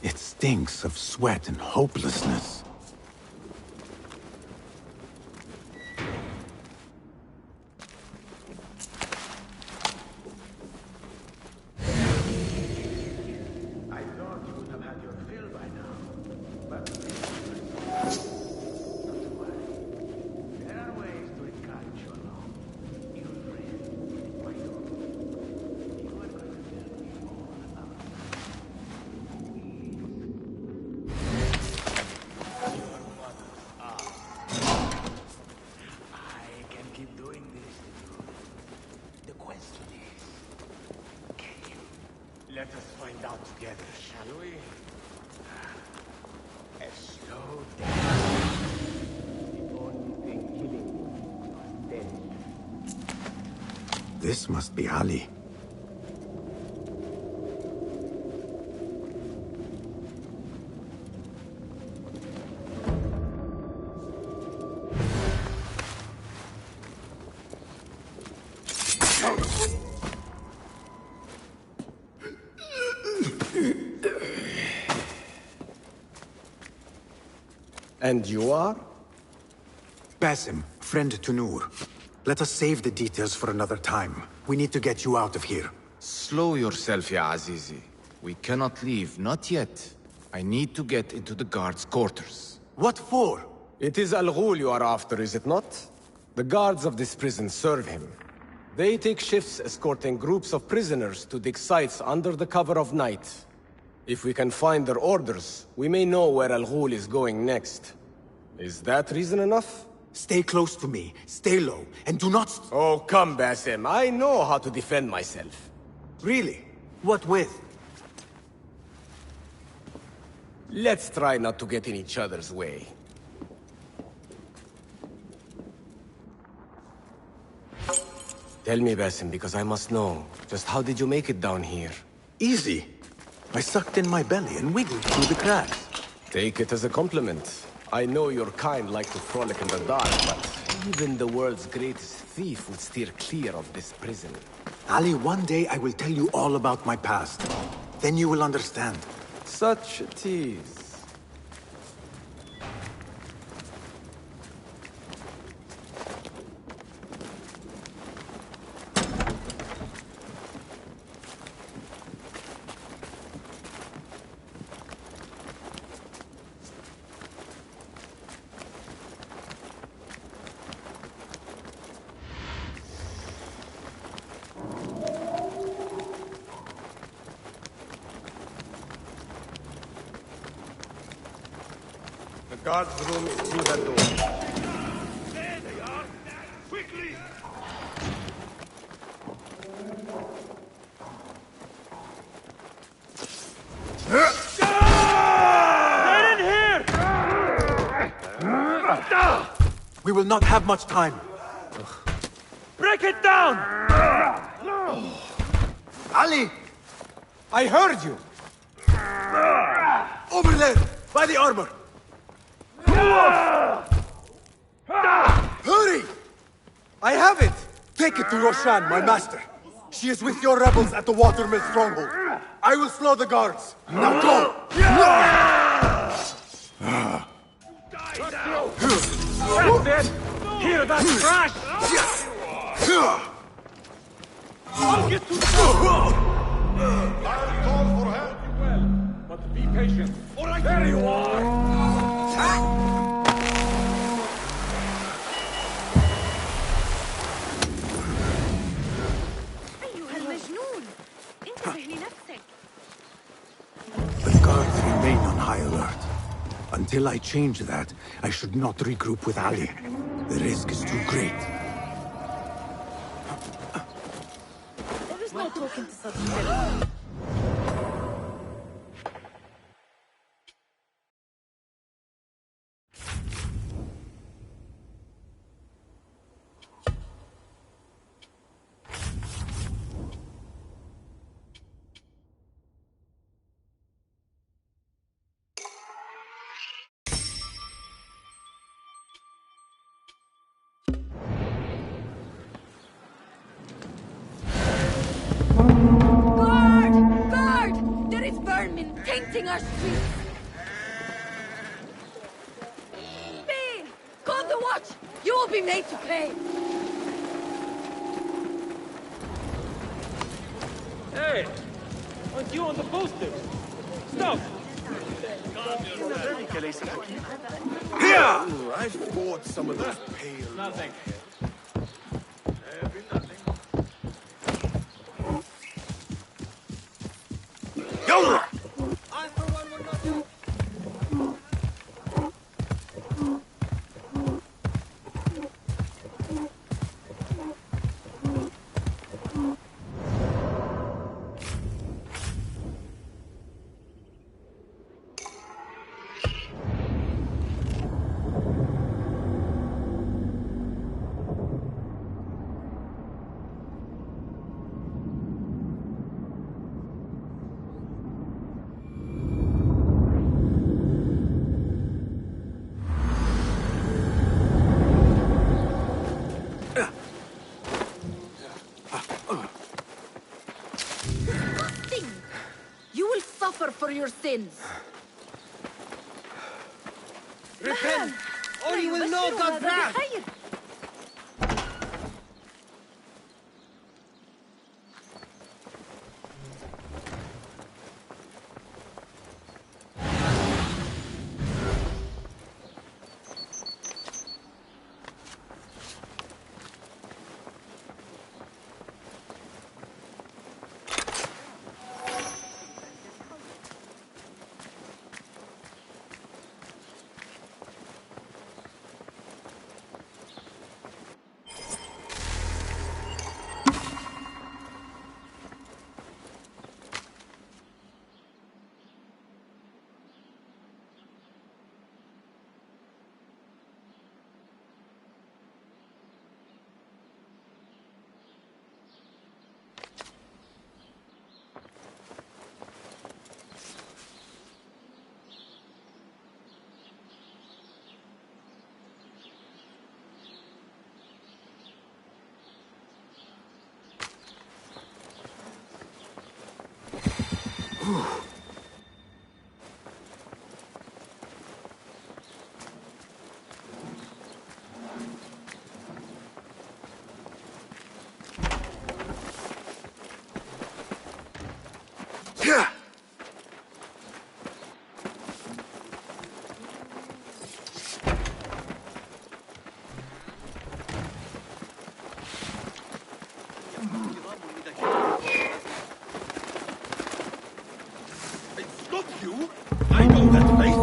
Speaker 11: It stinks of sweat and hopelessness.
Speaker 4: I thought you would have had your fill by now. But there are ways to encourage you along. Your friend, why don't you are going to tell me all about your mother's art. I can keep doing this to you. The question is, can you? Let us find out together, shall we? A slow death. The only thing killing you is death.
Speaker 11: This must be Ali.
Speaker 12: And you are?
Speaker 11: Basim, friend to Noor. Let us save the details for another time. We need to get you out of here.
Speaker 15: Slow yourself, ya Azizi. We cannot leave, not yet. I need to get into the guards' quarters.
Speaker 11: What for?
Speaker 12: It is Al Ghul you are after, is it not? The guards of this prison serve him. They take shifts escorting groups of prisoners to dig sites under the cover of night. If we can find their orders, we may know where Al Ghul is going next. Is that reason enough?
Speaker 11: Stay close to me, stay low, and do not...
Speaker 12: Oh, come, Basim. I know how to defend myself.
Speaker 11: Really? What with?
Speaker 12: Let's try not to get in each other's way. Tell me, Basim, because I must know. Just how did you make it down here?
Speaker 11: Easy. I sucked in my belly and wiggled through the cracks.
Speaker 12: Take it as a compliment. I know your kind like to frolic in the dark, but even the world's greatest thief would steer clear of this prison.
Speaker 11: Ali, one day I will tell you all about my past. Then you will understand.
Speaker 12: Such a tease.
Speaker 19: Guard's room is through that door.
Speaker 4: There they are! Quickly!
Speaker 10: Get in here!
Speaker 3: We will not have much time.
Speaker 10: Break it down!
Speaker 3: Ali! I heard you! Over there! By the armor! Hurry! I have it! Take it to Roshan, my master. She is with your rebels at the watermill stronghold. I will slow the guards. Now go!
Speaker 10: That's it! Hear that crash! I'll get to the door!
Speaker 19: I'll call for help.
Speaker 10: Well, but be patient. All right, there you are!
Speaker 2: أيها المجنون انتبه لنفسك.
Speaker 11: The guards remain on high alert. Until I change that, I should not regroup with Ali. The risk is too great.
Speaker 21: There is no talking to such villains. Guard! There is vermin tainting our streets! Speed! Call the watch! You will be made to pay!
Speaker 10: Hey! Aren't you on the posters? Stop!
Speaker 4: Here! I fought some of those pale...
Speaker 10: Nothing.
Speaker 4: Yalla!
Speaker 21: You will suffer for your sins!
Speaker 6: Repent, or you will know God's wrath!
Speaker 4: It's not you! I know that face!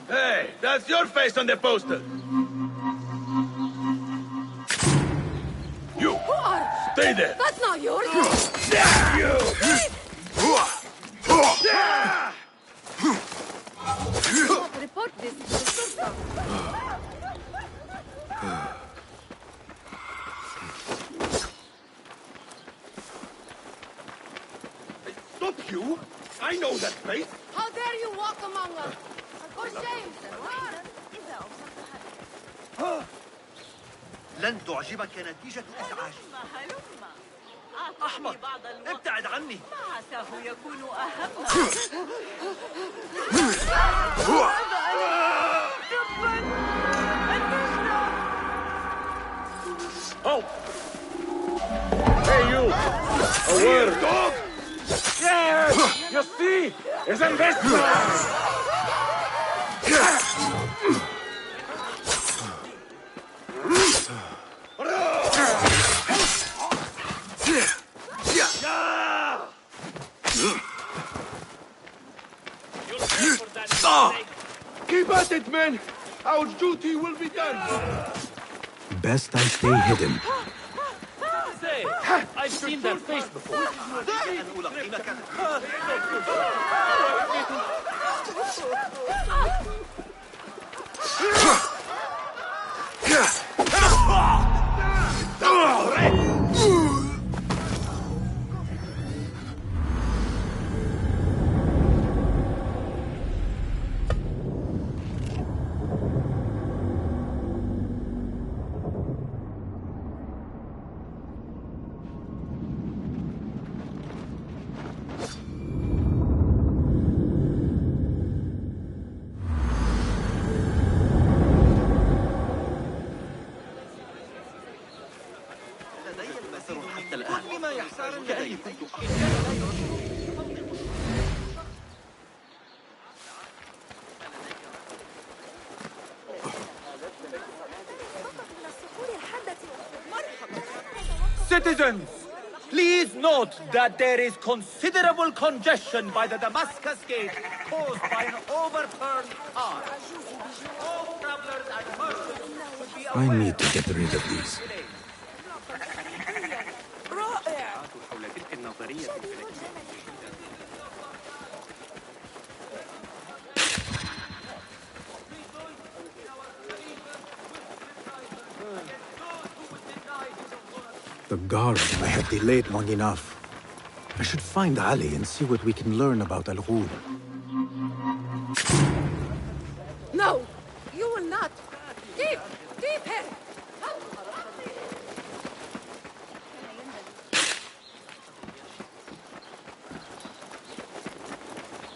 Speaker 4: Hey, that's your face on the poster. You! Stay there!
Speaker 21: That's not yours!
Speaker 4: You!
Speaker 21: Report this to the system.
Speaker 4: Stop you! I know that face!
Speaker 21: How dare you walk among us? For shame!
Speaker 13: لن تعجبك نتيجة إزعاجي. أحمق! ابتعد عني!
Speaker 2: ما عساه يكون أهم.
Speaker 10: Oh! Hey, you! A word!
Speaker 4: Dog!
Speaker 10: Yes! You see? Isn't this nice?
Speaker 4: Keep at it, men! Our duty will be done!
Speaker 11: Best I stay hidden.
Speaker 6: Say, I've seen that face before. Citizens, please note that there is considerable congestion by the Damascus Gate caused by an overturned car. All travelers and merchants should be
Speaker 11: I need to get rid of these. The guard may have delayed long enough. I should find Ali and see what we can learn about Al-Ghul.
Speaker 21: No! You will not! Deep! Deep here!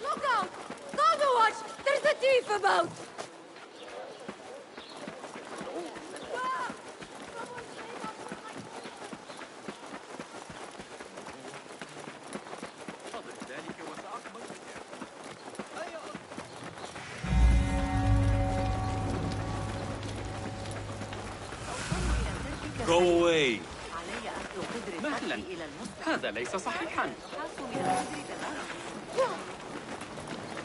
Speaker 21: Look out! Dog watch! There's a thief about!
Speaker 20: Go away. مهلا. هذا ليس صحيحا.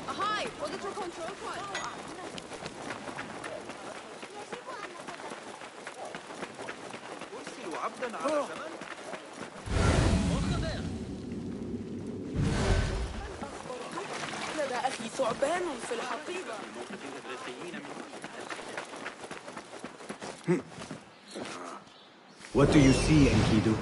Speaker 21: Hi! Was it your control point?
Speaker 13: أرسل عبدا على زمن.
Speaker 2: لدى أخي ثعبان في الحقيبة.
Speaker 11: What do you see, Enkidu?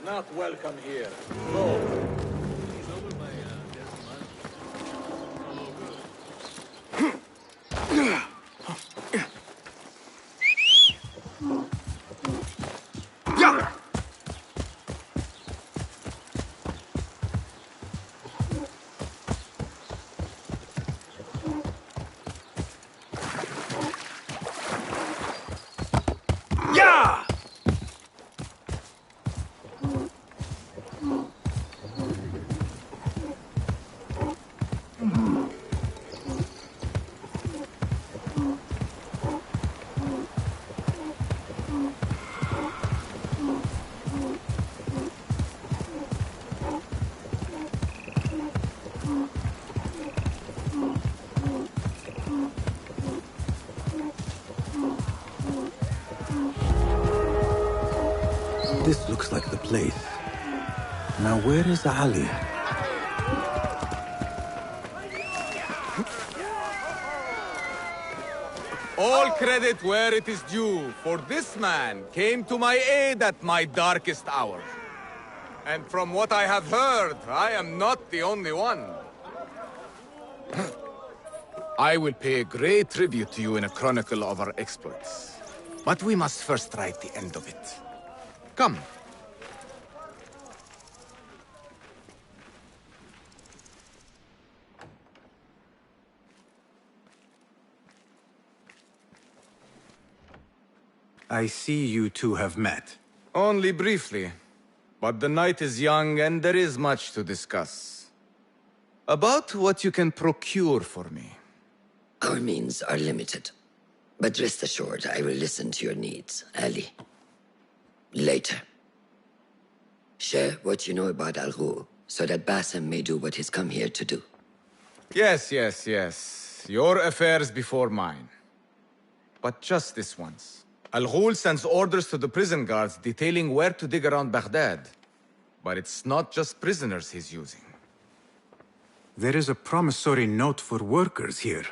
Speaker 6: Not welcome here. Go.
Speaker 11: This looks like the place. Now where is Ali?
Speaker 15: All credit where it is due, for this man came to my aid at my darkest hour. And from what I have heard, I am not the only one. I will pay a great tribute to you in a chronicle of our exploits. But we must first write the end of it. Come.
Speaker 3: I see you two have met.
Speaker 15: Only briefly. But the night is young and there is much to discuss. About what you can procure for me.
Speaker 9: Our means are limited. But rest assured, I will listen to your needs, Ali. Later. Share what you know about Al-Ghul, so that Basim may do what he's come here to do.
Speaker 15: Yes. Your affairs before mine. But just this once. Al-Ghul sends orders to the prison guards detailing where to dig around Baghdad. But it's not just prisoners he's using.
Speaker 3: There is a promissory note for workers here.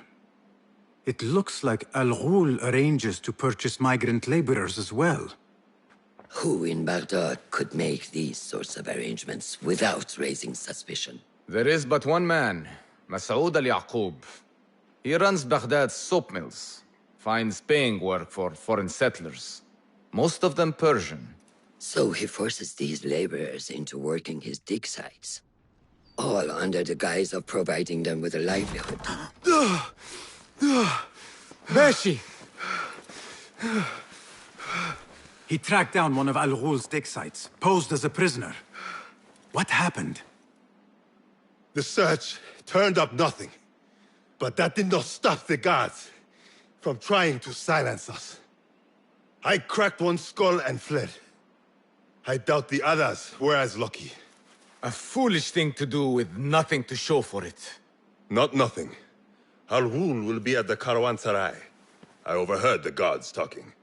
Speaker 3: It looks like Al-Ghul arranges to purchase migrant laborers as well.
Speaker 9: Who in Baghdad could make these sorts of arrangements without raising suspicion?
Speaker 15: There is but one man, Masoud al-Yaqub. He runs Baghdad's soap mills, finds paying work for foreign settlers, most of them Persian.
Speaker 9: So he forces these laborers into working his dig sites, all under the guise of providing them with a livelihood.
Speaker 15: Beshi!
Speaker 3: He tracked down one of Al-Ghul's dig sites, posed as a prisoner. What happened?
Speaker 18: The search turned up nothing. But that did not stop the guards from trying to silence us. I cracked one skull and fled. I doubt the others were as lucky.
Speaker 15: A foolish thing to do with nothing to show for it.
Speaker 18: Not nothing. Al-Ghul will be at the Caravanserai. I overheard the guards talking.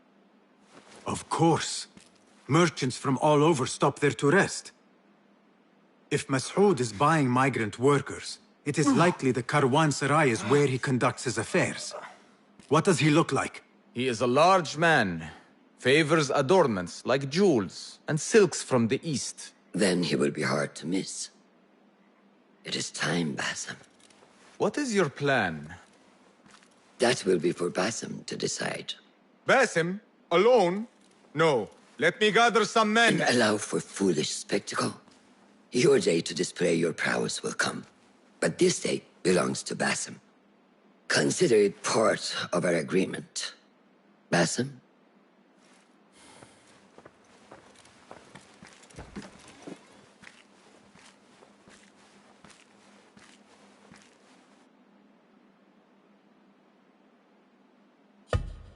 Speaker 3: Of course. Merchants from all over stop there to rest. If Masoud is buying migrant workers, it is likely the Caravanserai is where he conducts his affairs. What does he look like?
Speaker 15: He is a large man. Favors adornments like jewels and silks from the east.
Speaker 9: Then he will be hard to miss. It is time, Basim.
Speaker 15: What is your plan?
Speaker 9: That will be for Basim to decide.
Speaker 15: Basim? Alone? No. Let me gather some men.
Speaker 9: And allow for foolish spectacle. Your day to display your prowess will come. But this day belongs to Basim. Consider it part of our agreement. Basim?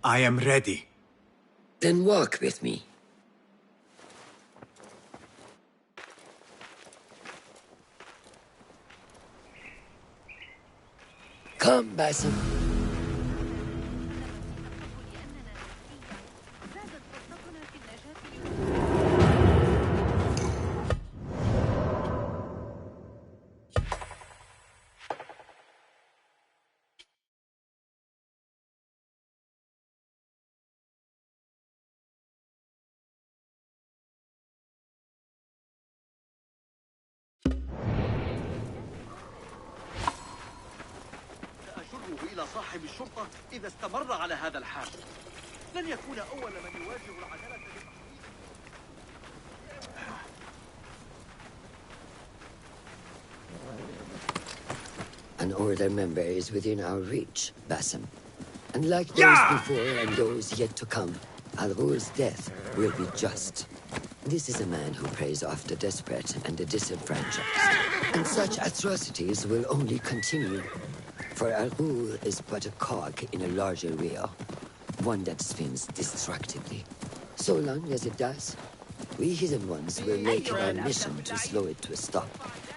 Speaker 3: I am ready.
Speaker 9: Then walk with me. Come, Basim.
Speaker 13: مثل صاحب الشرطة إذا استمر على هذا الحال. لن يكون أول من يواجه العدالة
Speaker 9: An Order member is within our reach, Basim. And like those before and those yet to come, Al-Ghul's death will be just. This is a man who preys off the desperate and the disenfranchised. And such atrocities will only continue. For Al-Ghul is but a cog in a larger wheel, one that spins destructively. So long as it does, we Hidden Ones will make it our mission to slow it to a stop.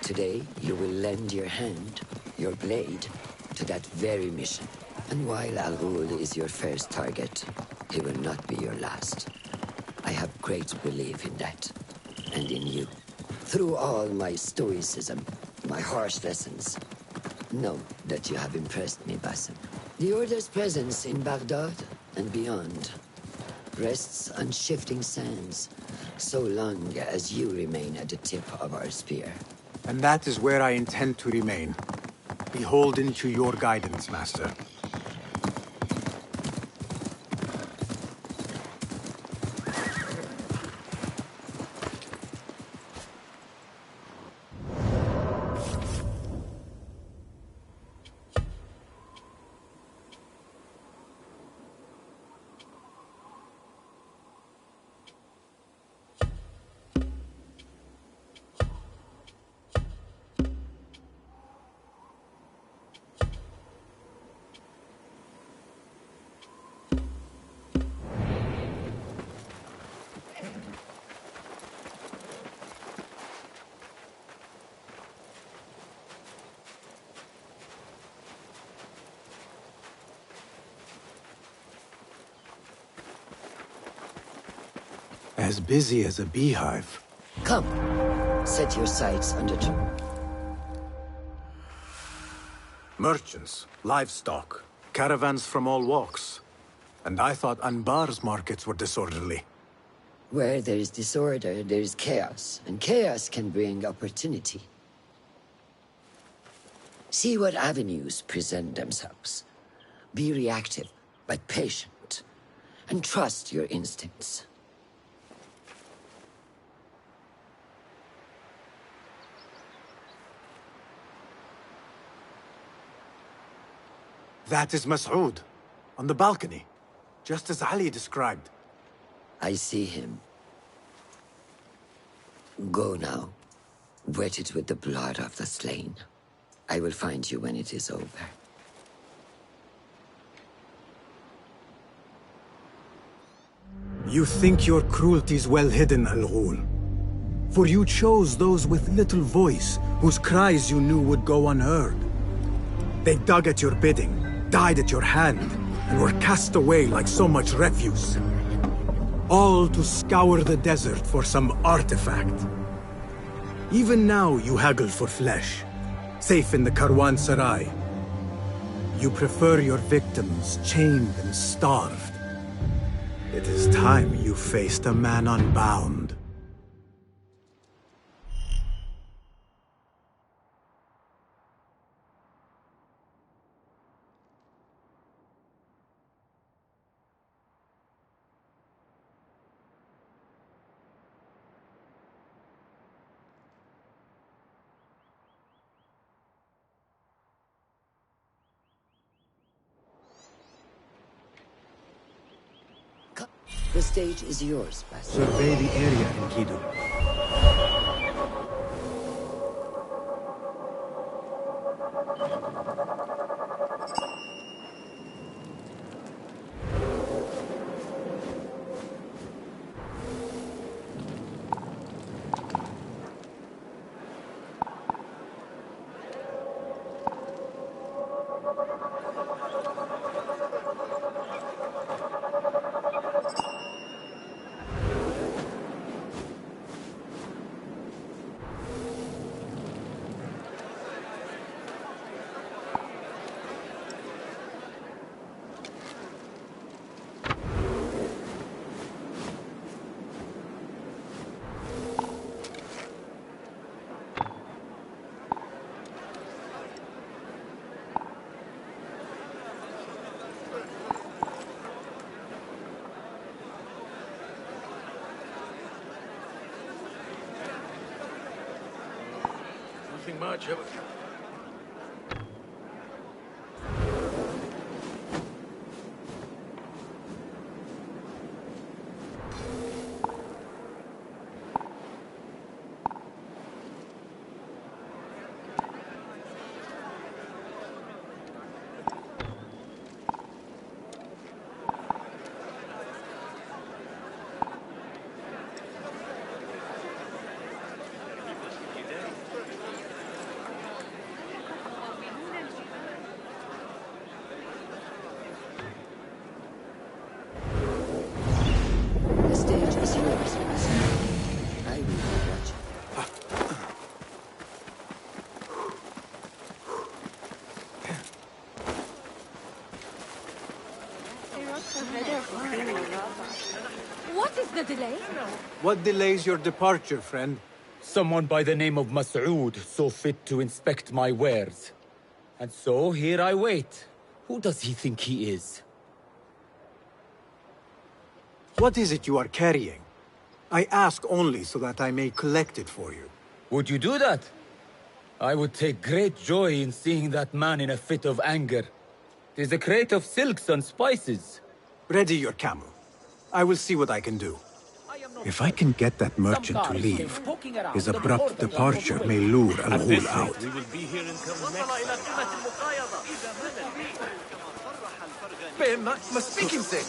Speaker 9: Today, you will lend your hand, your blade, to that very mission. And while Al-Ghul is your first target, he will not be your last. I have great belief in that, and in you. Through all my stoicism, my harsh lessons, know that you have impressed me, Basim. The Order's presence in Baghdad and beyond rests on shifting sands, so long as you remain at the tip of our spear.
Speaker 11: And that is where I intend to remain. Beholden to your guidance, Master. As busy as a beehive.
Speaker 9: Come, set your sights on the
Speaker 11: Merchants, livestock, caravans from all walks. And I thought Anbar's markets were disorderly.
Speaker 9: Where there is disorder, there is chaos, and chaos can bring opportunity. See what avenues present themselves. Be reactive, but patient, and trust your instincts.
Speaker 11: That is Mas'ud, on the balcony, just as Ali described.
Speaker 9: I see him. Go now, wetted with the blood of the slain. I will find you when it is over.
Speaker 11: You think your cruelties well hidden, Al-Ghul. For you chose those with little voice, whose cries you knew would go unheard. They dug at your bidding, died at your hand, and were cast away like so much refuse. All to scour the desert for some artifact. Even now you haggle for flesh, safe in the Karwansarai. You prefer your victims chained and starved. It is time you faced a man unbound.
Speaker 9: The stage is yours, Basim.
Speaker 11: Survey the area, Enkidu.
Speaker 4: Nothing much.
Speaker 9: The stage is yours, Master. I will be watching.
Speaker 21: What is the delay?
Speaker 3: What delays your departure, friend?
Speaker 6: Someone by the name of Mas'ud saw fit to inspect my wares. And so here I wait. Who does he think he is?
Speaker 3: What is it you are carrying? I ask only so that I may collect it for you.
Speaker 6: Would you do that? I would take great joy in seeing that man in a fit of anger. It is a crate of silks and spices.
Speaker 3: Ready your camel. I will see what I can do.
Speaker 11: If I can get that merchant to leave, his abrupt departure may lure Al-Ghul out.
Speaker 6: We will be here until
Speaker 12: ما speaking say.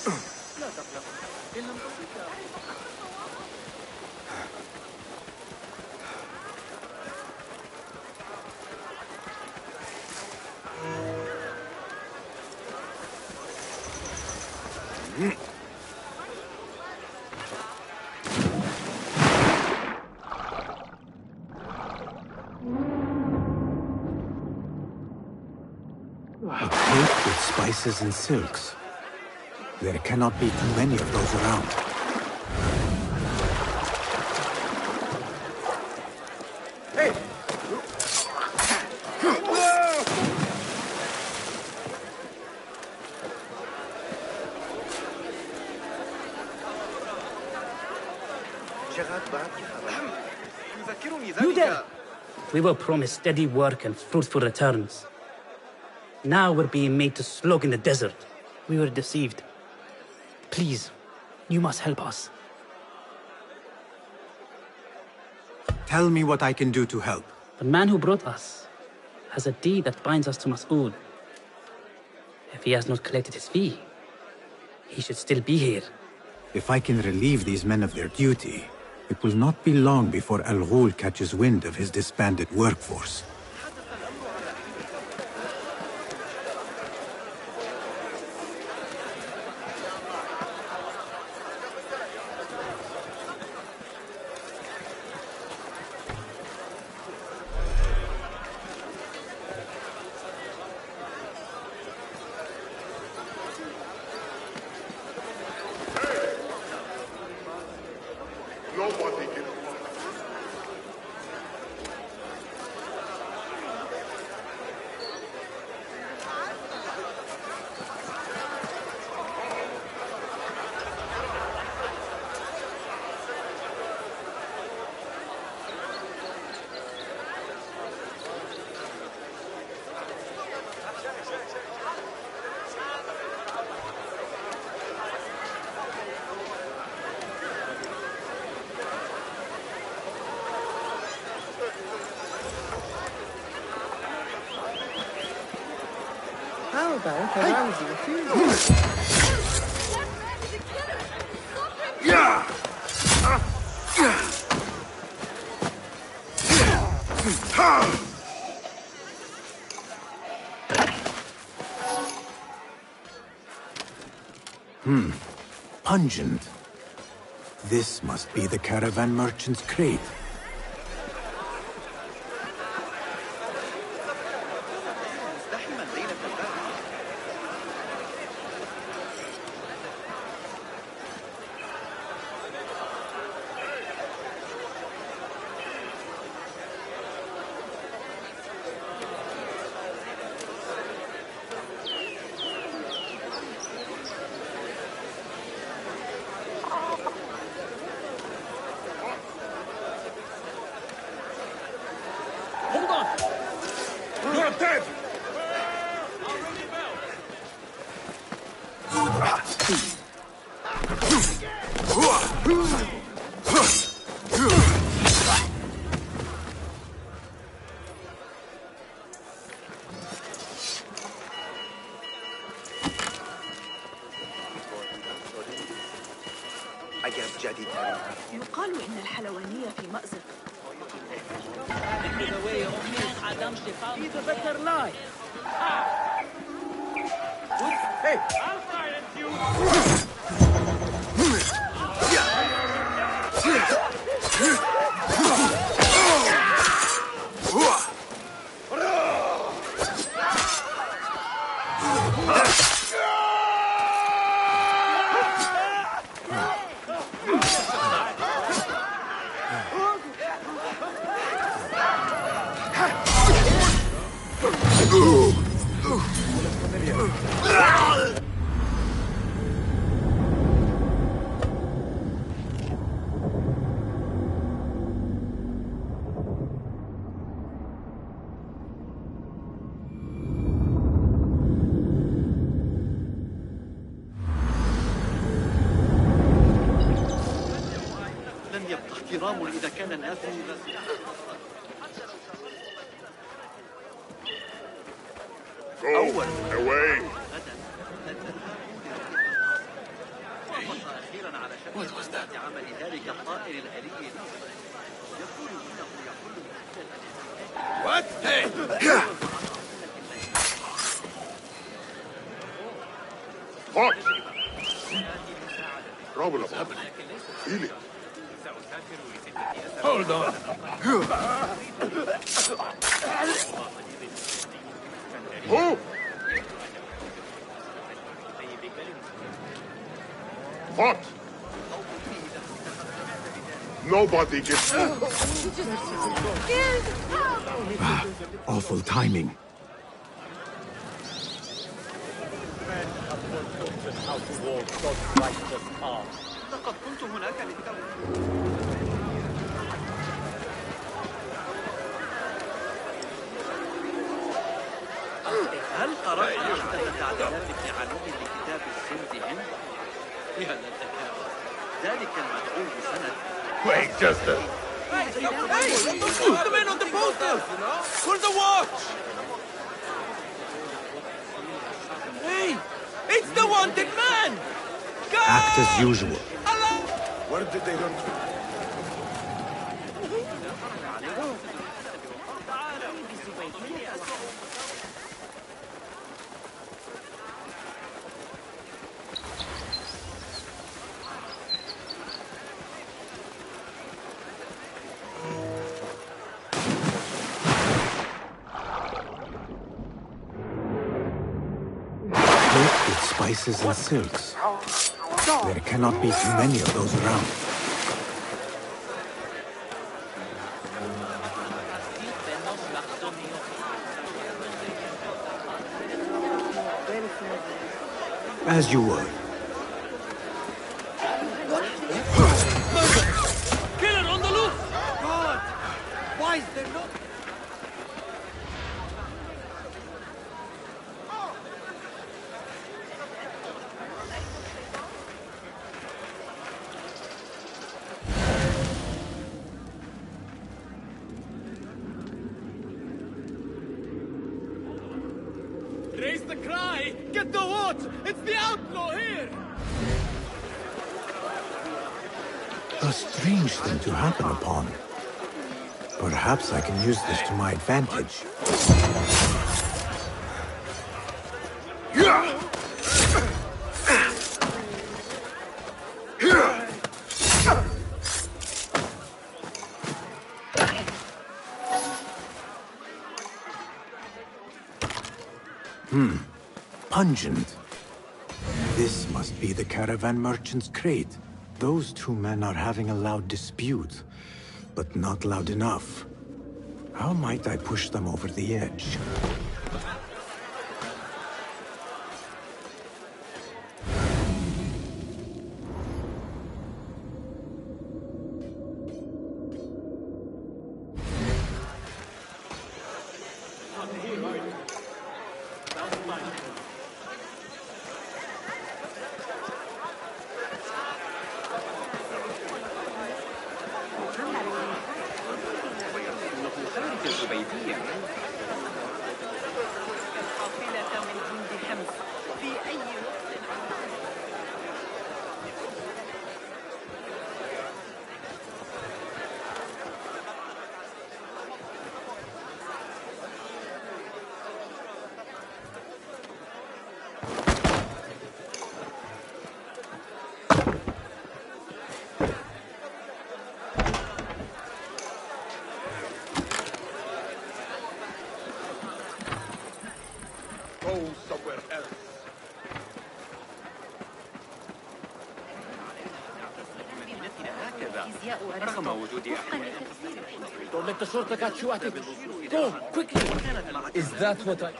Speaker 11: A crate with spices and silks. There cannot be too many of those around.
Speaker 3: Hey!
Speaker 5: You there! We were promised steady work and fruitful returns. Now we're being made to slog in the desert. We were deceived. Please, you must help us.
Speaker 3: Tell me what I can do to help.
Speaker 5: The man who brought us has a deed that binds us to Mas'ud. If he has not collected his fee, he should still be here.
Speaker 11: If I can relieve these men of their duty, it will not be long before Al-Ghul catches wind of his disbanded workforce.
Speaker 19: Nobody can.
Speaker 2: How about a Ramsey refusal?
Speaker 11: Pungent. This must be the caravan merchant's crate.
Speaker 18: You're dead!
Speaker 2: يقال إن الحلوانية في مأزق.
Speaker 6: He's a better life. Hey, I'll silence you.
Speaker 13: لن يبقى احترام إذا كان الناس
Speaker 19: Go away.
Speaker 13: What was that? عمل ذلك الطائر الآلي. يقول إنه يقول
Speaker 18: What? Hey!
Speaker 19: What? Trouble happening. Feel it.
Speaker 18: Hold on.
Speaker 19: Who? What? Nobody gets
Speaker 11: Awful timing.
Speaker 6: How to walk God's righteous path.
Speaker 13: لقد كنت هناك هل قرأت أحد التعديلات ابن علوي لكتاب السند هند؟ يا للذكاء ذلك المدعو بسند.
Speaker 18: Wait, just a...
Speaker 6: Hey, put them in on the poster. Pull the watch. Hey, it's the wanted man. Go!
Speaker 11: Act as usual.
Speaker 18: Where did they run to?
Speaker 11: With spices and silks. There cannot be too many of those around. As you were.
Speaker 6: Killer on the loose! God! Why is there no... Raise the cry! Get the watch! It's the outlaw here!
Speaker 11: A strange thing to happen upon. Perhaps I can use this to my advantage. Pungent. This must be the caravan merchant's crate. Those two men are having a loud dispute, but not loud enough. How might I push them over the edge?
Speaker 4: Go somewhere else.
Speaker 20: رغم وجود
Speaker 6: Don't let the shorter catch you at it. Go, quickly. Is that what I...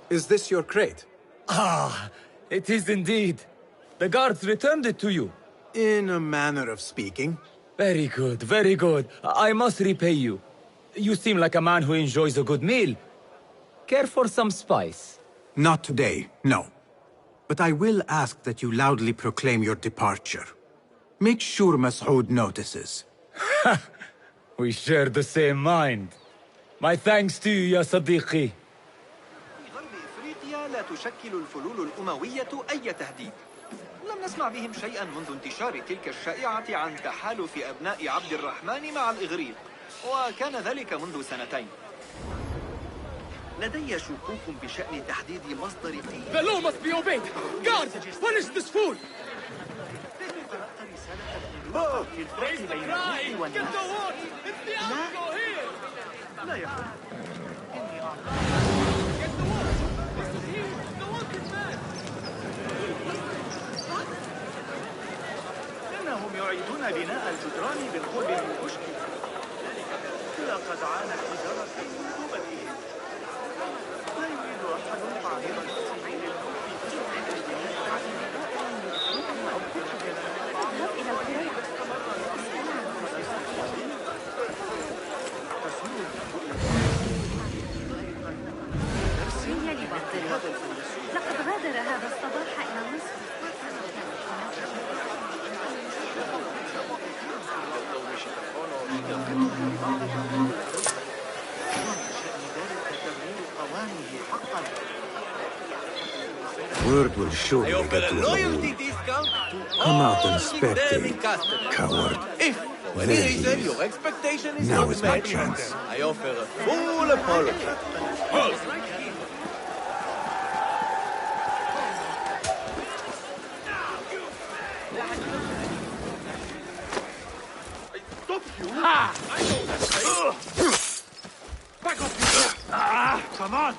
Speaker 3: Is this your crate?
Speaker 6: Ah, it is indeed. The guards returned it to you.
Speaker 3: In a manner of speaking.
Speaker 6: Very good, very good. I must repay you. You seem like a man who enjoys a good meal. Care for some spice?
Speaker 11: Not today, no. But I will ask that you loudly proclaim your departure. Make sure Mas'ud notices.
Speaker 6: We share the same mind. My thanks to you, ya Sadiqi.
Speaker 1: في غرب إفريقيا لا تشكل الفلول الأموية أي تهديد. لم نسمع بهم شيئا منذ انتشار تلك الشائعة عن تحالف أبناء عبد الرحمن مع الإغريق، وكان ذلك منذ سنتين.
Speaker 13: لدي شكوك بشأن تحديد مصدر أي...
Speaker 6: The law must be obeyed! Guards, punish this fool!
Speaker 13: في الفرق بين الملوك والناس. لا يحب. إني إنهم يعيدون بناء الجدران بالقرب من المشكلة. لقد عانت تجارة منذ بدئهم. لا يريد أحد تعريض نفسه للموت
Speaker 21: لقد غادر هذا الصباح إلى مصر.
Speaker 11: Word will surely get to Raoul. Come out and spectate, coward.
Speaker 6: When
Speaker 11: There
Speaker 6: he
Speaker 11: he
Speaker 6: said
Speaker 11: is.
Speaker 6: your expectation is
Speaker 11: Now
Speaker 6: not
Speaker 11: is my
Speaker 6: met,
Speaker 11: chance.
Speaker 6: I offer a full apology.
Speaker 4: Stop you!
Speaker 6: Ha!
Speaker 4: I know that place. Back up, you! Come on!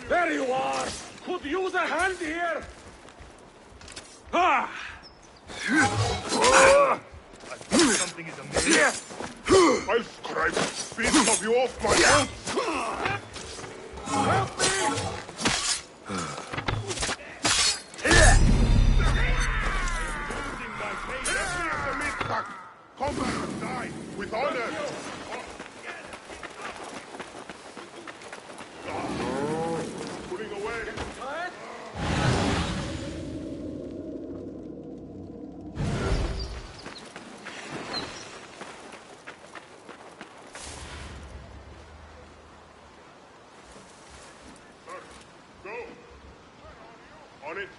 Speaker 10: There you are! Could use a hand here! Ah!
Speaker 4: Something is amiss. I'll scrape the bits of you off my boots!
Speaker 10: Help me!
Speaker 4: Come back and die with honor! Pulling away! Go! On it!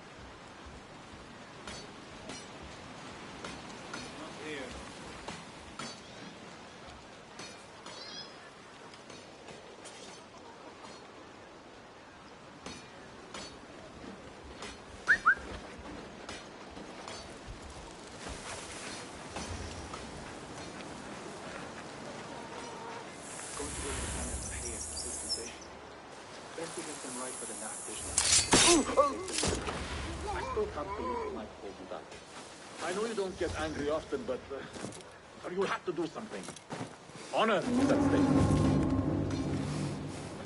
Speaker 10: I know you don't get angry often, but you have to do something. Honor is at stake.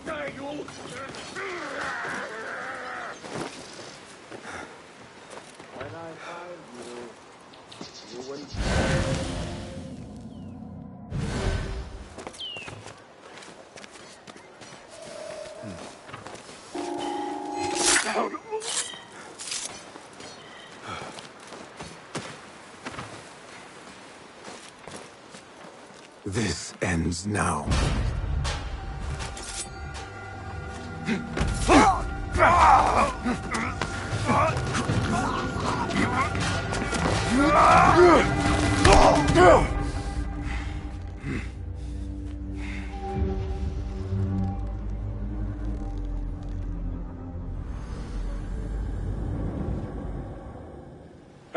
Speaker 10: Die, you! When I find you, you will...
Speaker 11: This ends now.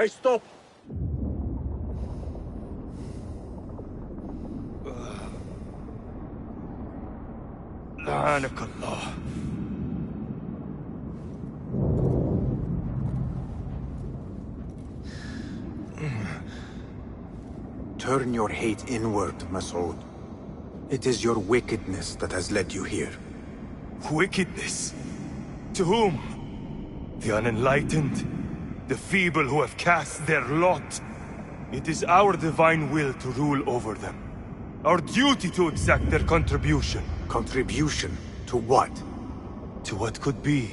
Speaker 10: Hey, stop!
Speaker 7: لعنك الله.
Speaker 11: Turn your hate inward, Masood. It is your wickedness that has led you here.
Speaker 7: Wickedness? To whom? The unenlightened? The feeble who have cast their lot? It is our divine will to rule over them. Our duty to exact their contribution.
Speaker 11: Contribution? To what?
Speaker 7: To what could be.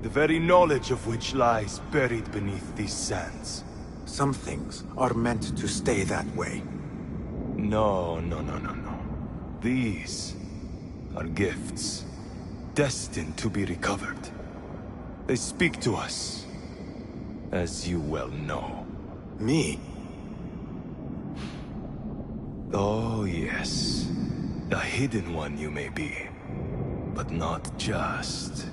Speaker 7: The very knowledge of which lies buried beneath these sands.
Speaker 11: Some things are meant to stay that way.
Speaker 7: No. These are gifts, destined to be recovered. They speak to us, as you well know.
Speaker 11: Me?
Speaker 7: Oh, yes. A hidden one you may be, but not just.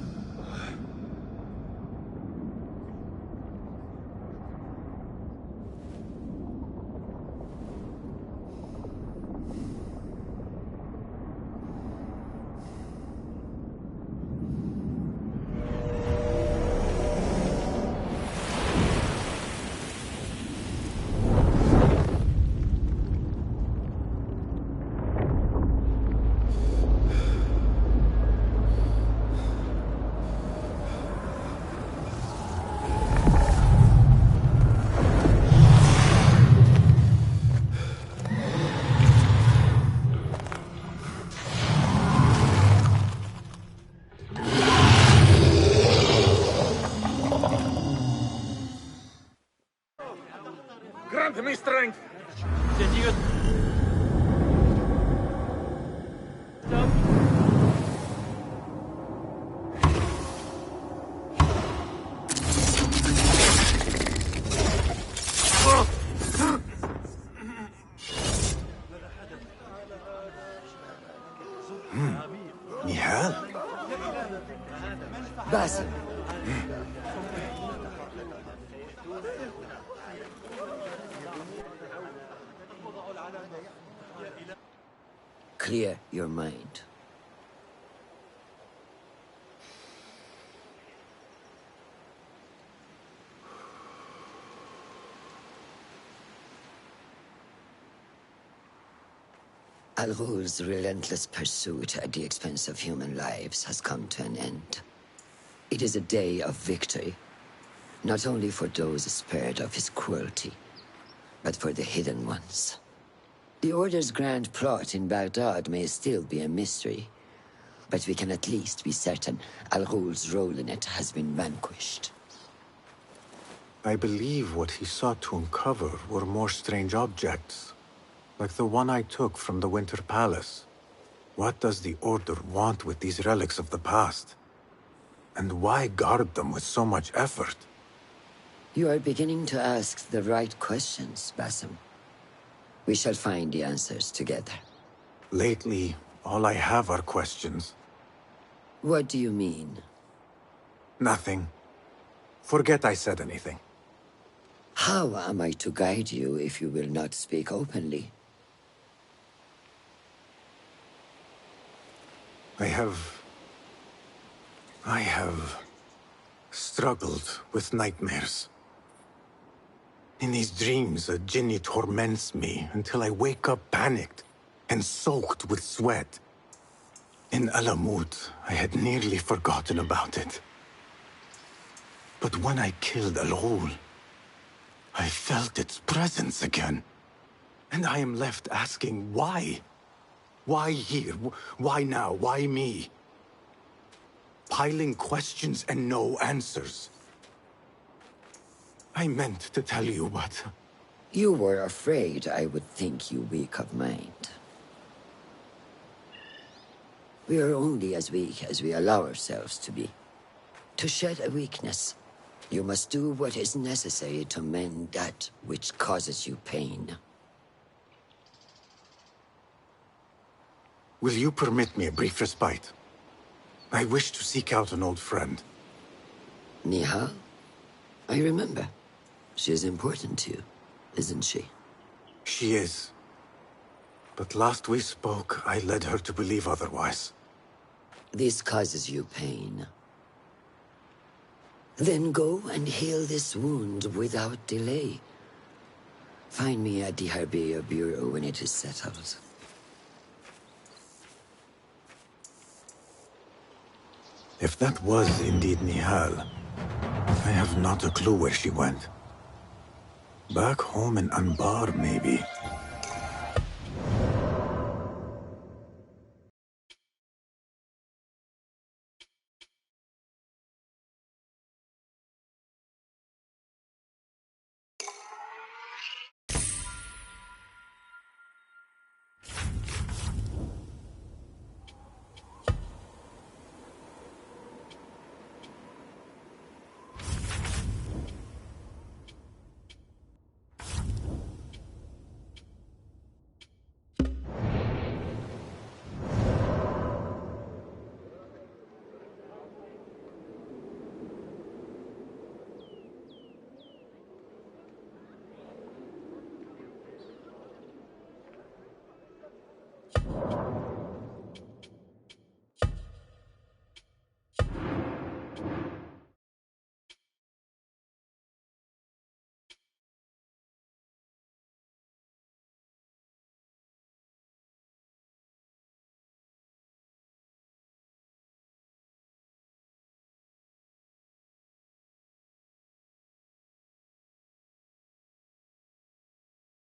Speaker 10: Grant me strength!
Speaker 11: Nihal?
Speaker 9: Basim. Clear your mind. Al-Ghul's relentless pursuit at the expense of human lives has come to an end. It is a day of victory, not only for those spared of his cruelty, but for the hidden ones. The Order's grand plot in Baghdad may still be a mystery, but we can at least be certain Al-Ghul's role in it has been vanquished.
Speaker 11: I believe what he sought to uncover were more strange objects, like the one I took from the Winter Palace. What does the Order want with these relics of the past? And why guard them with so much effort?
Speaker 9: You are beginning to ask the right questions, Basim. We shall find the answers together.
Speaker 11: Lately, all I have are questions.
Speaker 9: What do you mean?
Speaker 11: Nothing. Forget I said anything.
Speaker 9: How am I to guide you if you will not speak openly?
Speaker 11: I have struggled with nightmares. In these dreams, a jinni torments me until I wake up panicked and soaked with sweat. In Alamut, I had nearly forgotten about it. But when I killed Al-Ghul, I felt its presence again. And I am left asking why? Why here? Why now? Why me? Piling questions and no answers. I meant to tell you, but...
Speaker 9: You were afraid I would think you weak of mind. We are only as weak as we allow ourselves to be. To shed a weakness, you must do what is necessary to mend that which causes you pain.
Speaker 11: Will you permit me a brief respite? I wish to seek out an old friend.
Speaker 9: Nihal? I remember. She's important to you, isn't she?
Speaker 11: She is. But last we spoke, I led her to believe otherwise.
Speaker 9: This causes you pain. Then go and heal this wound without delay. Find me at the Harbier Bureau when it is settled.
Speaker 11: If that was indeed Nihal, I have not a clue where she went. Back home in Anbar, maybe.